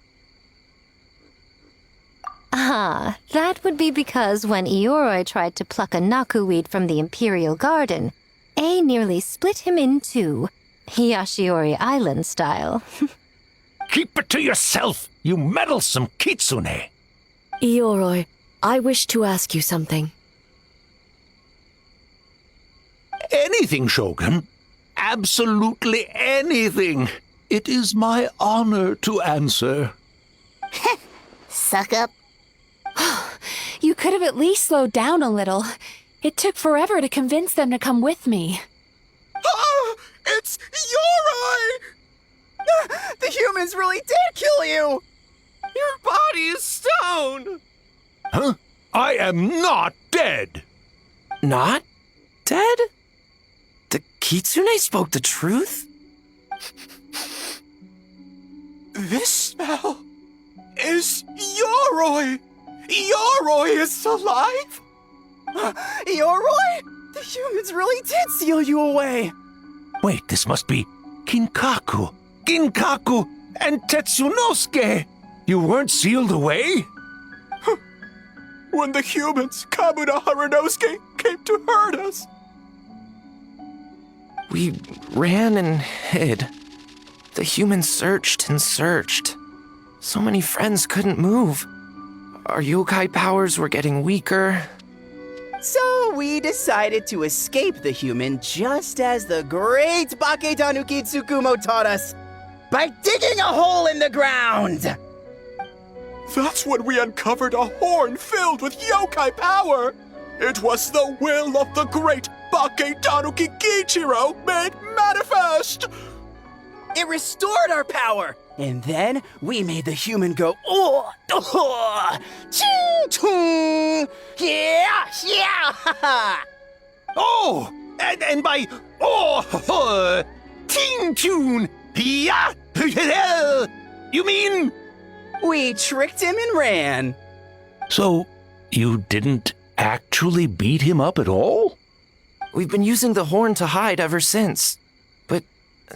Speaker 2: Ah, that would be because when Ioroi tried to pluck a nakuweed from the Imperial Garden, A nearly split him in two, Hiyashiori Island style.
Speaker 15: Keep it to yourself, you meddlesome kitsune.
Speaker 3: Ioroi, I wish to ask you something.
Speaker 15: Anything, Shogun. Absolutely anything. It is my honor to answer.
Speaker 17: Suck up.
Speaker 7: You could have at least slowed down a little. It took forever to convince them to come with me.
Speaker 19: Oh, it's Ioroi! The humans really did kill you! Your body is stone!
Speaker 15: Huh? I am not dead!
Speaker 13: Not dead? The kitsune spoke the truth?
Speaker 12: This smell is Ioroi! Ioroi is alive!
Speaker 19: Ioroi? The humans really did seal you away!
Speaker 15: Wait, this must be Kinkaku, and Tetsunosuke! You weren't sealed away?
Speaker 12: When the humans, Kamuna Harunosuke, came to hurt us.
Speaker 13: We ran and hid. The humans searched and searched. So many friends couldn't move. Our yokai powers were getting weaker.
Speaker 19: So we decided to escape the human just as the great Baketanuki Tsukumo taught us, by digging a hole in the ground!
Speaker 12: That's when we uncovered a horn filled with yokai power. It was the will of the great Baketanuki Gichiro made manifest.
Speaker 19: It restored our power, and then we made the human go, ching chung, yeah,
Speaker 15: Oh, and by ting tune, yeah, you mean?
Speaker 19: We tricked him and ran.
Speaker 15: So, you didn't actually beat him up at all?
Speaker 13: We've been using the horn to hide ever since. But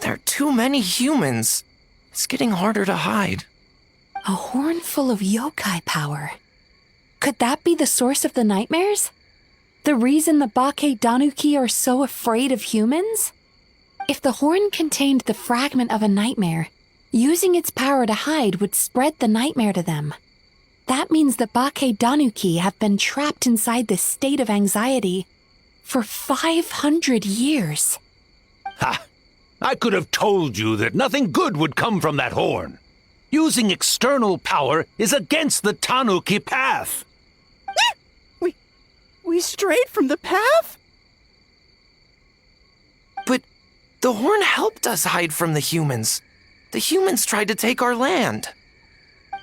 Speaker 13: there are too many humans. It's getting harder to hide.
Speaker 7: A horn full of yokai power. Could that be the source of the nightmares? The reason the Baketanuki are so afraid of humans? If the horn contained the fragment of a nightmare, using its power to hide would spread the nightmare to them. That means the Baketanuki have been trapped inside this state of anxiety for 500 years.
Speaker 15: Ha! I could have told you that nothing good would come from that horn. Using external power is against the Tanuki path.
Speaker 19: We strayed from the path?
Speaker 13: But the horn helped us hide from the humans. The humans tried to take our land.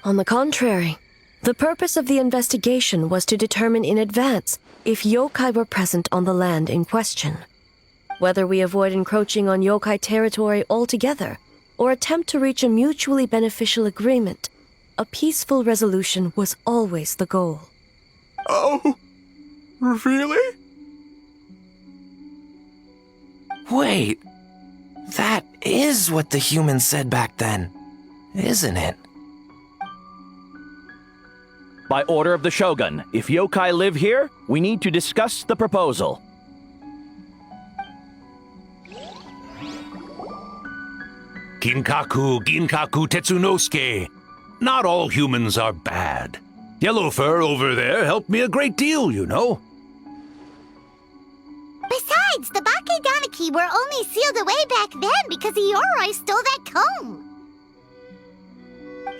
Speaker 3: On the contrary, the purpose of the investigation was to determine in advance if yokai were present on the land in question. Whether we avoid encroaching on yokai territory altogether or attempt to reach a mutually beneficial agreement, a peaceful resolution was always the goal.
Speaker 12: Oh, really?
Speaker 13: Wait, that is what the humans said back then, isn't it?
Speaker 23: By order of the Shogun, if yokai live here, we need to discuss the proposal.
Speaker 15: Ginkaku Tetsunosuke. Not all humans are bad. Yellowfur over there helped me a great deal, you know.
Speaker 17: Besides, the Baketanuki were only sealed away back then because Yoroi stole that comb.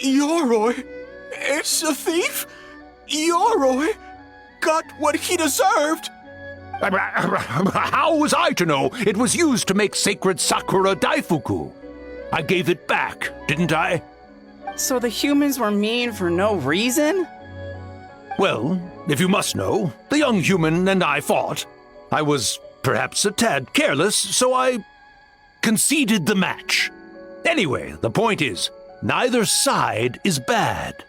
Speaker 12: Yoroi? It's a thief? Yoroi got what he deserved.
Speaker 15: How was I to know it was used to make sacred Sakura Daifuku? I gave it back, didn't I?
Speaker 19: So the humans were mean for no reason?
Speaker 15: Well, if you must know, the young human and I fought. I was perhaps a tad careless, so I conceded the match. Anyway, the point is, neither side is bad.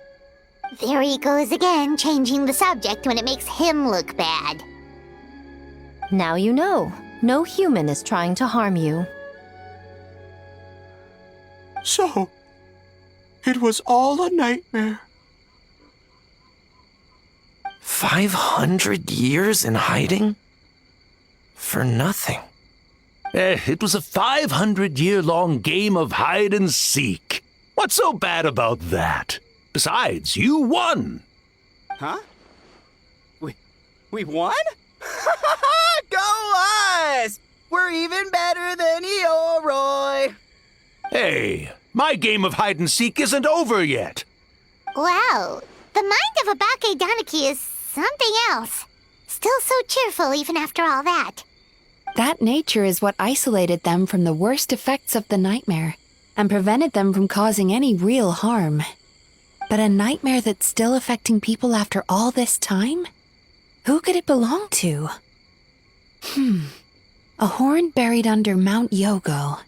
Speaker 17: There he goes again, changing the subject when it makes him look bad.
Speaker 2: Now you know. No human is trying to harm you.
Speaker 12: So, it was all a nightmare.
Speaker 13: 500 years in hiding? For nothing.
Speaker 15: It was a 500-year-long game of hide and seek. What's so bad about that? Besides, you won.
Speaker 19: Huh? We won? Go us! We're even better than Yoroi!
Speaker 15: Hey, my game of hide and seek isn't over yet.
Speaker 17: Wow, the mind of a Baketanuki is something else. Still so cheerful even after all that.
Speaker 7: That nature is what isolated them from the worst effects of the nightmare and prevented them from causing any real harm. But a nightmare that's still affecting people after all this time? Who could it belong to? A horn buried under Mount Yogo.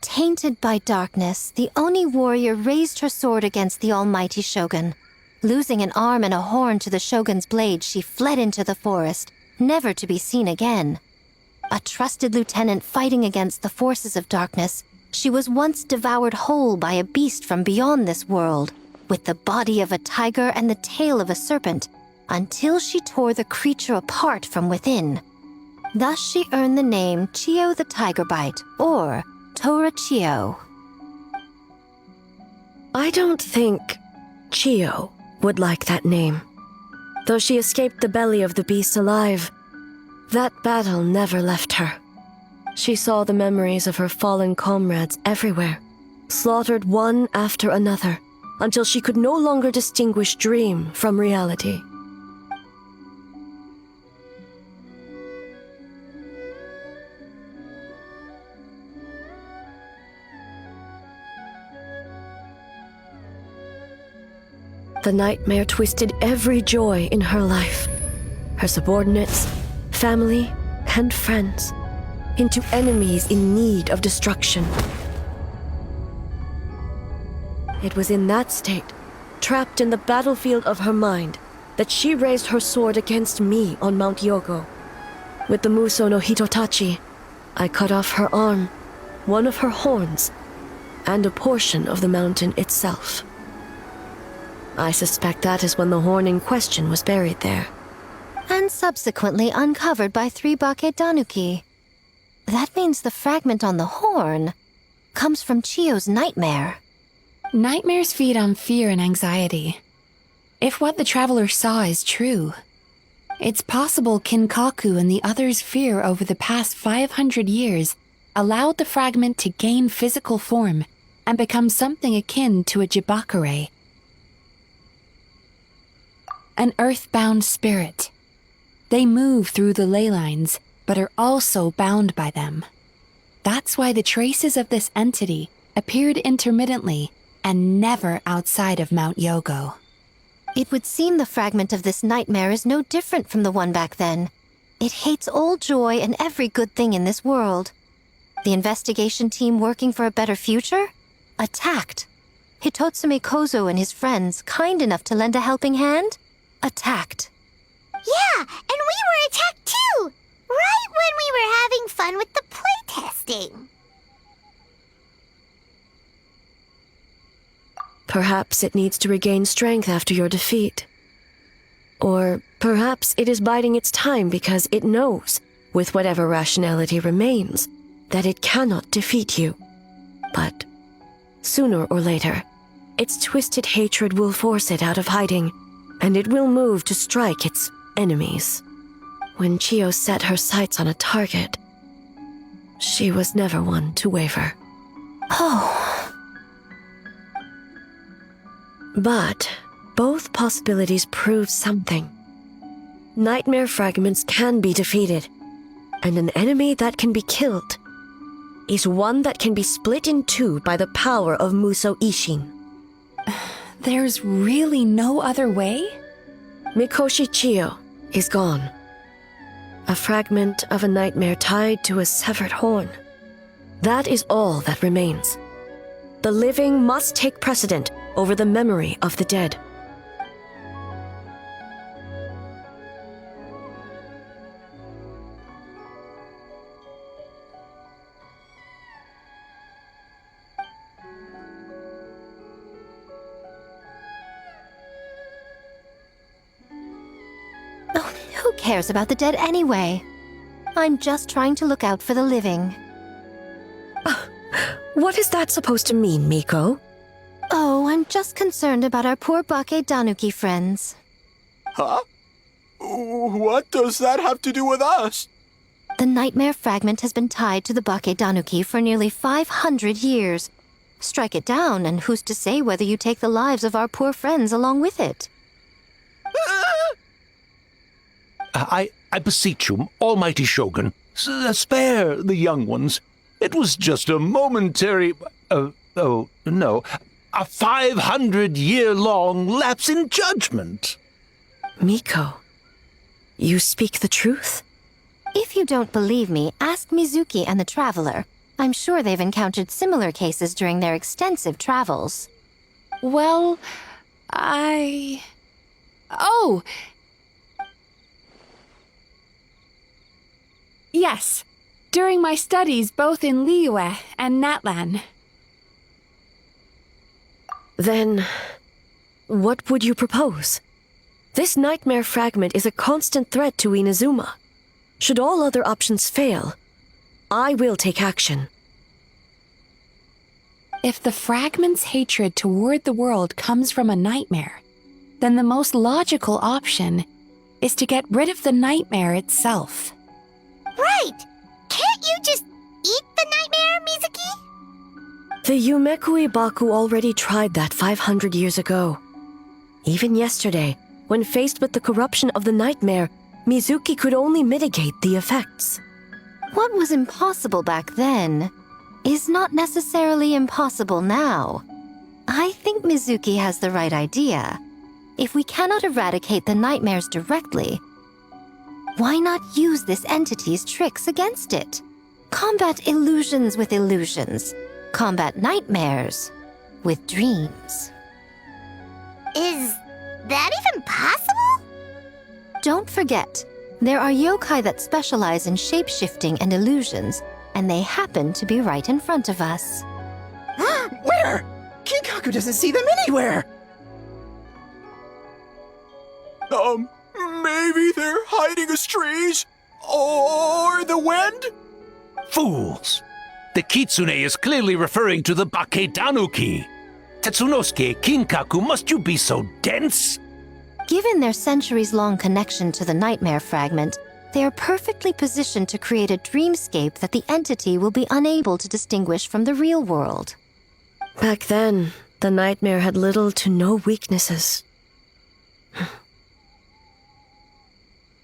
Speaker 2: Tainted by darkness, the Oni warrior raised her sword against the almighty shogun. Losing an arm and a horn to the shogun's blade, she fled into the forest, never to be seen again. A trusted lieutenant fighting against the forces of darkness, she was once devoured whole by a beast from beyond this world, with the body of a tiger and the tail of a serpent, until she tore the creature apart from within. Thus she earned the name Chiyo the Tigerbite, or Tora Chiyo.
Speaker 3: I don't think Chiyo would like that name. Though she escaped the belly of the beast alive, that battle never left her. She saw the memories of her fallen comrades everywhere, slaughtered one after another, until she could no longer distinguish dream from reality. The nightmare twisted every joy in her life, her subordinates, family, and friends, into enemies in need of destruction. It was in that state, trapped in the battlefield of her mind, that she raised her sword against me on Mount Yogo. With the Muso no Hitotachi, I cut off her arm, one of her horns, and a portion of the mountain itself. I suspect that is when the horn in question was buried there.
Speaker 2: And subsequently uncovered by 3 Bakedanuki. That means the fragment on the horn comes from Chiyo's nightmare.
Speaker 7: Nightmares feed on fear and anxiety. If what the traveler saw is true, it's possible Kinkaku and the others' fear over the past 500 years allowed the fragment to gain physical form and become something akin to a jibakure, an earthbound spirit. They move through the ley lines, but are also bound by them. That's why the traces of this entity appeared intermittently and never outside of Mount Yogo.
Speaker 2: It would seem the fragment of this nightmare is no different from the one back then. It hates all joy and every good thing in this world. The investigation team working for a better future? Attacked. Hitotsume Kozo and his friends, kind enough to lend a helping hand? Attacked.
Speaker 17: Yeah, and we were attacked too! Right when we were having fun with the playtesting.
Speaker 3: Perhaps it needs to regain strength after your defeat. Or perhaps it is biding its time because it knows, with whatever rationality remains, that it cannot defeat you. But sooner or later, its twisted hatred will force it out of hiding, and it will move to strike its enemies. When Chiyo set her sights on a target, she was never one to waver.
Speaker 2: Oh.
Speaker 3: But both possibilities prove something. Nightmare fragments can be defeated, and an enemy that can be killed is one that can be split in two by the power of Muso Ishin.
Speaker 7: There's really no other way?
Speaker 3: Mikoshi Chiyo is gone. A fragment of a nightmare tied to a severed horn. That is all that remains. The living must take precedent over the memory of the dead.
Speaker 2: Who cares about the dead anyway? I'm just trying to look out for the living.
Speaker 3: What is that supposed to mean, Miko?
Speaker 2: Oh, I'm just concerned about our poor Bakedanuki friends.
Speaker 12: Huh? What does that have to do with us?
Speaker 2: The nightmare fragment has been tied to the Bakedanuki for nearly 500 years. Strike it down, and who's to say whether you take the lives of our poor friends along with it?
Speaker 15: I beseech you, almighty Shogun, spare the young ones. It was just a momentary... a 500-year-long lapse in judgment.
Speaker 3: Miko, you speak the truth?
Speaker 2: If you don't believe me, ask Mizuki and the Traveler. I'm sure they've encountered similar cases during their extensive travels.
Speaker 7: Well, I Oh! Yes, during my studies both in Liyue and Natlan.
Speaker 3: Then, what would you propose? This nightmare fragment is a constant threat to Inazuma. Should all other options fail, I will take action.
Speaker 7: If the fragment's hatred toward the world comes from a nightmare, then the most logical option is to get rid of the nightmare itself.
Speaker 17: Right! Can't you just eat the nightmare, Mizuki?
Speaker 3: The Yumekui Baku already tried that 500 years ago. Even yesterday, when faced with the corruption of the nightmare, Mizuki could only mitigate the effects.
Speaker 2: What was impossible back then is not necessarily impossible now. I think Mizuki has the right idea. If we cannot eradicate the nightmares directly, why not use this entity's tricks against it? Combat illusions with illusions. Combat nightmares with dreams.
Speaker 17: Is that even possible?
Speaker 2: Don't forget, there are yokai that specialize in shape-shifting and illusions, and they happen to be right in front of us.
Speaker 19: Where? Kinkaku doesn't see them anywhere!
Speaker 12: Maybe they're hiding as trees? Or the wind?
Speaker 15: Fools! The kitsune is clearly referring to the Baketanuki. Tetsunosuke, Kinkaku, must you be so dense?
Speaker 2: Given their centuries-long connection to the nightmare fragment, they are perfectly positioned to create a dreamscape that the entity will be unable to distinguish from the real world.
Speaker 3: Back then, the nightmare had little to no weaknesses.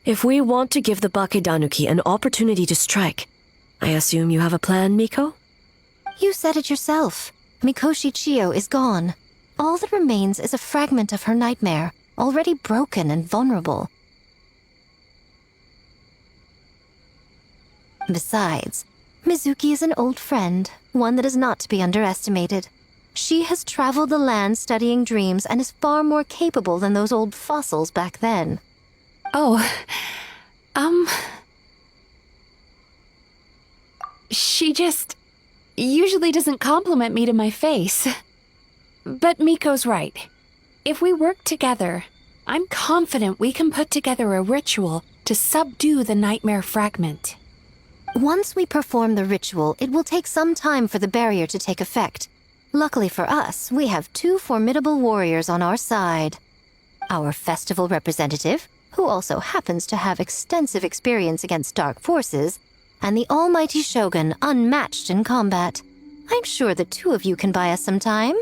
Speaker 3: If we want to give the Bakedanuki an opportunity to strike, I assume you have a plan, Miko?
Speaker 2: You said it yourself. Mikoshi Chiyo is gone. All that remains is a fragment of her nightmare, already broken and vulnerable. Besides, Mizuki is an old friend, one that is not to be underestimated. She has traveled the land studying dreams and is far more capable than those old fossils back then.
Speaker 7: Oh, she just usually doesn't compliment me to my face. But Miko's right. If we work together, I'm confident we can put together a ritual to subdue the nightmare fragment.
Speaker 2: Once we perform the ritual, it will take some time for the barrier to take effect. Luckily for us, we have two formidable warriors on our side. Our festival representative, who also happens to have extensive experience against dark forces, and the almighty Shogun, unmatched in combat. I'm sure the two of you can buy us some time.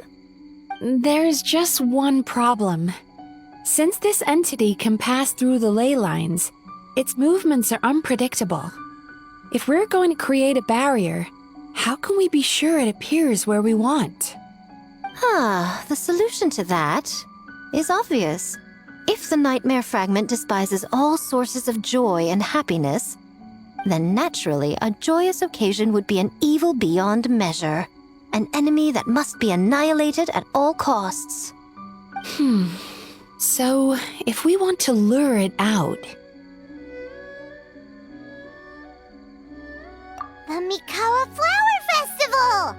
Speaker 7: There's just one problem. Since this entity can pass through the ley lines, its movements are unpredictable. If we're going to create a barrier, how can we be sure it appears where we want?
Speaker 2: The solution to that is obvious. If the nightmare fragment despises all sources of joy and happiness, then naturally a joyous occasion would be an evil beyond measure. An enemy that must be annihilated at all costs.
Speaker 7: So, if we want to lure it out...
Speaker 17: The Mikawa Flower Festival!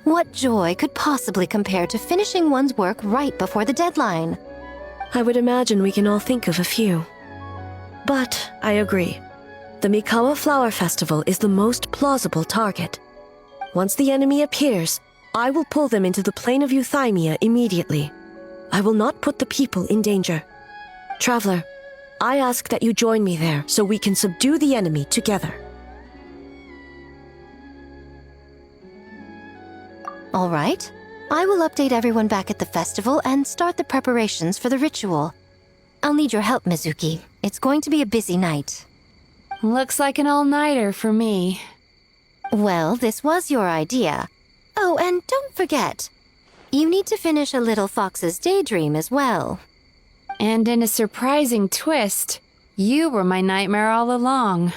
Speaker 2: What joy could possibly compare to finishing one's work right before the deadline?
Speaker 3: I would imagine we can all think of a few. But I agree. The Mikawa Flower Festival is the most plausible target. Once the enemy appears, I will pull them into the plain of Euthymia immediately. I will not put the people in danger. Traveler, I ask that you join me there so we can subdue the enemy together.
Speaker 2: All right. I will update everyone back at the festival and start the preparations for the ritual. I'll need your help, Mizuki. It's going to be a busy night.
Speaker 7: Looks like an all-nighter for me.
Speaker 2: Well, this was your idea. Oh, and don't forget, you need to finish a Little Fox's Daydream as well.
Speaker 7: And in a surprising twist, you were my nightmare all along.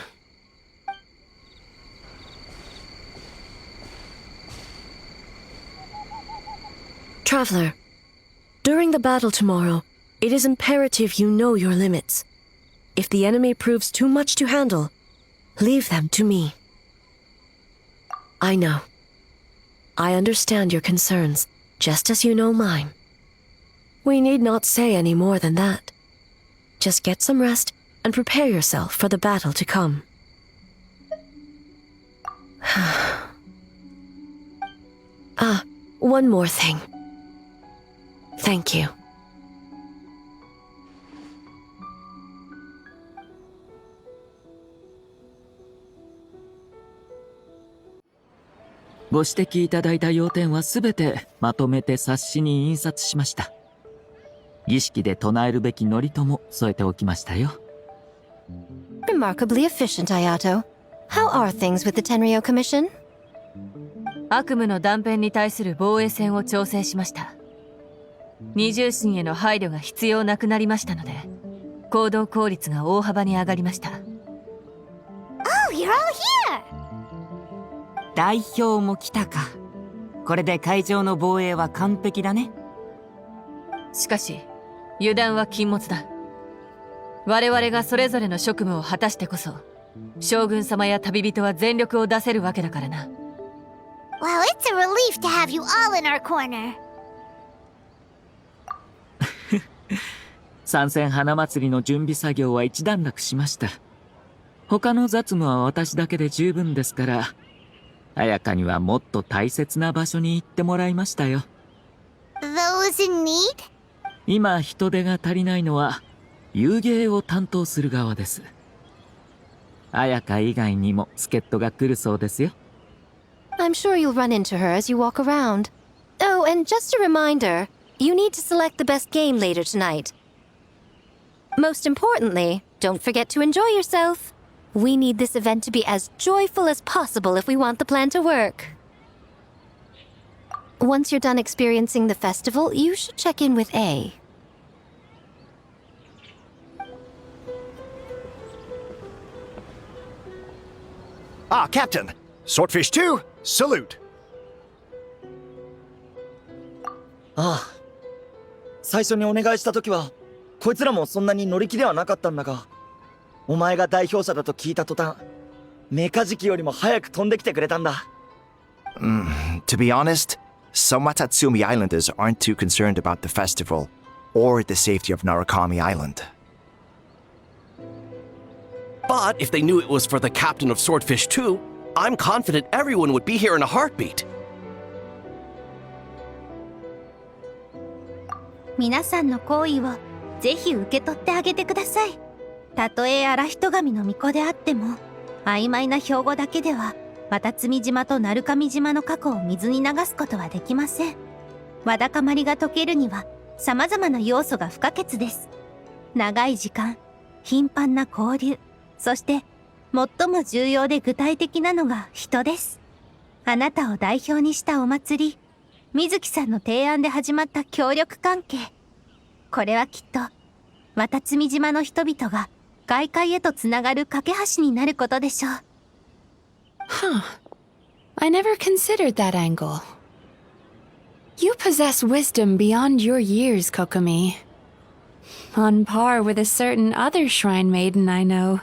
Speaker 3: Traveler, During the battle tomorrow, it is imperative you know your limits. If the enemy proves too much to handle, leave them to me. I know. I understand your concerns, just as you know mine. We need not say any more than that. Just get some rest and prepare yourself for the battle to come. One more thing. Thank you.
Speaker 22: ご指摘いただいた要点はすべてまとめて冊子に印刷しました。儀式で唱えるべき祝詞も添えておきましたよ。
Speaker 2: Remarkably efficient, Ayato. How are things with the Tenryou Commission?
Speaker 5: 悪夢の断片に対する防衛線を調整しました。二重心への配慮が必要なくなりましたので、行動効率が大幅に上がりました。
Speaker 17: Oh, you're all here!
Speaker 22: 代表も来たか。これで会場の防衛は完璧だね。
Speaker 5: しかし、油断は禁物だ。我々がそれぞれの職務を果たしてこそ、将軍様や旅人は全力を出せるわけだからな。
Speaker 17: Well, it's a relief to have you all in our corner.
Speaker 22: 参戦花祭りの準備作業は一段落しました。他の雑務は私だけで十分ですから、彩香にはもっと大切な場所に行ってもらいましたよ。
Speaker 17: Those in need?
Speaker 22: 今人手が足りないのは遊芸を担当する側です。彩香以外にも助っ人が来るそうですよ。
Speaker 2: I'm sure you'll run into her as you walk around. Oh, and just a reminder, you need to select the best game later tonight. Most importantly, don't forget to enjoy yourself. We need this event to be as joyful as possible if we want the plan to work. Once you're done experiencing the festival, you should check in with A.
Speaker 18: Ah, Captain! Swordfish 2, salute!
Speaker 4: ああ。最初にお願いした時は、こいつらもそんなに乗り気ではなかったんだが、お前が代表者だと聞いた途端、メカジキよりも早く飛んできてくれたんだ。
Speaker 8: To be honest, some Watatsumi Islanders aren't too concerned about the festival or the safety of Narukami Island.
Speaker 14: But if they knew it was for the captain of Swordfish 2, I'm confident everyone would be here in a heartbeat.
Speaker 6: 皆さんの好意をぜひ受け取ってあげてください。たとえ荒人神の巫女であっても、曖昧な標語だけでは綿積島と鳴神島の過去を水に流すことはできません。わだかまりが解けるには様々な要素が不可欠です。長い時間、頻繁な交流、そして最も重要で具体的なのが人です。あなたを代表にしたお祭り、水木さんの提案で始まった協力関係。これはきっと綿積島の人々が外界へとつながる架け橋になることでしょう。
Speaker 7: Huh. I never considered that angle. You possess wisdom beyond your years, Kokomi. On par with a certain other shrine maiden I know.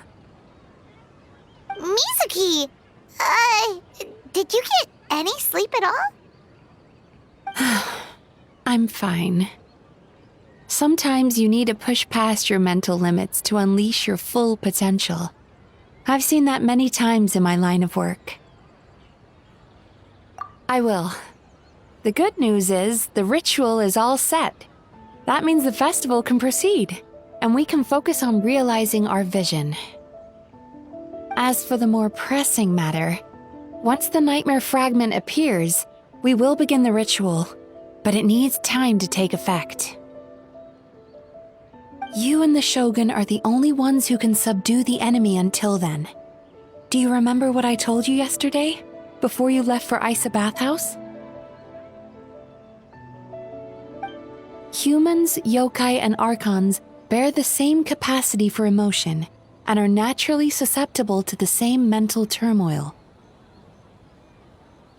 Speaker 17: Mizuki! Did you get any sleep at all?
Speaker 7: I'm fine. Sometimes you need to push past your mental limits to unleash your full potential. I've seen that many times in my line of work. I will. The good news is the ritual is all set. That means the festival can proceed, and we can focus on realizing our vision. As for the more pressing matter, once the nightmare fragment appears, we will begin the ritual, but it needs time to take effect. You and the Shogun are the only ones who can subdue the enemy until then. Do you remember what I told you yesterday, before you left for Isa Bathhouse? Humans, yokai, and archons bear the same capacity for emotion, and are naturally susceptible to the same mental turmoil.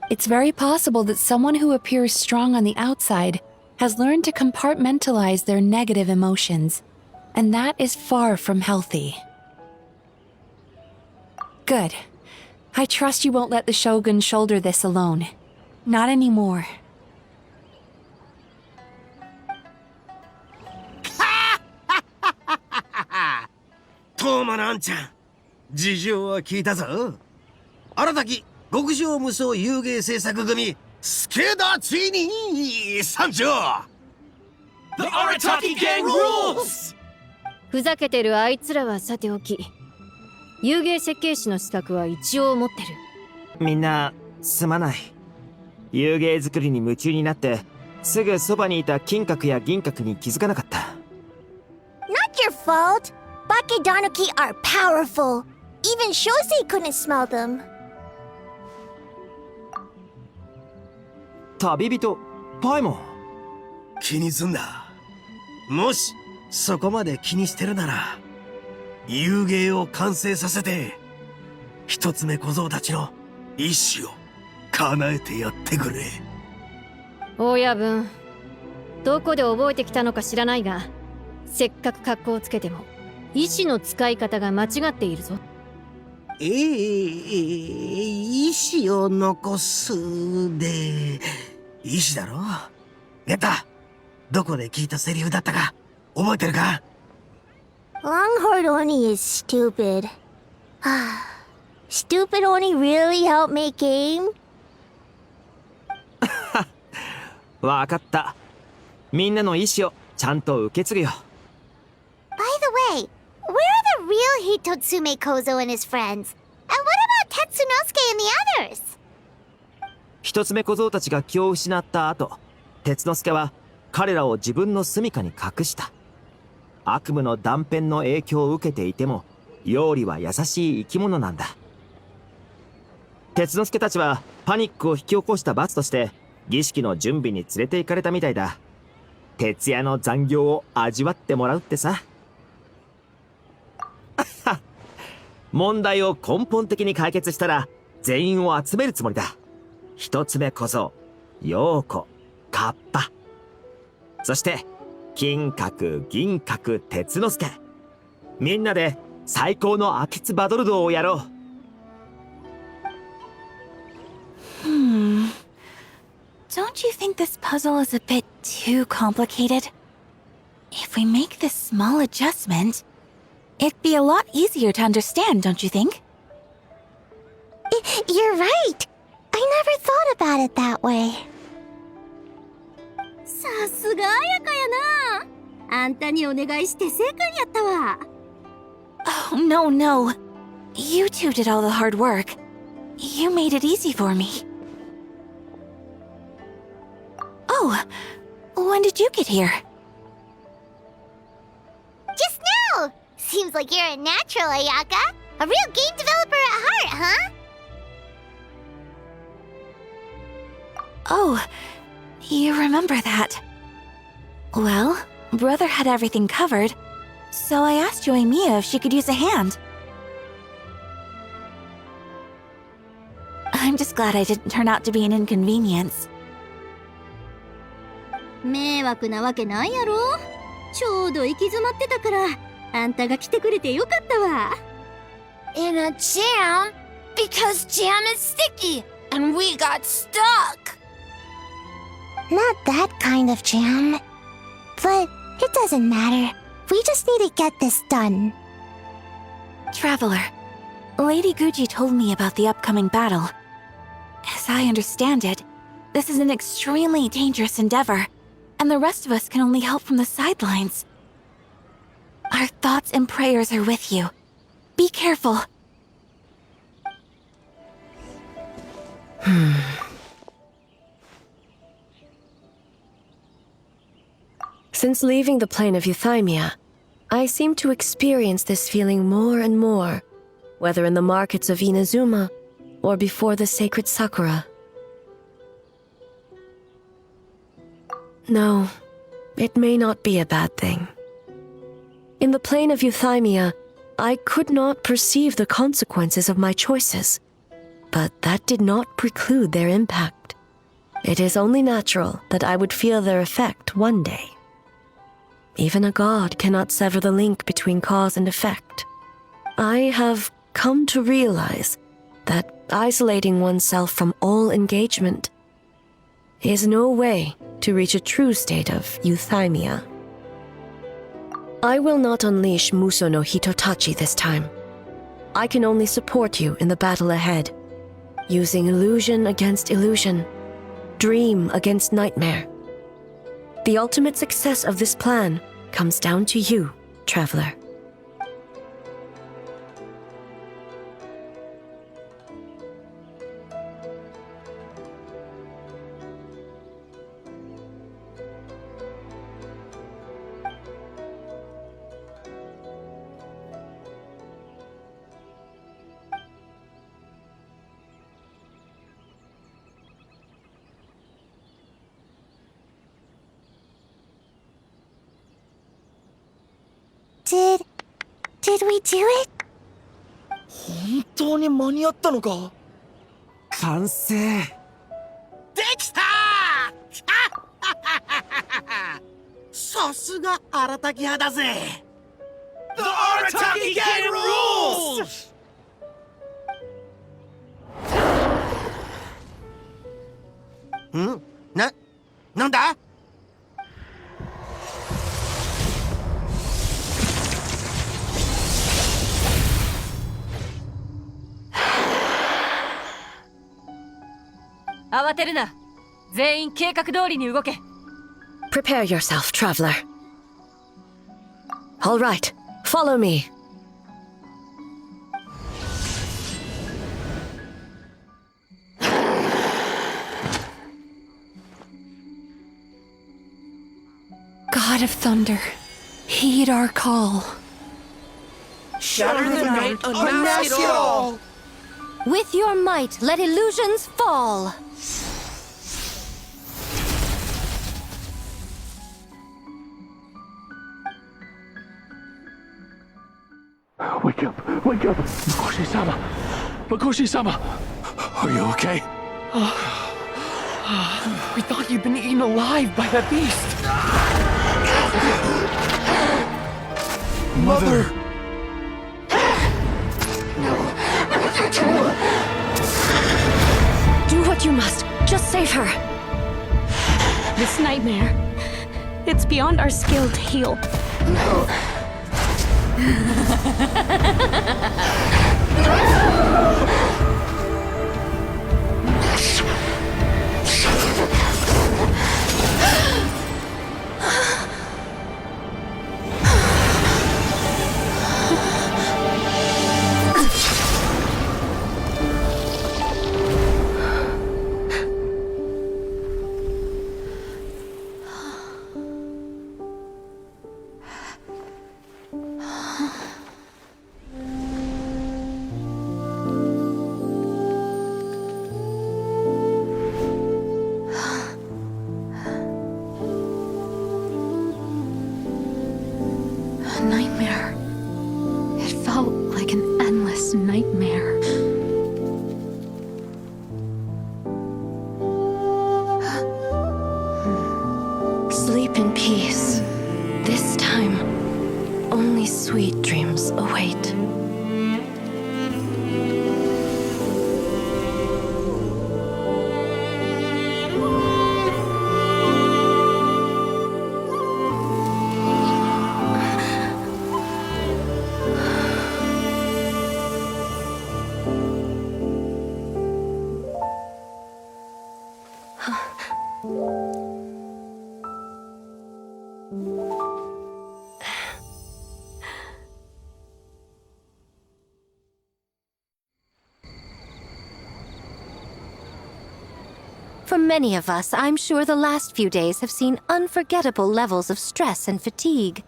Speaker 7: It's very possible that someone who appears strong on the outside has learned to compartmentalize their negative emotions, and that is far from healthy. Good. I trust you won't let the Shogun shoulder this alone. Not anymore.
Speaker 1: トーマのあんちゃん、事情は聞いたぞ。新たき極上無双遊芸制作組、助立ちに参上。
Speaker 25: The Arataki Gang rules!
Speaker 9: ふざけてるあいつらはさておき、遊芸設計士の資格は一応持ってる。
Speaker 10: みんなすまない。遊芸作りに夢中になってすぐそばにいた金閣や銀閣に気づかなかった。
Speaker 17: Not your fault. Bakedonuki are powerful. Even Shosei couldn't smell them.
Speaker 10: 旅人パイモン、
Speaker 1: 気にすんな。もしそこまで気にしてるなら、遊芸を完成させて一つ目小僧たちの意志を叶えてやってくれ。
Speaker 9: 親分、どこで覚えてきたのか知らないが、せっかく格好をつけても意志の使い方が間違っているぞ。
Speaker 1: 意志を残すで、意志だろ。やった。どこで聞いたセリフだったか覚えてるか？
Speaker 17: Longhorn Oni is stupid. Stupid Oni really helped make game?
Speaker 10: わかった。みんなの意志をちゃんと受け継ぐよ。
Speaker 17: By the way, where are the real Hitotsume Kozo and his friends? And what about Tetsunosuke and the others?
Speaker 10: 一つ目小僧たちが気を失った後、鉄之助は彼らを自分の住処に隠した。悪夢の断片の影響を受けていても、妖理は優しい生き物なんだ。鉄之助たちはパニックを引き起こした罰として儀式の準備に連れて行かれたみたいだ。徹夜の残業を味わってもらうってさ。問題を根本的に解決したら全員を集めるつもりだ。一つ目小僧、陽子、カッパ、そして金閣、銀閣、鉄之助。みんなで最高の明智バトル道をやろう。
Speaker 11: Don't you think this puzzle is a bit too complicated? If we make this small adjustment, it'd be a lot easier to understand, don't you think?
Speaker 17: You're right. I never thought about it that way.
Speaker 6: さすが彩香やな。あんたにお願いして正解やったわ。
Speaker 11: Oh, no, no. You two did all the hard work. You made it easy for me. Oh, when did you get here?
Speaker 17: Just now. Seems like you're a natural, Ayaka. A real game developer at heart, huh?
Speaker 11: Oh, you remember that. Well, Brother had everything covered, so I asked Yoimiya if she could use a hand. I'm just glad I didn't turn out to be an inconvenience.
Speaker 6: 迷惑なわけないやろ。ちょうど行き詰まってたから、あんたが来てくれてよかったわ。
Speaker 20: In a jam? Because jam is sticky, and we got stuck!
Speaker 17: Not that kind of jam. But it doesn't matter. We just need to get this done.
Speaker 11: Traveler, Lady Guji told me about the upcoming battle. As I understand it, this is an extremely dangerous endeavor, and the rest of us can only help from the sidelines. Our thoughts and prayers are with you. Be careful.
Speaker 3: Since leaving the plane of Euthymia, I seem to experience this feeling more and more, whether in the markets of Inazuma or before the sacred Sakura. No, it may not be a bad thing. In the plane of Euthymia, I could not perceive the consequences of my choices, but that did not preclude their impact. It is only natural that I would feel their effect one day. Even a god cannot sever the link between cause and effect. I have come to realize that isolating oneself from all engagement is no way to reach a true state of euthymia. I will not unleash Muso no Hitotachi this time. I can only support you in the battle ahead, using illusion against illusion, dream against nightmare. The ultimate success of this plan comes down to you, traveler.
Speaker 17: Did we do it?
Speaker 4: 本当に間に合ったのか？
Speaker 10: 完成。
Speaker 1: できたさすが荒滝派だぜ。
Speaker 12: The Arataki Gang rules!
Speaker 1: なんだ
Speaker 5: 慌てるな。全員計画通りに動け。
Speaker 3: Prepare yourself, traveler. All right, follow me.
Speaker 7: God of Thunder, heed our call.
Speaker 12: Shatter the night, unmask it all!
Speaker 2: With your might, let illusions fall!
Speaker 12: Wake up! Wake up! Makoshi-sama! Makoshi-sama! Are you okay?
Speaker 7: We thought you'd been eaten alive by that beast.
Speaker 12: Mother!
Speaker 3: Do what you must. Just save her.
Speaker 13: This nightmare. It's beyond our skill to heal.
Speaker 7: A nightmare. It felt like an endless nightmare.
Speaker 3: Sleep in peace. This time, only sweet dreams await.
Speaker 2: For many of us, I'm sure the last few days have seen unforgettable levels of stress and fatigue.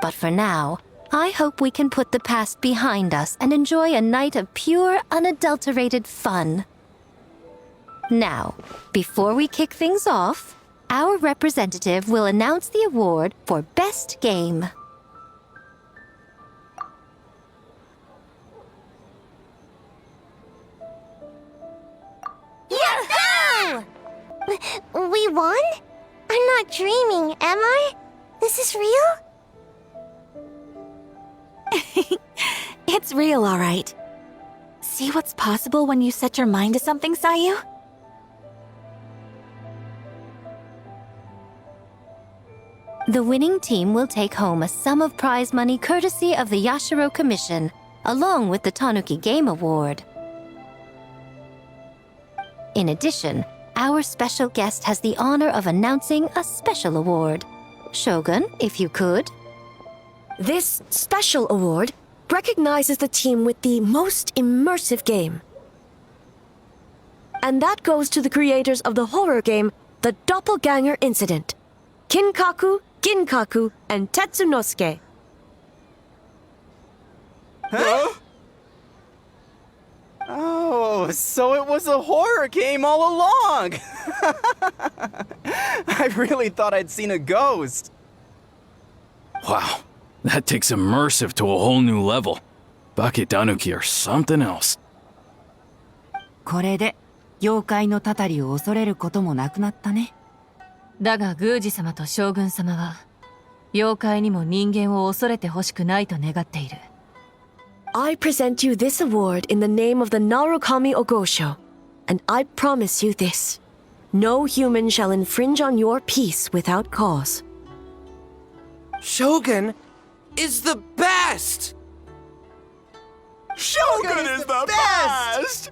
Speaker 2: But for now, I hope we can put the past behind us and enjoy a night of pure, unadulterated fun. Now, before we kick things off, our representative will announce the award for Best Game.
Speaker 17: Yahoo! We won? I'm not dreaming, am I? This is real?
Speaker 11: It's real, all right. See what's possible when you set your mind to something, Sayu?
Speaker 2: The winning team will take home a sum of prize money courtesy of the Yashiro Commission, along with the Tanuki Game Award. In addition, our special guest has the honor of announcing a special award. Shogun, if you could.
Speaker 3: This special award recognizes the team with the most immersive game. And that goes to the creators of the horror game, The Doppelganger Incident. Kinkaku, Ginkaku, and Tetsunosuke.
Speaker 18: Huh? Oh, so it was a horror game all along! I really thought I'd seen a ghost.
Speaker 16: Wow, that takes immersive to a whole new level. Baketanuki are something else.
Speaker 22: これで妖怪のたたりを恐れることもなくなったね。
Speaker 5: だが宮司様と将軍様は妖怪にも人間を恐れてほしくないと願っている。
Speaker 3: I present you this award in the name of the Narukami Ogosho, and I promise you this. No human shall infringe on your peace without cause.
Speaker 14: Shogun is the best!
Speaker 12: Shogun is the best!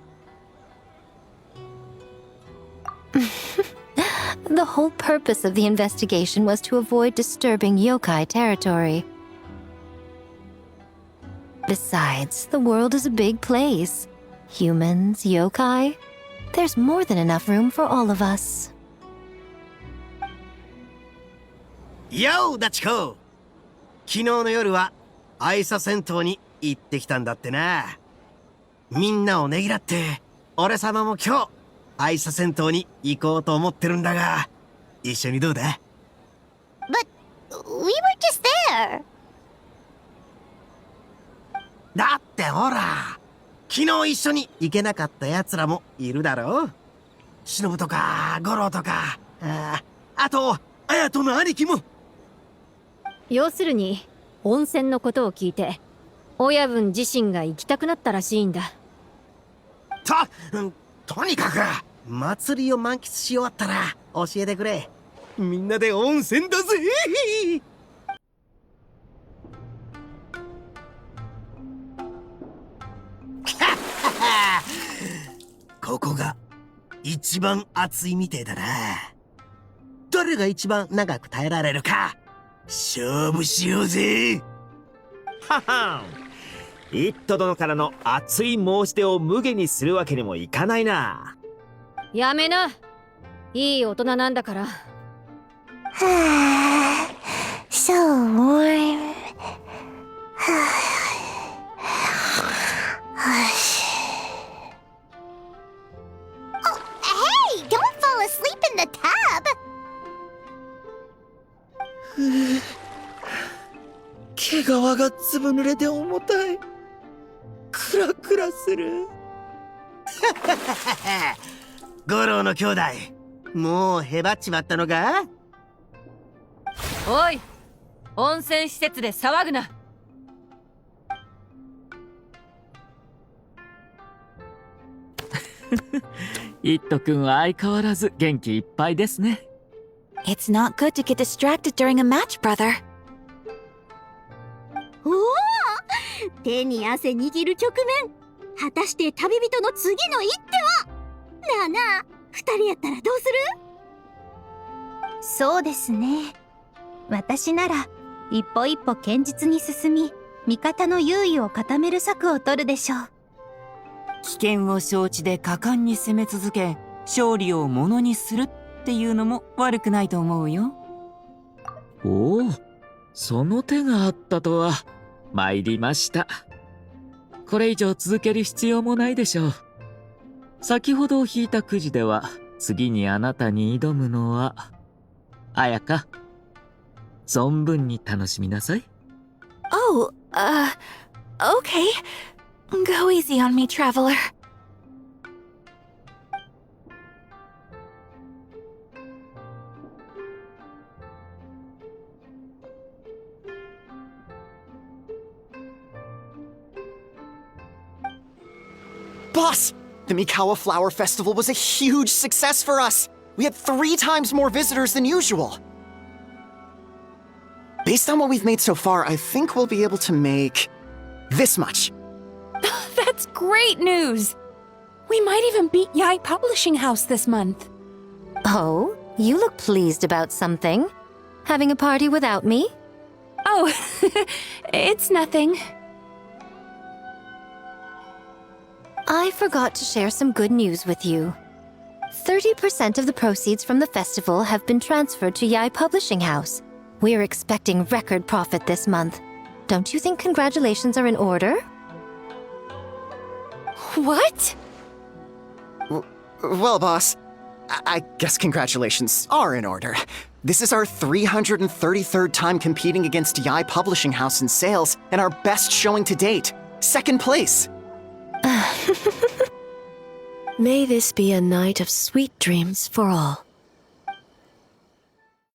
Speaker 2: The whole purpose of the investigation was to avoid disturbing yokai territory. Besides, the world is a big place. Humans, yokai. There's more than enough room for all of us.
Speaker 1: Yo, ダチコ。昨日の夜は愛沙銭湯に行ってきたんだってな。みんなをねぎらって俺様も今日愛沙銭湯に行こうと思ってるんだが、一緒にどうだ？
Speaker 17: But we were just there.
Speaker 1: だってほら、昨日一緒に行けなかった奴らもいるだろう。忍とか五郎とか、あと綾人の兄貴も。
Speaker 9: 要するに温泉のことを聞いて親分自身が行きたくなったらしいんだ。
Speaker 1: とにかく祭りを満喫し終わったら教えてくれ。みんなで温泉だぜ。ここが一番熱いみてえだな。誰が一番長く耐えられるか勝負しようぜ。
Speaker 10: ははん、イット殿からの熱い申し出を無下にするわけにもいかないな。
Speaker 9: やめな。いい大人なんだから。
Speaker 17: So warm. Oh, hey! Don't fall asleep in the tub!
Speaker 4: 毛皮がずぶ濡れで重たい。クラクラする。
Speaker 1: 五郎の兄弟、もうへばっちまったのか？
Speaker 5: おい、温泉施設で騒ぐな。
Speaker 19: イット君は相変わらず元気いっぱいですね。
Speaker 11: It's not good to get distracted during a match, brother.
Speaker 6: おお、手に汗握る直面。果たして旅人の次の一手は？なあなあ、二人やったらどうする？
Speaker 21: そうですね。私なら一歩一歩堅実に進み、味方の優位を固める策を取るでしょう。
Speaker 22: 危険を承知で果敢に攻め続け、勝利をものにするっていうのも悪くないと思うよ。
Speaker 19: おお、その手があったとは。参りました。これ以上続ける必要もないでしょう。先ほど引いたくじでは、次にあなたに挑むのは、綾香。存分に楽しみなさい。
Speaker 11: Oh, okay. Go easy on me, traveler.
Speaker 18: Boss! The Mikawa Flower Festival was a huge success for us! We had 3 times more visitors than usual! Based on what we've made so far, I think we'll be able to make this much.
Speaker 7: That's great news! We might even beat Yai Publishing House this month.
Speaker 2: Oh, you look pleased about something. Having a party without me?
Speaker 7: Oh, it's nothing.
Speaker 2: I forgot to share some good news with you. 30% of the proceeds from the festival have been transferred to Yai Publishing House. We're expecting record profit this month. Don't you think congratulations are in order?
Speaker 7: What?
Speaker 18: Well, boss, I guess congratulations are in order. This is our 333rd time competing against Yai Publishing House in sales, and our best showing to date. 2nd place.
Speaker 3: May this be a night of sweet dreams for all.